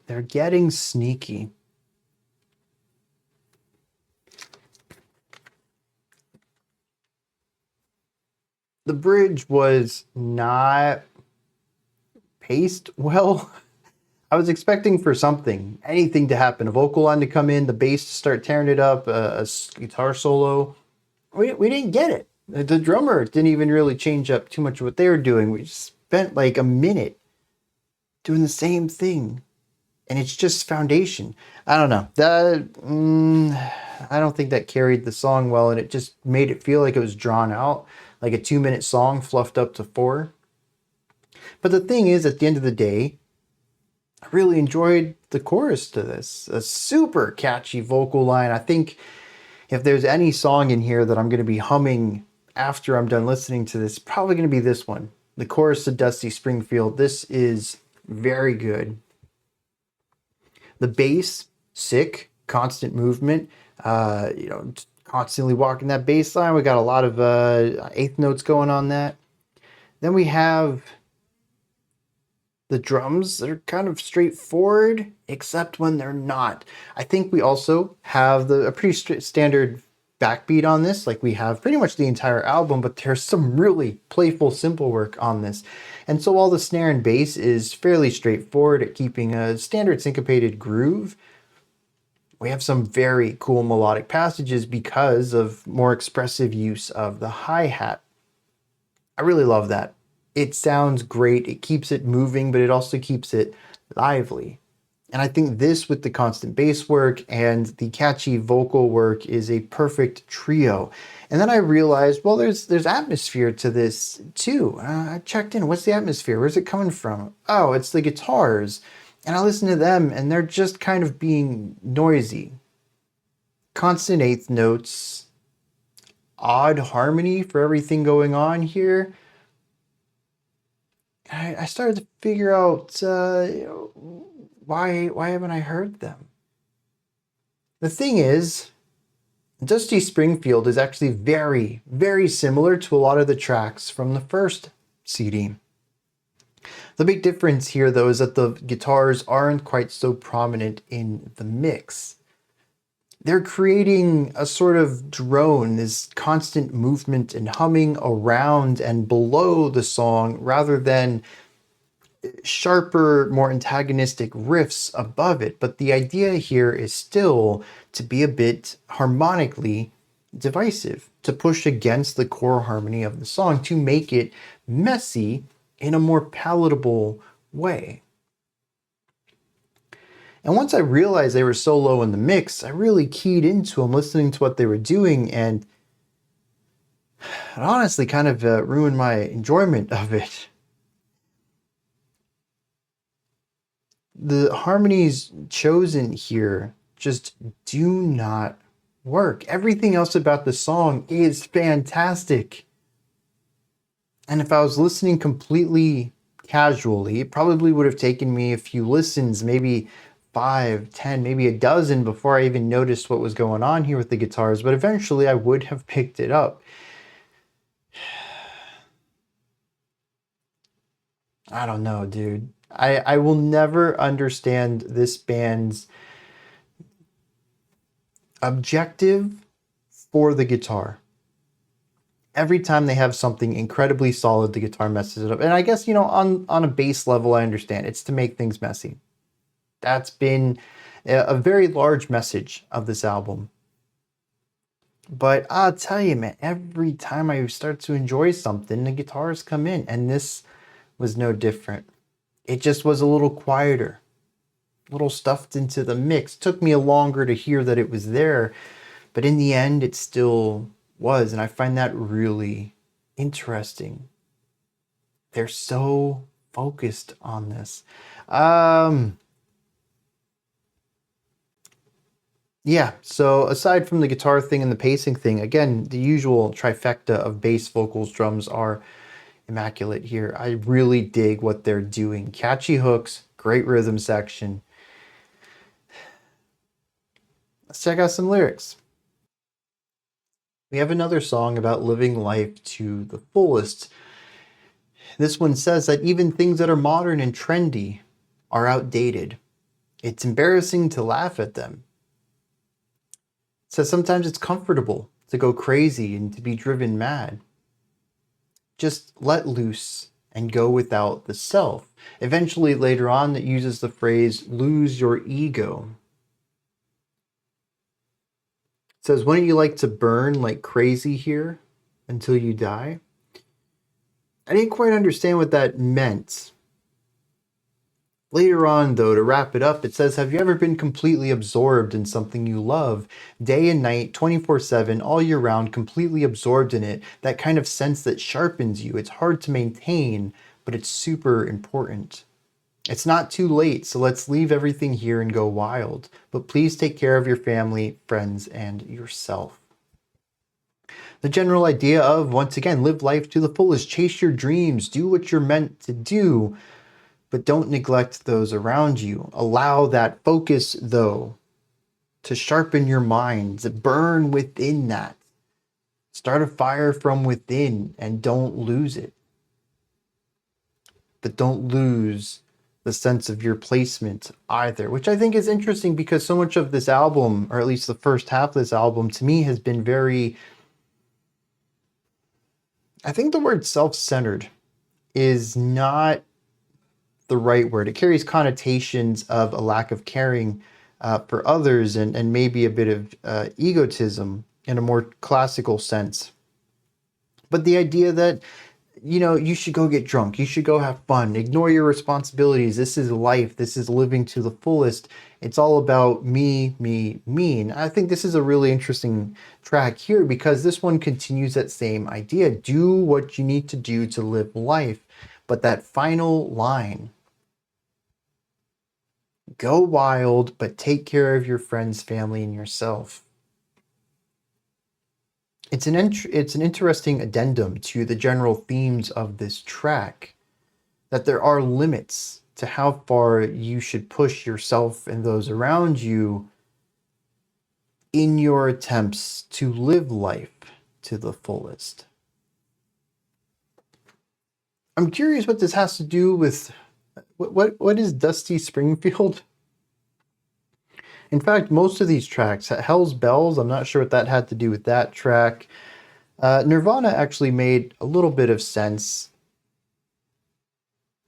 They're getting sneaky. The bridge was not paced well. I was expecting for anything to happen. A vocal line to come in, the bass to start tearing it up, a guitar solo. We didn't get it. The drummer didn't even really change up too much of what they were doing. We just spent like a minute doing the same thing. And it's just foundation. I don't know. I don't think that carried the song well, and it just made it feel like it was drawn out, like a 2-minute song fluffed up to 4. But the thing is, at the end of the day, I really enjoyed the chorus to this. A super catchy vocal line. I think if there's any song in here that I'm going to be humming after I'm done listening to this, probably going to be this one. The chorus to Dusty Springfield. This is very good. The bass, sick, constant movement. Constantly walking that bass line. We got a lot of eighth notes going on that. Then we have the drums that are kind of straightforward, except when they're not. I think we also have a pretty standard backbeat on this, like we have pretty much the entire album, but there's some really playful cymbal work on this. And so while the snare and bass is fairly straightforward at keeping a standard syncopated groove, we have some very cool melodic passages because of more expressive use of the hi-hat. I really love that. It sounds great. It keeps it moving, but it also keeps it lively. And I think this, with the constant bass work and the catchy vocal work, is a perfect trio. And then I realized, well, there's atmosphere to this too. I checked in. What's the atmosphere? Where's it coming from? Oh, it's the guitars. And I listen to them, and they're just kind of being noisy. Constant eighth notes, odd harmony for everything going on here. I started to figure out why haven't I heard them? The thing is, Dusty Springfield is actually very, very similar to a lot of the tracks from the first CD. The big difference here, though, is that the guitars aren't quite so prominent in the mix. They're creating a sort of drone, this constant movement and humming around and below the song, rather than sharper, more antagonistic riffs above it. But the idea here is still to be a bit harmonically divisive, to push against the core harmony of the song, to make it messy in a more palatable way. And once I realized they were so low in the mix, I really keyed into them, listening to what they were doing, and it honestly kind of ruined my enjoyment of it. The harmonies chosen here just do not work. Everything else about the song is fantastic. And if I was listening completely casually, it probably would have taken me a few listens, maybe 5, 10, maybe a dozen before I even noticed what was going on here with the guitars, but eventually I would have picked it up. I don't know, dude. I will never understand this band's objective for the guitar. Every time they have something incredibly solid, the guitar messes it up. And I guess, on a base level, I understand. It's to make things messy. That's been a very large message of this album. But I'll tell you, man, every time I start to enjoy something, the guitars come in. And this was no different. It just was a little quieter, a little stuffed into the mix. It took me longer to hear that it was there. But in the end, it still was. And I find that really interesting. They're so focused on this. Yeah, so aside from the guitar thing and the pacing thing, again, the usual trifecta of bass, vocals, drums are immaculate here. I really dig what they're doing. Catchy hooks, great rhythm section. Let's check out some lyrics. We have another song about living life to the fullest. This one says that even things that are modern and trendy are outdated. It's embarrassing to laugh at them. It says sometimes it's comfortable to go crazy and to be driven mad. Just let loose and go without the self. Eventually, later on, it uses the phrase, lose your ego. It says, wouldn't you like to burn like crazy here until you die? I didn't quite understand what that meant. Later on, though, to wrap it up, it says, have you ever been completely absorbed in something you love? Day and night, 24/7, all year round, completely absorbed in it. That kind of sense that sharpens you. It's hard to maintain, but it's super important. It's not too late, so let's leave everything here and go wild. But please take care of your family, friends, and yourself. The general idea of, once again, live life to the fullest, chase your dreams, do what you're meant to do, but don't neglect those around you. Allow that focus, though, to sharpen your mind, to burn within that. Start a fire from within and don't lose it. But don't lose the sense of your placement either, which I think is interesting because so much of this album, or at least the first half of this album, to me has been very, I think the word self-centered is not the right word. It carries connotations of a lack of caring for others and maybe a bit of egotism in a more classical sense. But the idea that, you know, you should go get drunk, you should go have fun, ignore your responsibilities. This is life. This is living to the fullest. It's all about me, me, me. And I think this is a really interesting track here because this one continues that same idea. Do what you need to do to live life. But that final line, go wild, but take care of your friends, family, and yourself. It's an interesting addendum to the general themes of this track, that there are limits to how far you should push yourself and those around you in your attempts to live life to the fullest. I'm curious what this has to do with what is Dusty Springfield? In fact, most of these tracks, Hell's Bells, I'm not sure what that had to do with that track. Nirvana actually made a little bit of sense.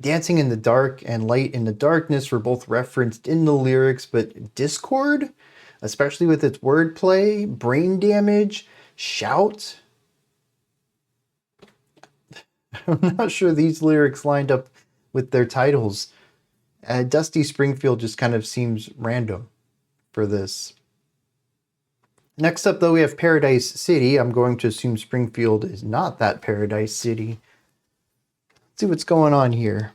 Dancing in the Dark and Light in the Darkness were both referenced in the lyrics, but Dischord, especially with its wordplay, Brain Damage, Shout, I'm not sure these lyrics lined up with their titles. Dusty Springfield just kind of seems random for this. Next up, though, we have Paradise City. I'm going to assume Springfield is not that Paradise City. Let's see what's going on here.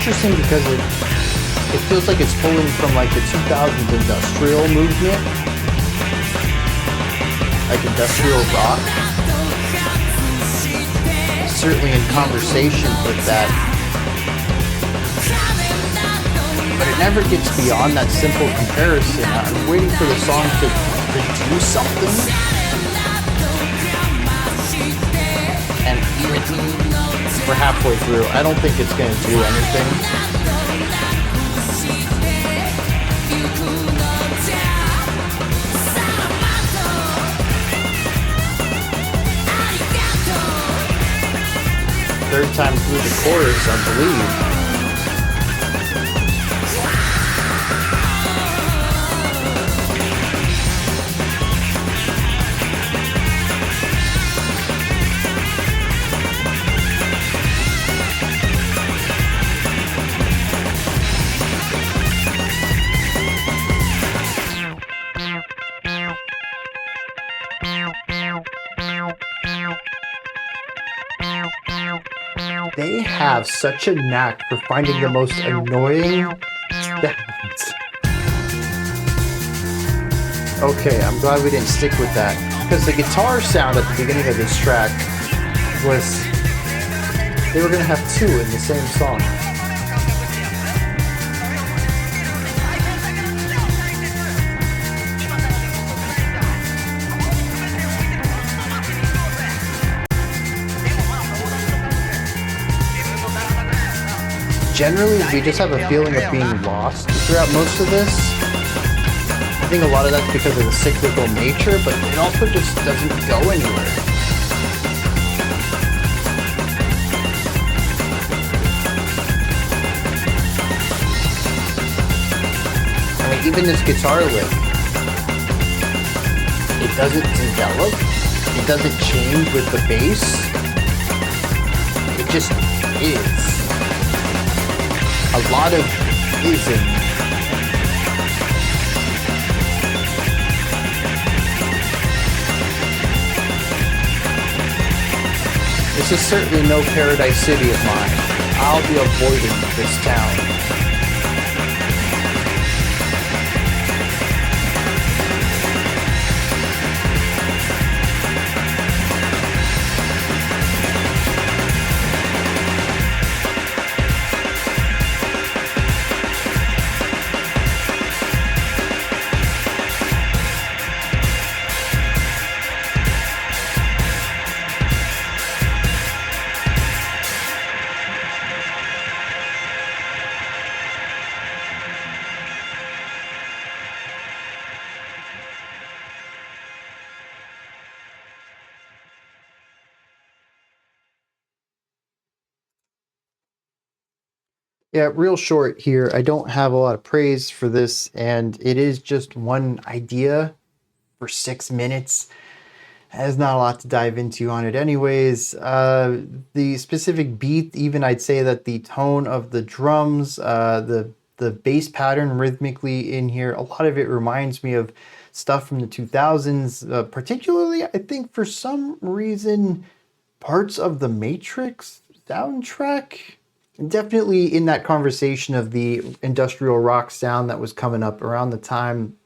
interesting because it feels like it's pulling from like the 2000s industrial movement, like industrial rock. Certainly in conversation with that, but it never gets beyond that simple comparison. I'm waiting for the song to do something, and we're halfway through. I don't think it's going to do anything. Third time through the chorus, I believe. They have such a knack for finding the most annoying sounds. Okay, I'm glad we didn't stick with that. Because the guitar sound at the beginning of this track was... they were going to have two in the same song. Generally, we just have a feeling of being lost throughout most of this. I think a lot of that's because of the cyclical nature, but it also just doesn't go anywhere. I mean, even this guitar lick, it doesn't develop, it doesn't change with the bass, it just is. A lot of ism. This is certainly no paradise city of mine. I'll be avoiding this town. Yeah, real short here. I don't have a lot of praise for this, and it is just one idea for 6 minutes. There's not a lot to dive into on it anyways. The specific beat, even I'd say that the tone of the drums, the bass pattern rhythmically in here, a lot of it reminds me of stuff from the 2000s, particularly, I think, for some reason, parts of the Matrix soundtrack. Definitely in that conversation of the industrial rock sound that was coming up around the time.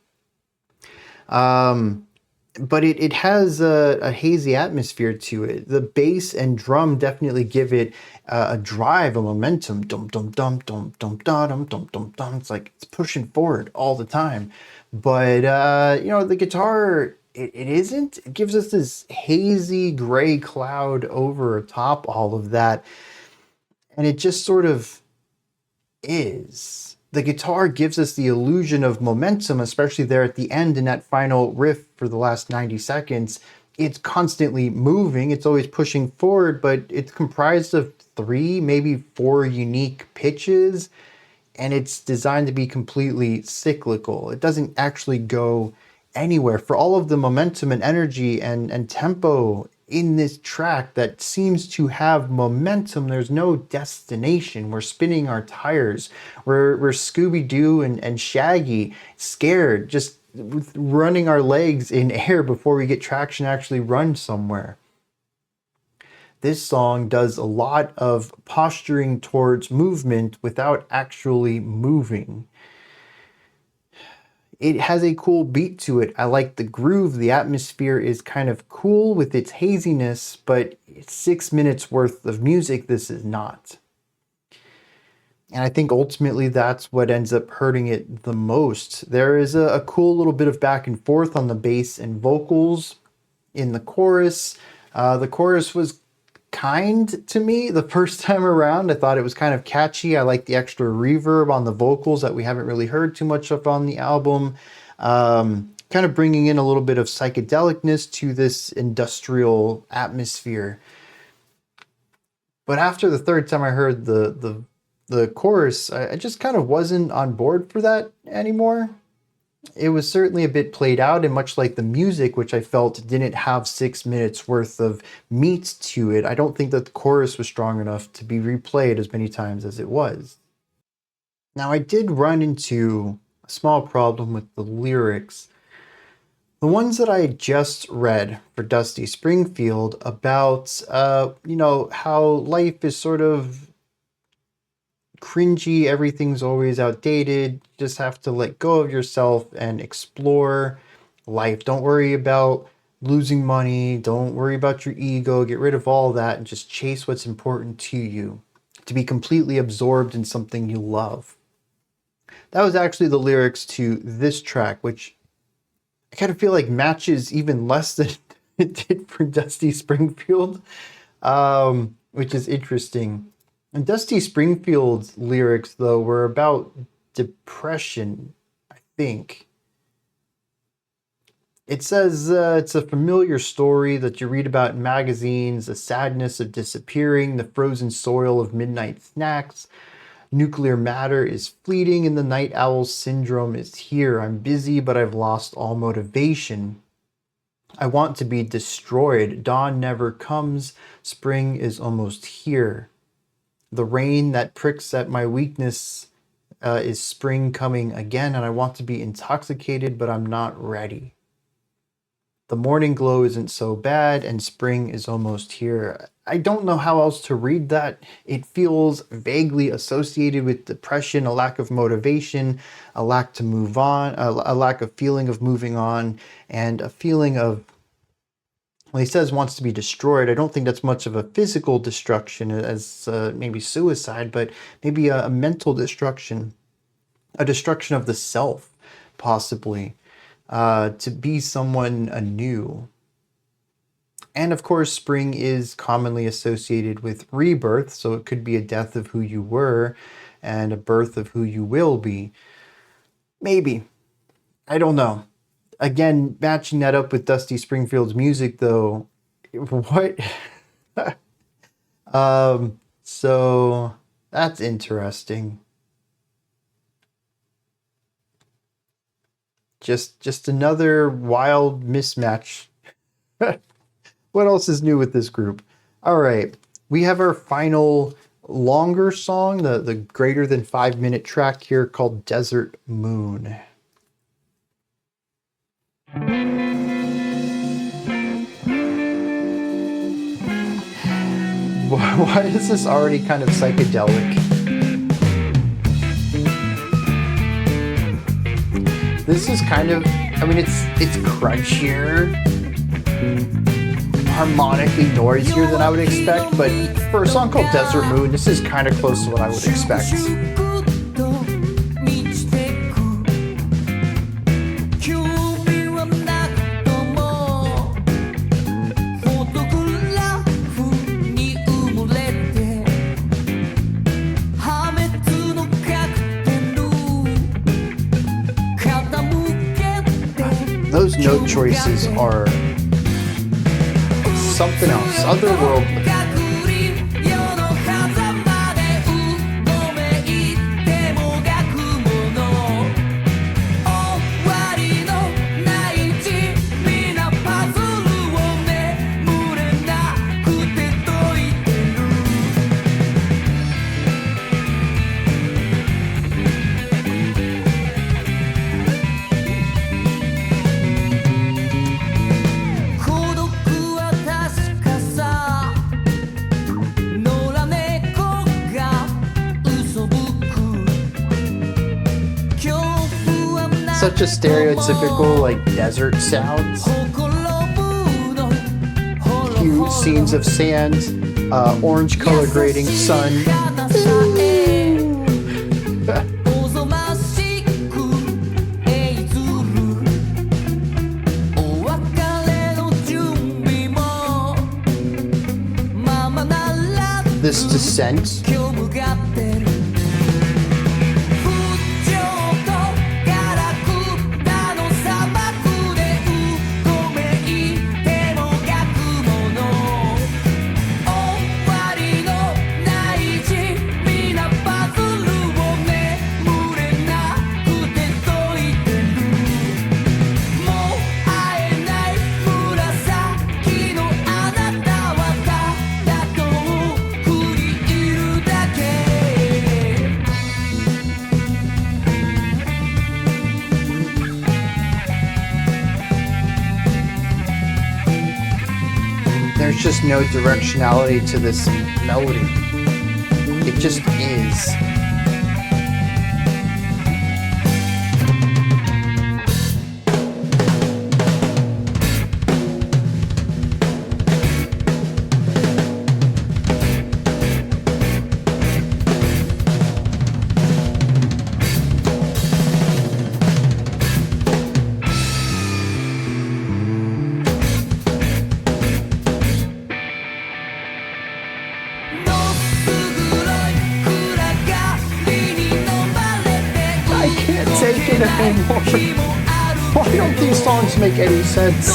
But it has a hazy atmosphere to it. The bass and drum definitely give it a drive, a momentum. Dum dum dum dum dum dum dum dum dum. It's like it's pushing forward all the time. But you know, the guitar, it isn't. It gives us this hazy gray cloud over top all of that. And it just sort of is. The guitar gives us the illusion of momentum, especially there at the end in that final riff for the last 90 seconds. It's constantly moving. It's always pushing forward, but it's comprised of 3, maybe 4 unique pitches, and it's designed to be completely cyclical. It doesn't actually go anywhere. For all of the momentum and energy and tempo in this track that seems to have momentum, there's no destination. We're spinning our tires. We're Scooby-Doo and Shaggy, scared, just running our legs in air before we get traction, actually run somewhere. this song does a lot of posturing towards movement without actually moving. It has a cool beat to it. I like the groove. The atmosphere is kind of cool with its haziness, but it's 6 minutes worth of music. This is not. And I think ultimately that's what ends up hurting it the most. There is a cool little bit of back and forth on the bass and vocals in the chorus. The chorus was kind to me the first time around. I thought it was kind of catchy. I like the extra reverb on the vocals that we haven't really heard too much of on the album. Kind of bringing in a little bit of psychedelicness to this industrial atmosphere. But after the third time I heard the chorus, I just kind of wasn't on board for that anymore. It was certainly a bit played out, and much like the music, which I felt didn't have 6 minutes worth of meat to it, I don't think that the chorus was strong enough to be replayed as many times as it was. Now, I did run into a small problem with the lyrics. The ones that I just read for Dusty Springfield about, how life is sort of cringy, everything's always outdated, you just have to let go of yourself and explore life. Don't worry about losing money, don't worry about your ego, get rid of all that and just chase what's important to you. To be completely absorbed in something you love. That was actually the lyrics to this track, which I kind of feel like matches even less than it did for Dusty Springfield, which is interesting. And Dusty Springfield's lyrics, though, were about depression, I think. It says it's a familiar story that you read about in magazines, the sadness of disappearing, the frozen soil of midnight snacks. Nuclear matter is fleeting and the night owl syndrome is here. I'm busy, but I've lost all motivation. I want to be destroyed. Dawn never comes. Spring is almost here. The rain that pricks at my weakness is spring coming again, and I want to be intoxicated, but I'm not ready. The morning glow isn't so bad, and spring is almost here. I don't know how else to read that. It feels vaguely associated with depression, a lack of motivation, a lack to move on, a lack of feeling of moving on, and a feeling of, well, he says wants to be destroyed. I don't think that's much of a physical destruction as maybe suicide, but maybe a mental destruction, a destruction of the self, possibly, to be someone anew. And of course, spring is commonly associated with rebirth, so it could be a death of who you were and a birth of who you will be. Maybe. I don't know. Again, matching that up with Dusty Springfield's music, though, what? So that's interesting. Just another wild mismatch. What else is new with this group? All right, we have our final longer song, the greater than 5 minute track here called Desert Moon. Why is this already kind of psychedelic? This is kind of, I mean, it's crunchier, harmonically noisier than I would expect, but for a song called Desert Moon, this is kind of close to what I would expect. Those note choices are something else, otherworldly. such a stereotypical like desert sounds. Cute scenes of sand, orange color grading, sun. This descent. There's just no directionality to this melody. It just is. Anymore. Why don't these songs make any sense?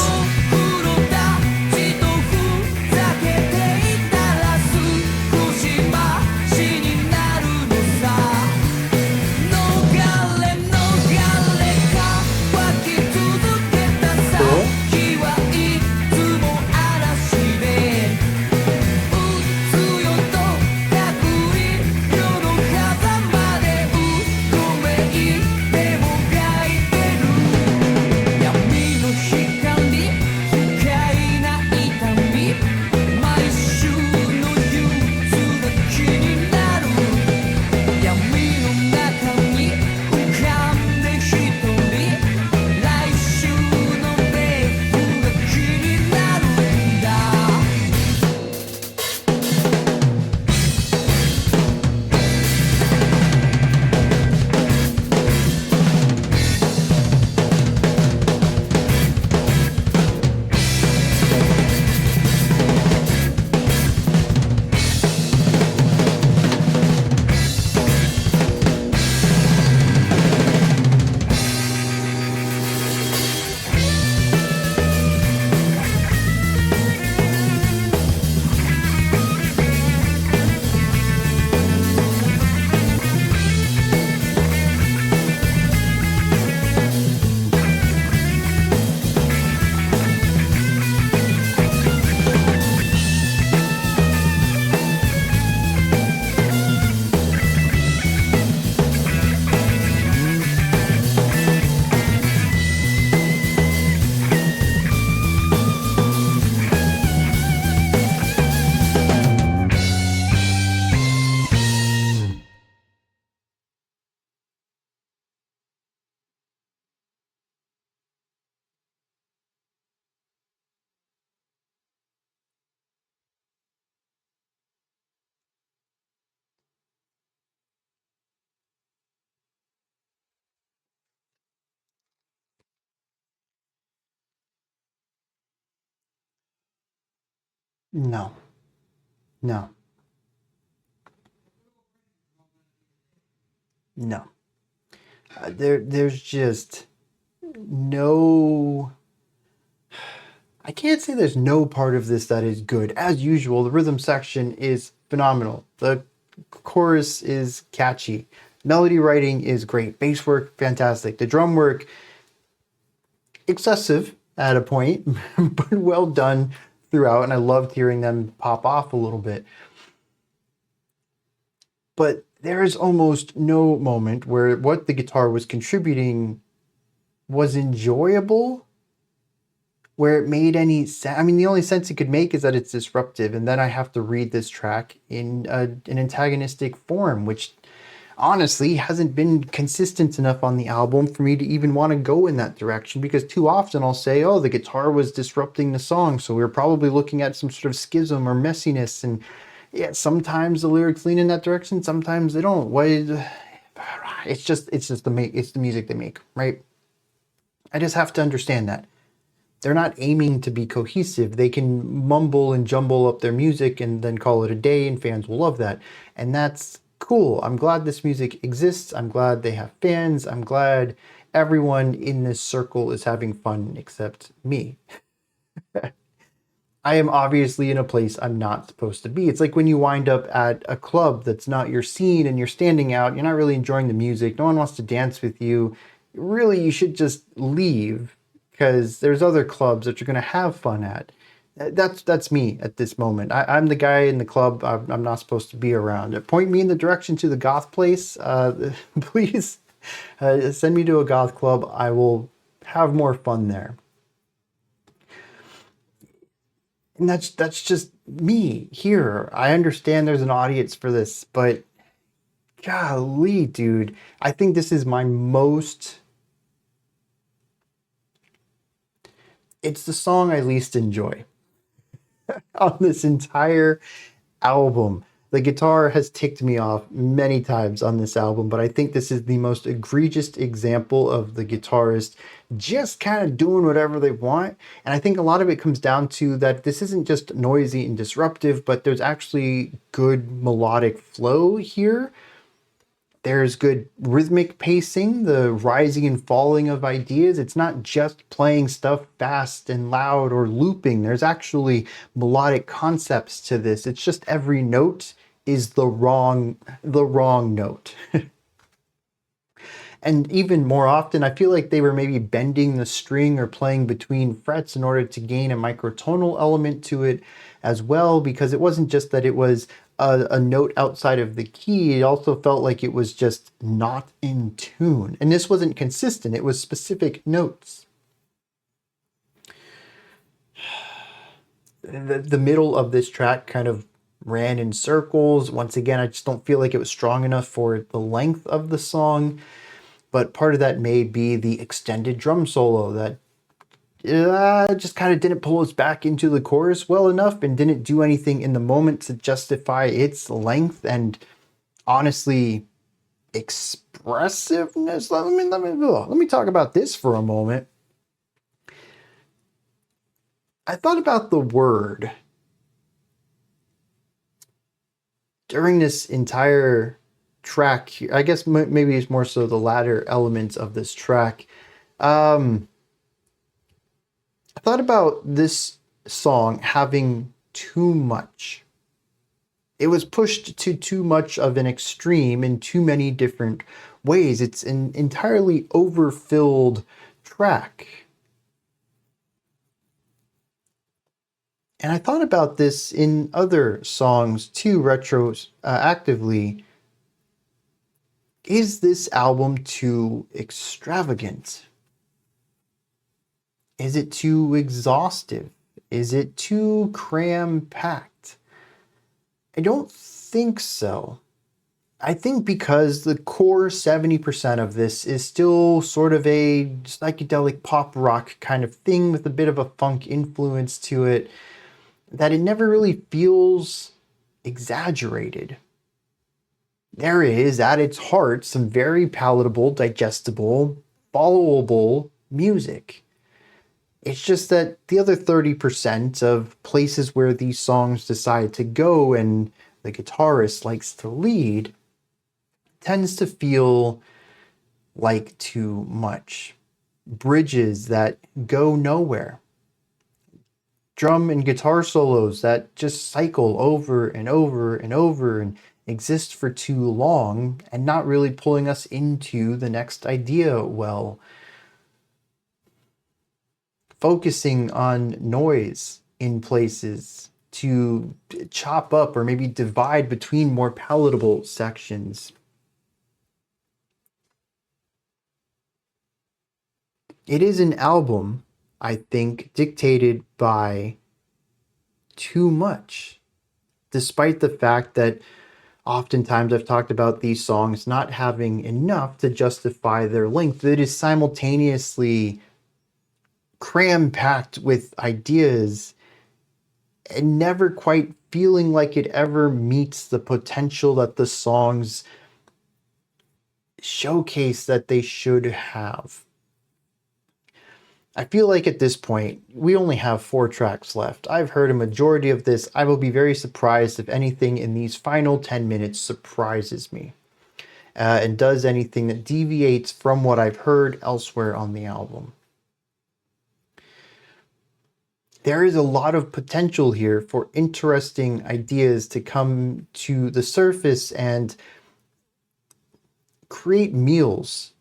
No. No. No. There's just no... I can't say there's no part of this that is good. As usual, the rhythm section is phenomenal. The chorus is catchy. Melody writing is great. Bass work, fantastic. The drum work, excessive at a point, but well done throughout. And I loved hearing them pop off a little bit. But there is almost no moment where what the guitar was contributing was enjoyable, where it made any sense. I mean, the only sense it could make is that it's disruptive, and then I have to read this track in an antagonistic form, which honestly hasn't been consistent enough on the album for me to even want to go in that direction, because too often I'll say, oh, the guitar was disrupting the song, so we are probably looking at some sort of schism or messiness. And yeah, sometimes the lyrics lean in that direction, sometimes they don't. It's the music they make, right? I just have to understand that they're not aiming to be cohesive. They can mumble and jumble up their music and then call it a day, and fans will love that. And that's cool. I'm glad this music exists. I'm glad they have fans. I'm glad everyone in this circle is having fun except me. I am obviously in a place I'm not supposed to be. It's like when you wind up at a club that's not your scene and you're standing out, you're not really enjoying the music, no one wants to dance with you. Really, you should just leave, because there's other clubs that you're going to have fun at. That's me at this moment. I'm the guy in the club I'm not supposed to be around. Point me in the direction to the goth place. Please send me to a goth club. I will have more fun there. And that's just me here. I understand there's an audience for this, but golly, dude, I think this is my most. It's the song I least enjoy on this entire album. The guitar has ticked me off many times on this album, but I think this is the most egregious example of the guitarist just kind of doing whatever they want. And I think a lot of it comes down to that this isn't just noisy and disruptive, but there's actually good melodic flow here. There's good rhythmic pacing, the rising and falling of ideas. It's not just playing stuff fast and loud or looping. There's actually melodic concepts to this. It's just every note is the wrong note. And even more often, I feel like they were maybe bending the string or playing between frets in order to gain a microtonal element to it as well, because it wasn't just that it was a note outside of the key, it also felt like it was just not in tune. And this wasn't consistent, it was specific notes. The middle of this track kind of ran in circles. Once again, I just don't feel like it was strong enough for the length of the song. But part of that may be the extended drum solo that just kind of didn't pull us back into the chorus well enough, and didn't do anything in the moment to justify its length and, honestly, expressiveness. Let me talk about this for a moment. I thought about the word during this entire track. I guess maybe it's more so the latter elements of this track. I thought about this song having too much. It was pushed to too much of an extreme in too many different ways. It's an entirely overfilled track. And I thought about this in other songs too, retroactively. Is this album too extravagant? Is it too exhaustive? Is it too cram-packed? I don't think so. I think because the core 70% of this is still sort of a psychedelic pop rock kind of thing with a bit of a funk influence to it, that it never really feels exaggerated. There is, at its heart, some very palatable, digestible, followable music. It's just that the other 30% of places where these songs decide to go and the guitarist likes to lead tends to feel like too much. Bridges that go nowhere. Drum and guitar solos that just cycle over and over and over and exist for too long and not really pulling us into the next idea well. Focusing on noise in places to chop up or maybe divide between more palatable sections. It is an album, I think, dictated by too much, despite the fact that Oftentimes I've talked about these songs not having enough to justify their length. It is simultaneously cram-packed with ideas and never quite feeling like it ever meets the potential that the songs showcase that they should have. I feel like at this point, we only have 4 tracks left. I've heard a majority of this. I will be very surprised if anything in these final 10 minutes surprises me and does anything that deviates from what I've heard elsewhere on the album. There is a lot of potential here for interesting ideas to come to the surface and create meals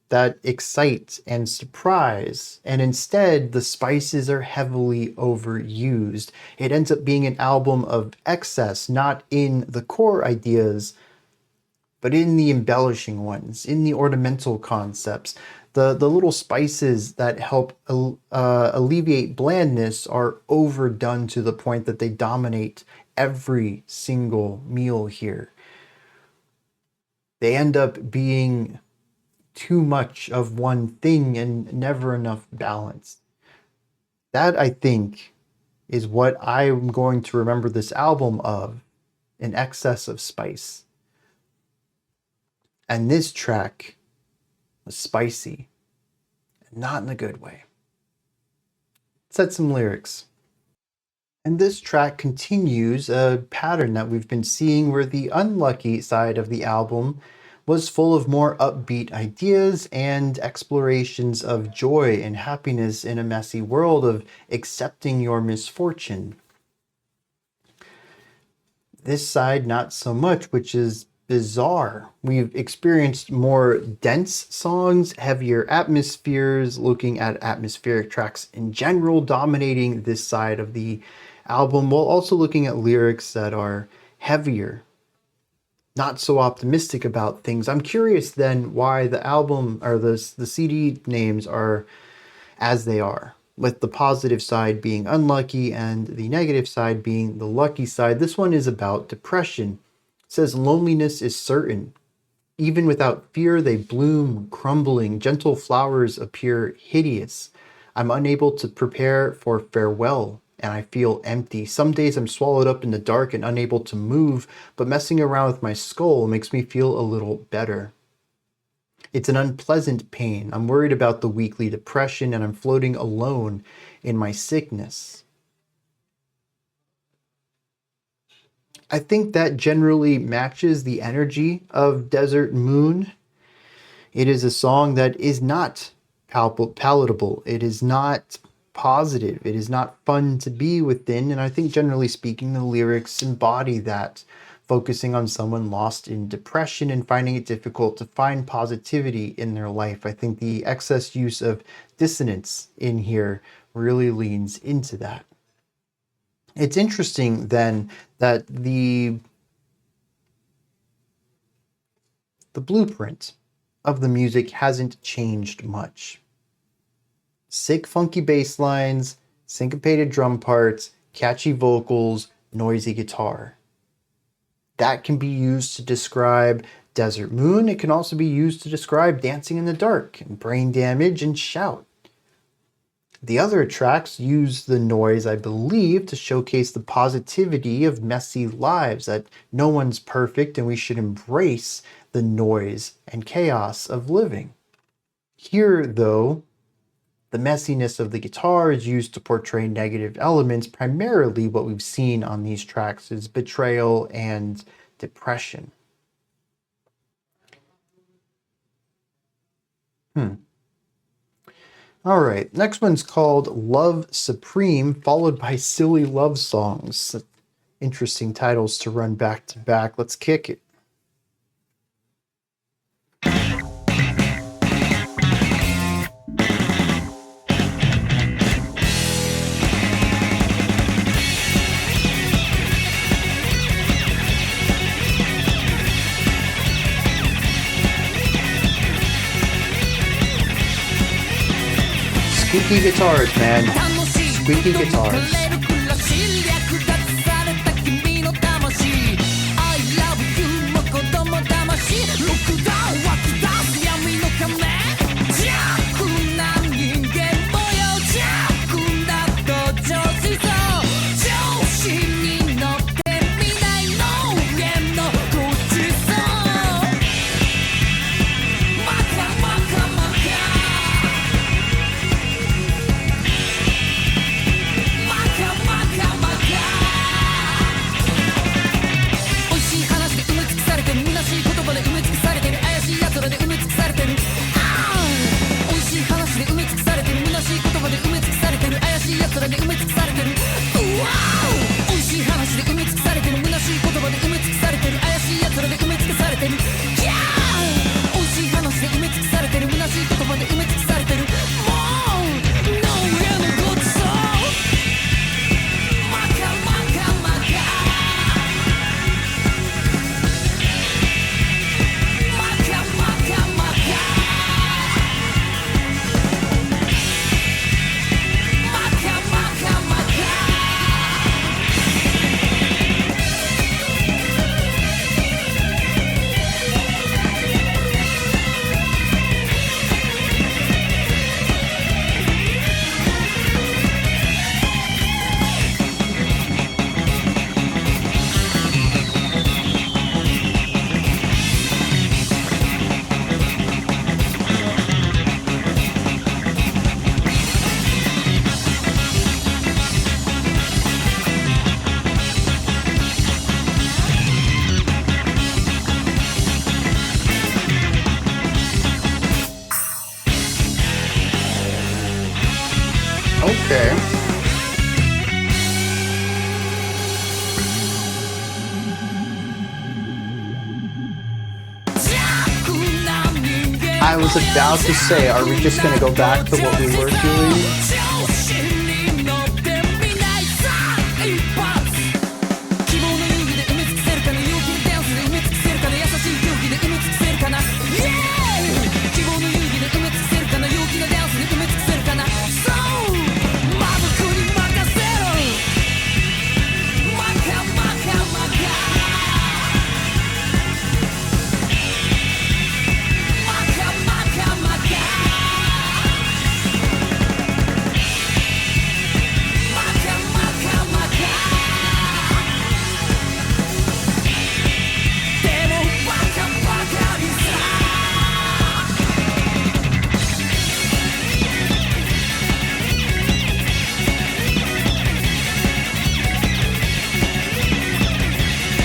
that excite and surprise, and instead the spices are heavily overused. It ends up being an album of excess, not in the core ideas, but in the embellishing ones, in the ornamental concepts. The little spices that help alleviate blandness are overdone to the point that they dominate every single meal here. They end up being too much of one thing and never enough balance. That, I think, is what I'm going to remember this album of, an excess of spice. And this track was spicy, not in a good way. Let's set some lyrics. And this track continues a pattern that we've been seeing where the unlucky side of the album was full of more upbeat ideas and explorations of joy and happiness in a messy world of accepting your misfortune. This side, not so much, which is bizarre. We've experienced more dense songs, heavier atmospheres, looking at atmospheric tracks in general, dominating this side of the album, while also looking at lyrics that are heavier, not so optimistic about things. I'm curious then why the album or the CD names are as they are, with the positive side being unlucky and the negative side being the lucky side. This one is about depression. It says loneliness is certain. Even without fear, they bloom, crumbling. Gentle flowers appear hideous. I'm unable to prepare for farewell, and I feel empty. Some days I'm swallowed up in the dark and unable to move, but messing around with my skull makes me feel a little better. It's an unpleasant pain. I'm worried about the weekly depression, and I'm floating alone in my sickness. I think that generally matches the energy of Desert Moon. It is a song that is not palatable. It is not positive. It is not fun to be within, and I think generally speaking the lyrics embody that, focusing on someone lost in depression and finding it difficult to find positivity in their life. I think the excess use of dissonance in here really leans into that. It's interesting then that the blueprint of the music hasn't changed much. Sick, funky bass lines, syncopated drum parts, catchy vocals, noisy guitar. That can be used to describe Desert Moon. It can also be used to describe Dancing in the Dark and Brain Damage and Shout. The other tracks use the noise, I believe, to showcase the positivity of messy lives, that no one's perfect and we should embrace the noise and chaos of living. Here, though, the messiness of the guitar is used to portray negative elements. Primarily what we've seen on these tracks is betrayal and depression. All right, next one's called Love Supreme, followed by Silly Love Songs. Interesting titles to run back to back. Let's kick it. Squeaky guitars, man. Squeaky guitars. Okay. I was about to say, are we just going to go back to what we were doing?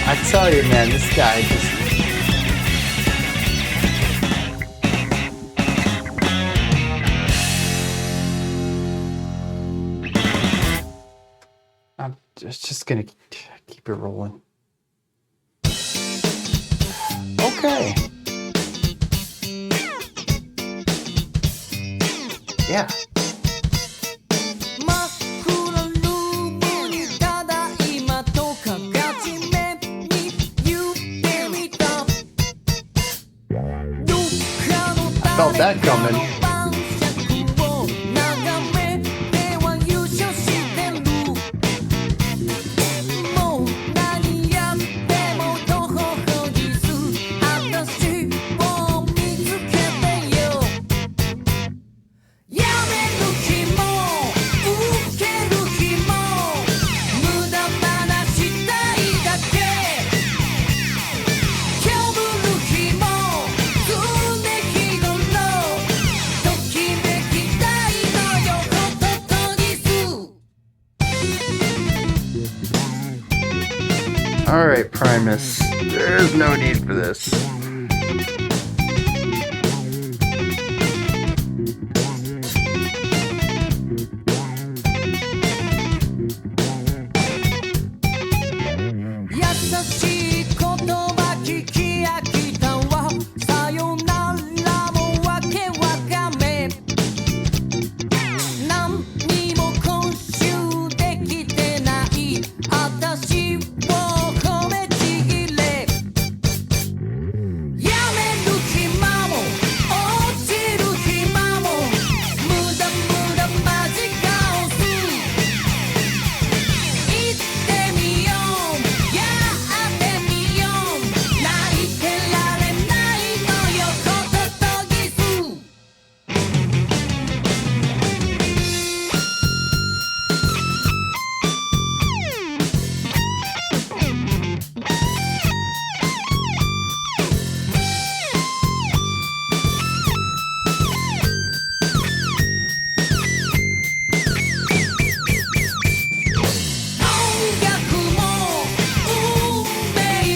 I tell you, man, this guy just... I'm just gonna keep it rolling. Okay. Yeah. Felt that coming. Alright, Primus. There's no need for this.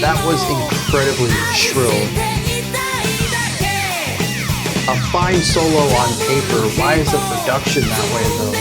That was incredibly shrill. A fine solo on paper. Why is the production that way though?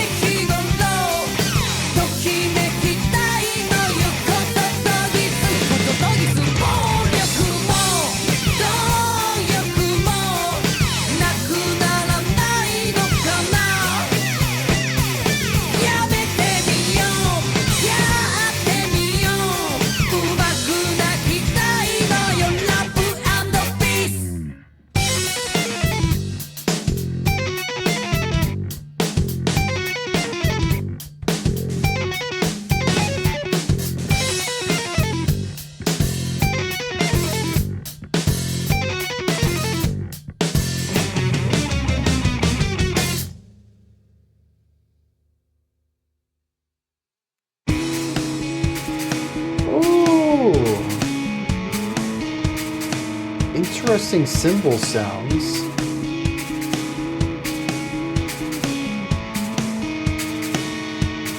Interesting cymbal sounds.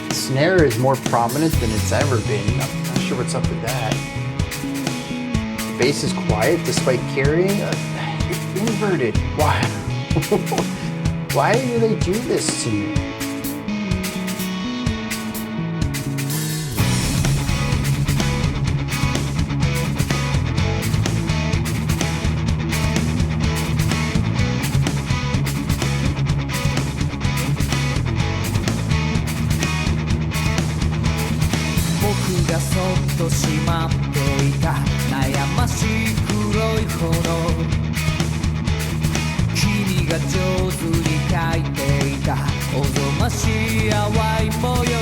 The snare is more prominent than it's ever been. I'm not sure what's up with that. The bass is quiet despite carrying. Inverted. Why? Why do they do this to me? としまっていた悩ましい黒い炎君が上手に描いていたおぞましい淡い模様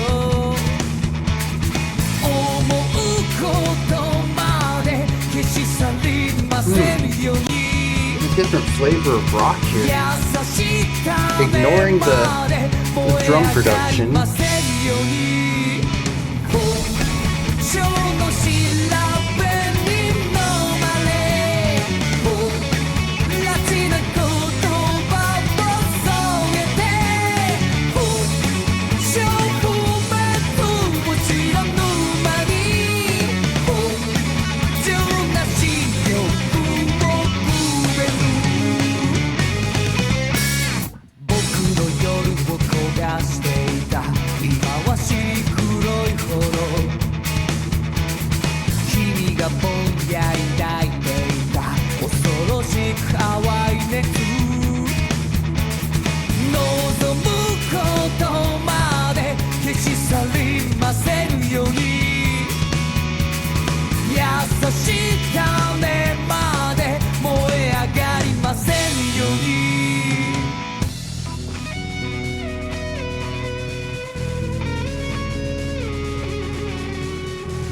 思うことまで消し去りませんように Different flavor of rock here. Ignoring the drum production.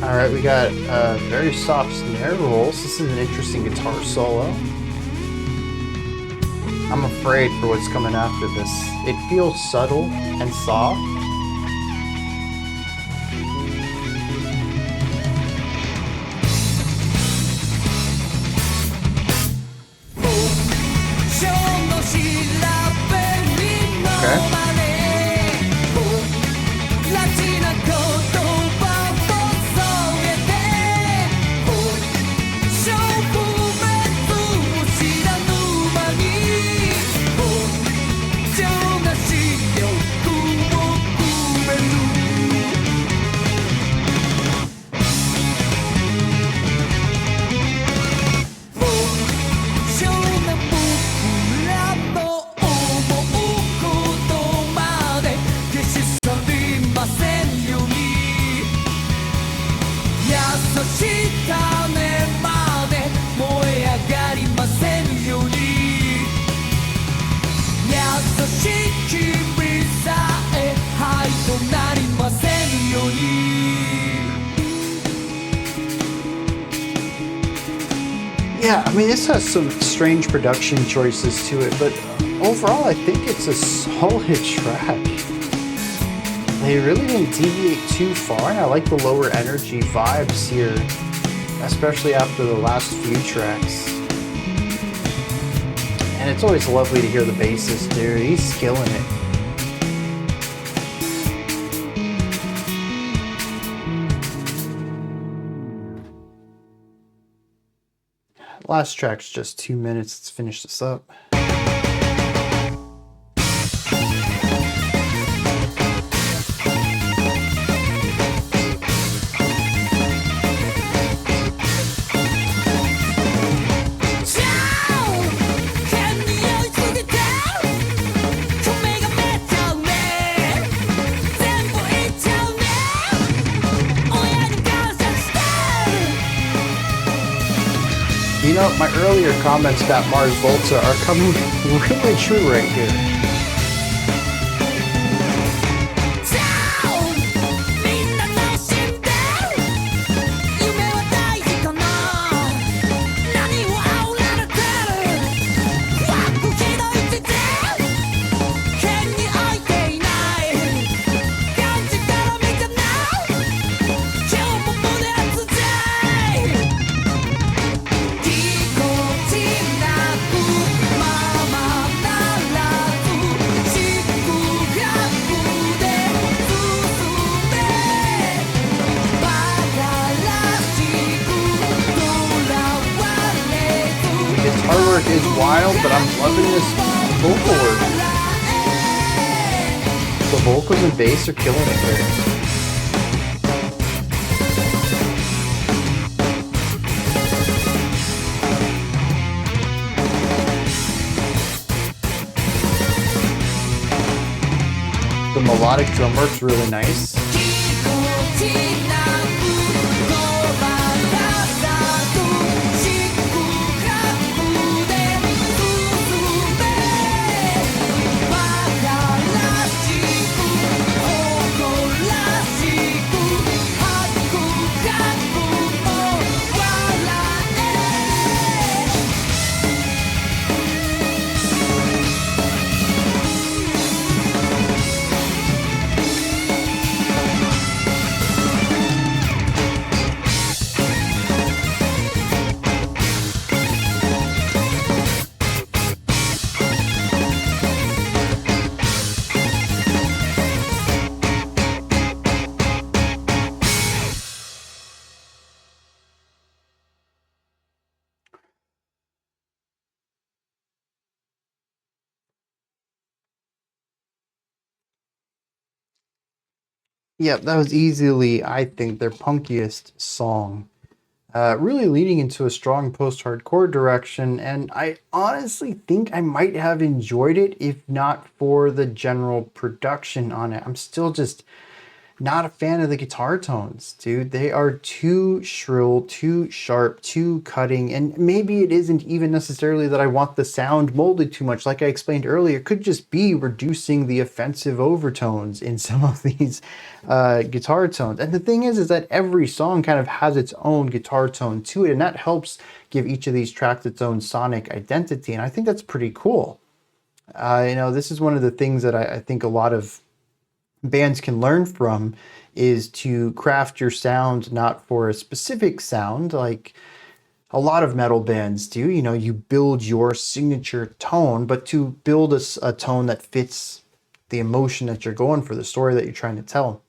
Alright, we got very soft snare rolls. This is an interesting guitar solo. I'm afraid for what's coming after this. It feels subtle and soft. Okay. Yeah, I mean, this has some strange production choices to it, but overall, I think it's a solid track. They really didn't deviate too far, and I like the lower energy vibes here, especially after the last few tracks. And it's always lovely to hear the bassist, dude. He's killing it. Last track's just 2 minutes. Let's finish this up. You know, my earlier comments about Mars Volta are coming really true right here. Is wild, but I'm loving this vocal work. The vocals and bass are killing it here. The melodic drum work's really nice. Yeah, that was easily, I think, their punkiest song. Really leading into a strong post-hardcore direction, and I honestly think I might have enjoyed it if not for the general production on it. I'm still just not a fan of the guitar tones, dude. They are too shrill, too sharp, too cutting, and maybe it isn't even necessarily that I want the sound molded too much. Like I explained earlier, it could just be reducing the offensive overtones in some of these guitar tones. And the thing is that every song kind of has its own guitar tone to it, and that helps give each of these tracks its own sonic identity. And I think that's pretty cool. This is one of the things that I think a lot of bands can learn from is to craft your sound not for a specific sound like a lot of metal bands do. You build your signature tone, but to build a tone that fits the emotion that you're going for, the story that you're trying to tell.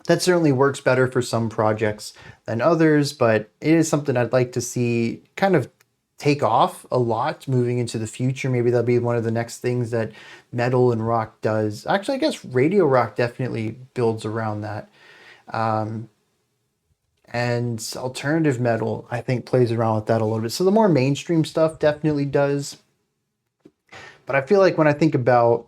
That certainly works better for some projects than others, but it is something I'd like to see kind of take off a lot moving into the future. Maybe that'll be one of the next things that metal and rock does. Actually, I guess radio rock definitely builds around that. And alternative metal, I think, plays around with that a little bit. So the more mainstream stuff definitely does. But I feel like when I think about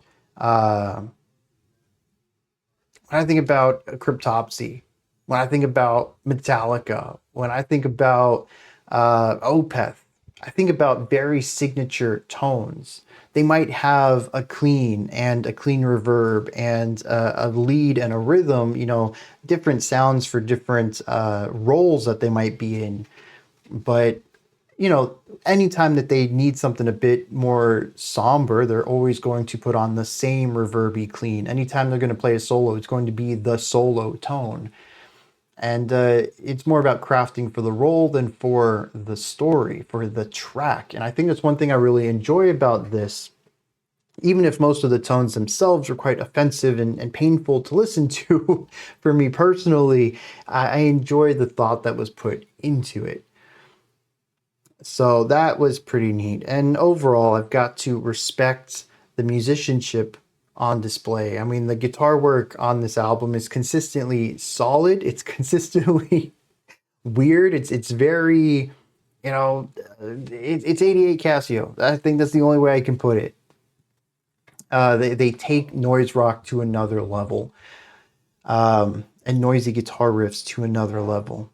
Cryptopsy, when I think about Metallica, when I think about Opeth, I think about very signature tones. They might have a clean and a clean reverb and a lead and a rhythm, different sounds for different roles that they might be in. But, anytime that they need something a bit more somber, they're always going to put on the same reverby clean. Anytime they're going to play a solo, it's going to be the solo tone. And it's more about crafting for the role than for the story, for the track. And I think that's one thing I really enjoy about this. Even if most of the tones themselves are quite offensive and painful to listen to, for me personally, I enjoy the thought that was put into it. So that was pretty neat. And overall, I've got to respect the musicianship on display. I mean, the guitar work on this album is consistently solid. It's consistently weird. It's very, it's 88Kasyo. I think that's the only way I can put it. They take noise rock to another level, and noisy guitar riffs to another level.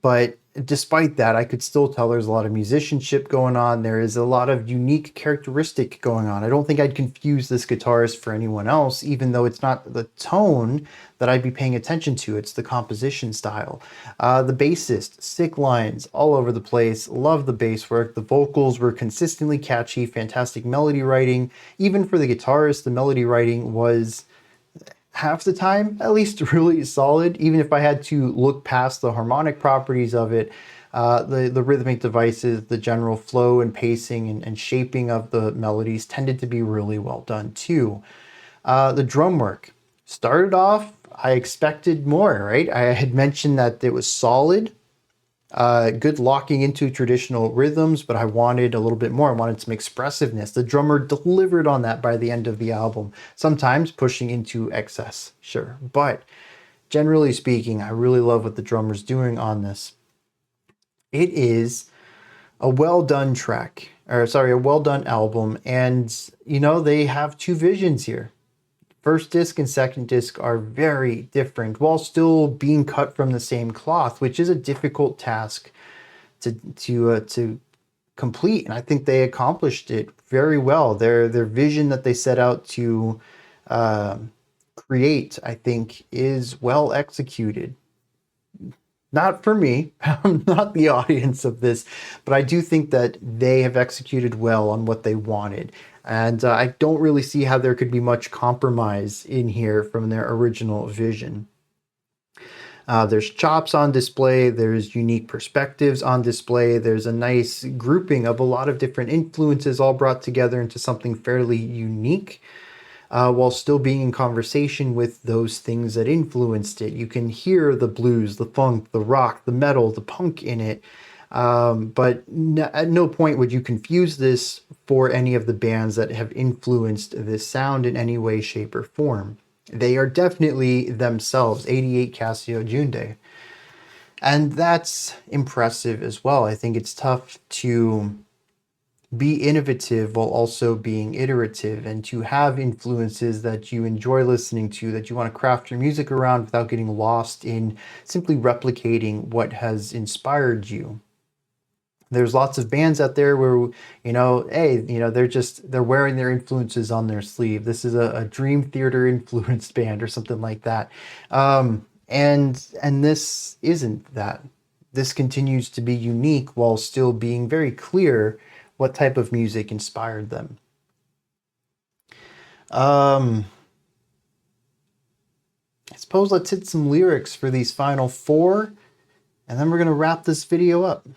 But despite that, I could still tell there's a lot of musicianship going on. There is a lot of unique characteristic going on. I don't think I'd confuse this guitarist for anyone else, even though it's not the tone that I'd be paying attention to. It's the composition style. The bassist, sick lines all over the place. Love the bass work. The vocals were consistently catchy, fantastic melody writing. Even for the guitarist, the melody writing was half the time at least really solid, even if I had to look past the harmonic properties of it. The rhythmic devices, the general flow and pacing and shaping of the melodies tended to be really well done too. The drum work started off, I expected more, right? I had mentioned that it was solid, good locking into traditional rhythms, but I wanted a little bit more. I wanted some expressiveness. The drummer delivered on that by the end of the album, sometimes pushing into excess, sure. But generally speaking, I really love what the drummer's doing on this. It is a well done track, a well done album. And, they have two visions here. First disc and second disc are very different while still being cut from the same cloth, which is a difficult task to complete. And I think they accomplished it very well. Their vision that they set out to create, I think, is well executed. Not for me, I'm not the audience of this, but I do think that they have executed well on what they wanted. And I don't really see how there could be much compromise in here from their original vision. There's chops on display, there's unique perspectives on display, there's a nice grouping of a lot of different influences all brought together into something fairly unique, while still being in conversation with those things that influenced it. You can hear the blues, the funk, the rock, the metal, the punk in it. But at no point would you confuse this for any of the bands that have influenced this sound in any way, shape, or form. They are definitely themselves, 88Kasyo Junrei. And that's impressive as well. I think it's tough to be innovative while also being iterative, and to have influences that you enjoy listening to, that you want to craft your music around without getting lost in simply replicating what has inspired you. There's lots of bands out there where, hey, they're wearing their influences on their sleeve. This is a Dream Theater influenced band or something like that. And this isn't that. This continues to be unique while still being very clear what type of music inspired them. I suppose let's hit some lyrics for these final four, and then we're going to wrap this video up.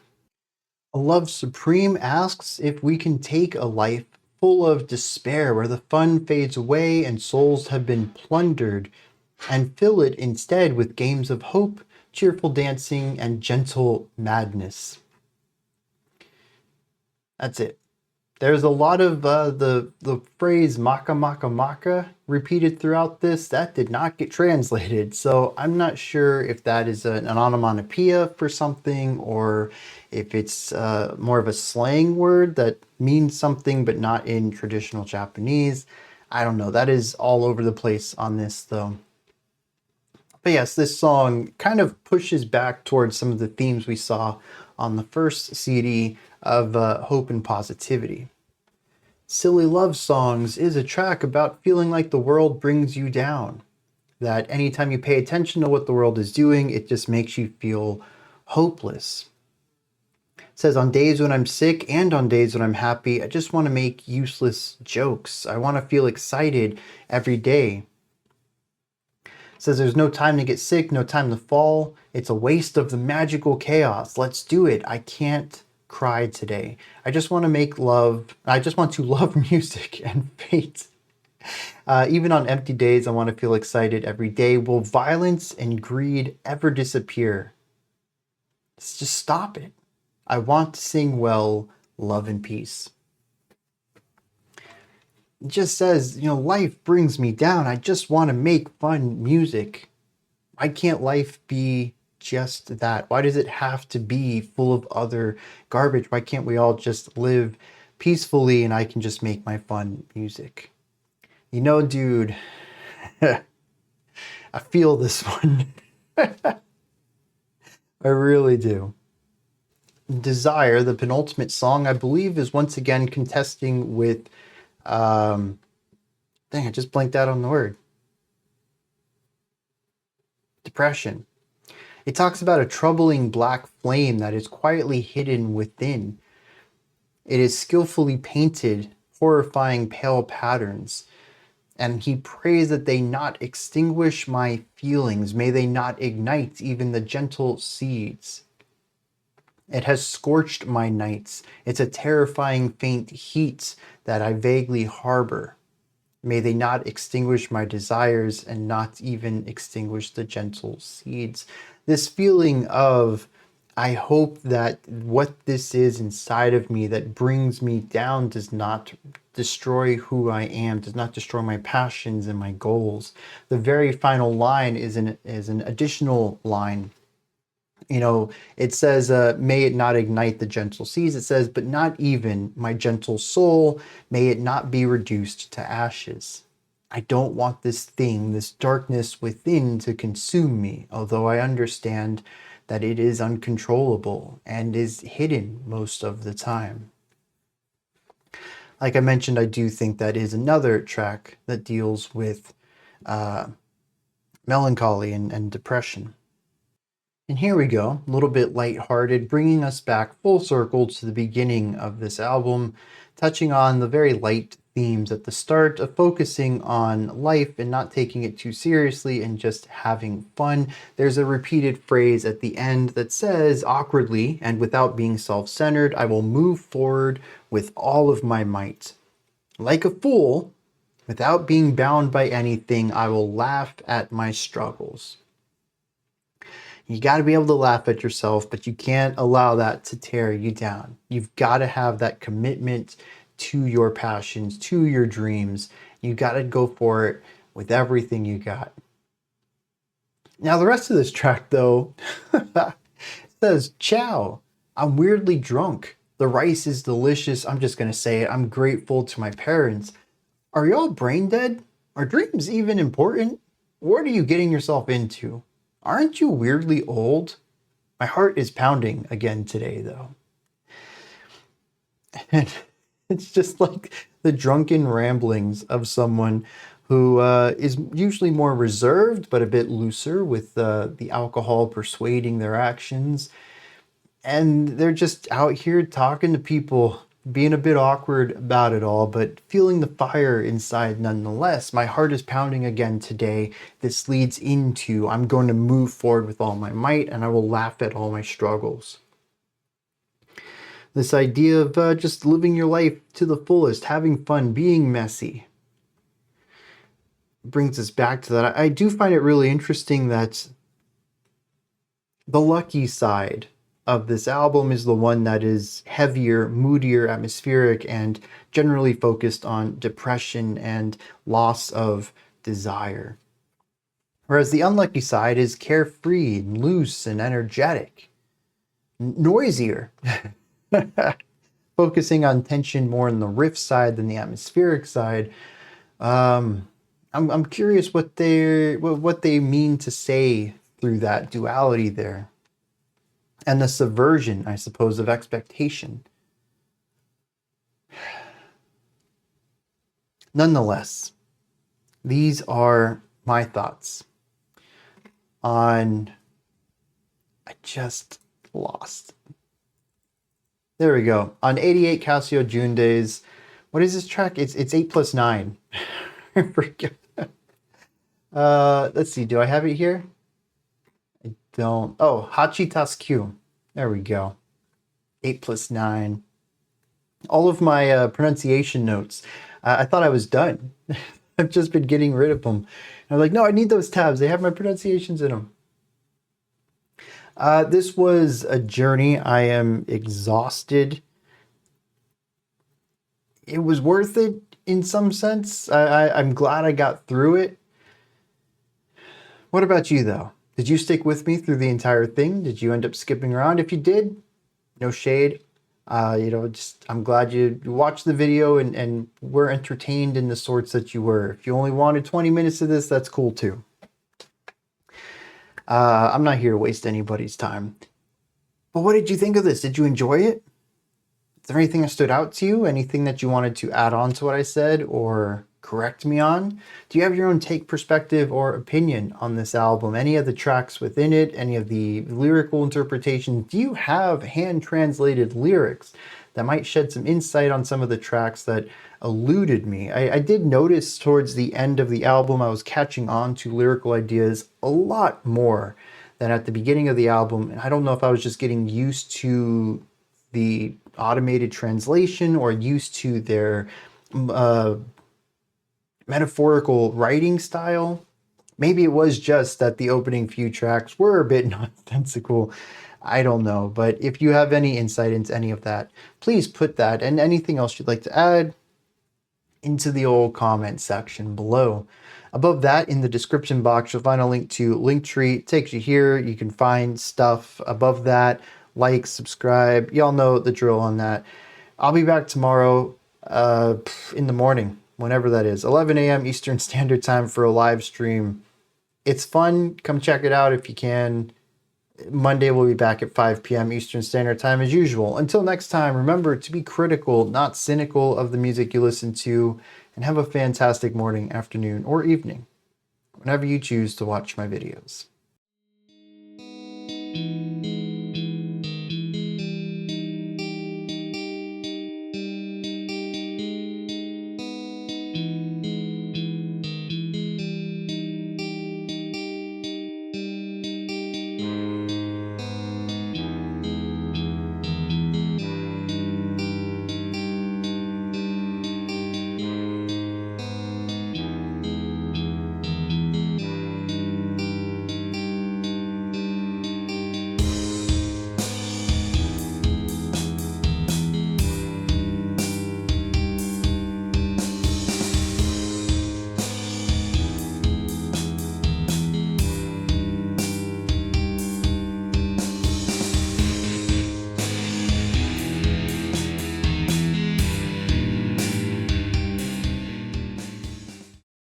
A Love Supreme asks if we can take a life full of despair where the fun fades away and souls have been plundered, and fill it instead with games of hope, cheerful dancing, and gentle madness. That's it. There's a lot of the phrase maka maka maka repeated throughout this. That did not get translated, so I'm not sure if that is an onomatopoeia for something, or if it's more of a slang word that means something but not in traditional Japanese. I don't know. That is all over the place on this though. But yes, this song kind of pushes back towards some of the themes we saw on the first CD of hope and positivity. Silly Love Songs is a track about feeling like the world brings you down. That anytime you pay attention to what the world is doing, it just makes you feel hopeless. It says, on days when I'm sick and on days when I'm happy, I just want to make useless jokes. I want to feel excited every day. It says there's no time to get sick, no time to fall. It's a waste of the magical chaos. Let's do it. I can't cry today. I just want to make love. I just want to love music and fate. Even on empty days, I want to feel excited every day. Will violence and greed ever disappear? Let's just stop it. I want to sing well, love and peace. It just says, life brings me down. I just want to make fun music. Why can't life be just that? Why does it have to be full of other garbage? Why can't we all just live peacefully and I can just make my fun music? Dude, I feel this one. I really do. Desire, the penultimate song, I believe, is once again contesting with dang, I just blanked out on the word. Depression. It talks about a troubling black flame that is quietly hidden within. It is skillfully painted, horrifying pale patterns. And he prays that they not extinguish my feelings. May they not ignite even the gentle seeds. It has scorched my nights. It's a terrifying faint heat that I vaguely harbor. May they not extinguish my desires and not even extinguish the gentle seeds. This feeling of, I hope that what this is inside of me that brings me down does not destroy who I am, does not destroy my passions and my goals. The very final line is an additional line. It says, may it not ignite the gentle seas. It says, but not even my gentle soul, may it not be reduced to ashes. I don't want this thing, this darkness within, to consume me, although I understand that it is uncontrollable and is hidden most of the time. Like I mentioned, I do think that is another track that deals with melancholy and depression. And here we go, a little bit lighthearted, bringing us back full circle to the beginning of this album, touching on the very light themes at the start of focusing on life and not taking it too seriously and just having fun. There's a repeated phrase at the end that says, awkwardly and without being self-centered, I will move forward with all of my might. Like a fool, without being bound by anything, I will laugh at my struggles. You got to be able to laugh at yourself, but you can't allow that to tear you down. You've got to have that commitment to your passions, to your dreams. You got to go for it with everything you got. Now the rest of this track though says, ciao, I'm weirdly drunk. The rice is delicious. I'm just going to say it. I'm grateful to my parents. Are y'all brain dead? Are dreams even important? What are you getting yourself into? Aren't you weirdly old? My heart is pounding again today though. And it's just like the drunken ramblings of someone who is usually more reserved, but a bit looser with the alcohol persuading their actions. And they're just out here talking to people, being a bit awkward about it all, but feeling the fire inside nonetheless. My heart is pounding again today. This leads into, I'm going to move forward with all my might, and I will laugh at all my struggles. This idea of just living your life to the fullest, having fun, being messy, brings us back to that. I do find it really interesting that the lucky side of this album is the one that is heavier, moodier, atmospheric, and generally focused on depression and loss of desire. Whereas the unlucky side is carefree and loose and energetic, noisier, focusing on tension more on the riff side than the atmospheric side. I'm curious what they mean to say through that duality there. And the subversion, I suppose, of expectation. Nonetheless, these are my thoughts on I just lost. There we go. On 88Kasyo Junrei's, what is this track? It's 8+9. I forget. Let's see, do I have it here? I don't. Oh, Hachitasku. There we go. 8+9. All of my pronunciation notes. I thought I was done. I've just been getting rid of them. I was like, no, I need those tabs. They have my pronunciations in them. This was a journey. I am exhausted. It was worth it in some sense. I'm glad I got through it. What about you, though? Did you stick with me through the entire thing? Did you end up skipping around? If you did, no shade. I'm glad you watched the video and were entertained in the sorts that you were. If you only wanted 20 minutes of this, that's cool too. I'm not here to waste anybody's time. But what did you think of this? Did you enjoy it? Is there anything that stood out to you? Anything that you wanted to add on to what I said or correct me on? Do you have your own take, perspective, or opinion on this album? Any of the tracks within it? Any of the lyrical interpretations? Do you have hand-translated lyrics that might shed some insight on some of the tracks that eluded me? I did notice towards the end of the album I was catching on to lyrical ideas a lot more than at the beginning of the album. And I don't know if I was just getting used to the automated translation or used to their metaphorical writing style. Maybe it was just that the opening few tracks were a bit nonsensical. I don't know. But if you have any insight into any of that, please put that and anything else you'd like to add into the old comment section below. Above that, in the description box, you'll find a link to Linktree. It takes you here. You can find stuff above that. Like, subscribe. Y'all know the drill on that. I'll be back tomorrow in the morning, whenever that is. 11 a.m. Eastern Standard Time for a live stream. It's fun. Come check it out if you can. Monday we'll be back at 5 p.m. Eastern Standard Time as usual. Until next time, remember to be critical, not cynical of the music you listen to, and have a fantastic morning, afternoon, or evening, whenever you choose to watch my videos.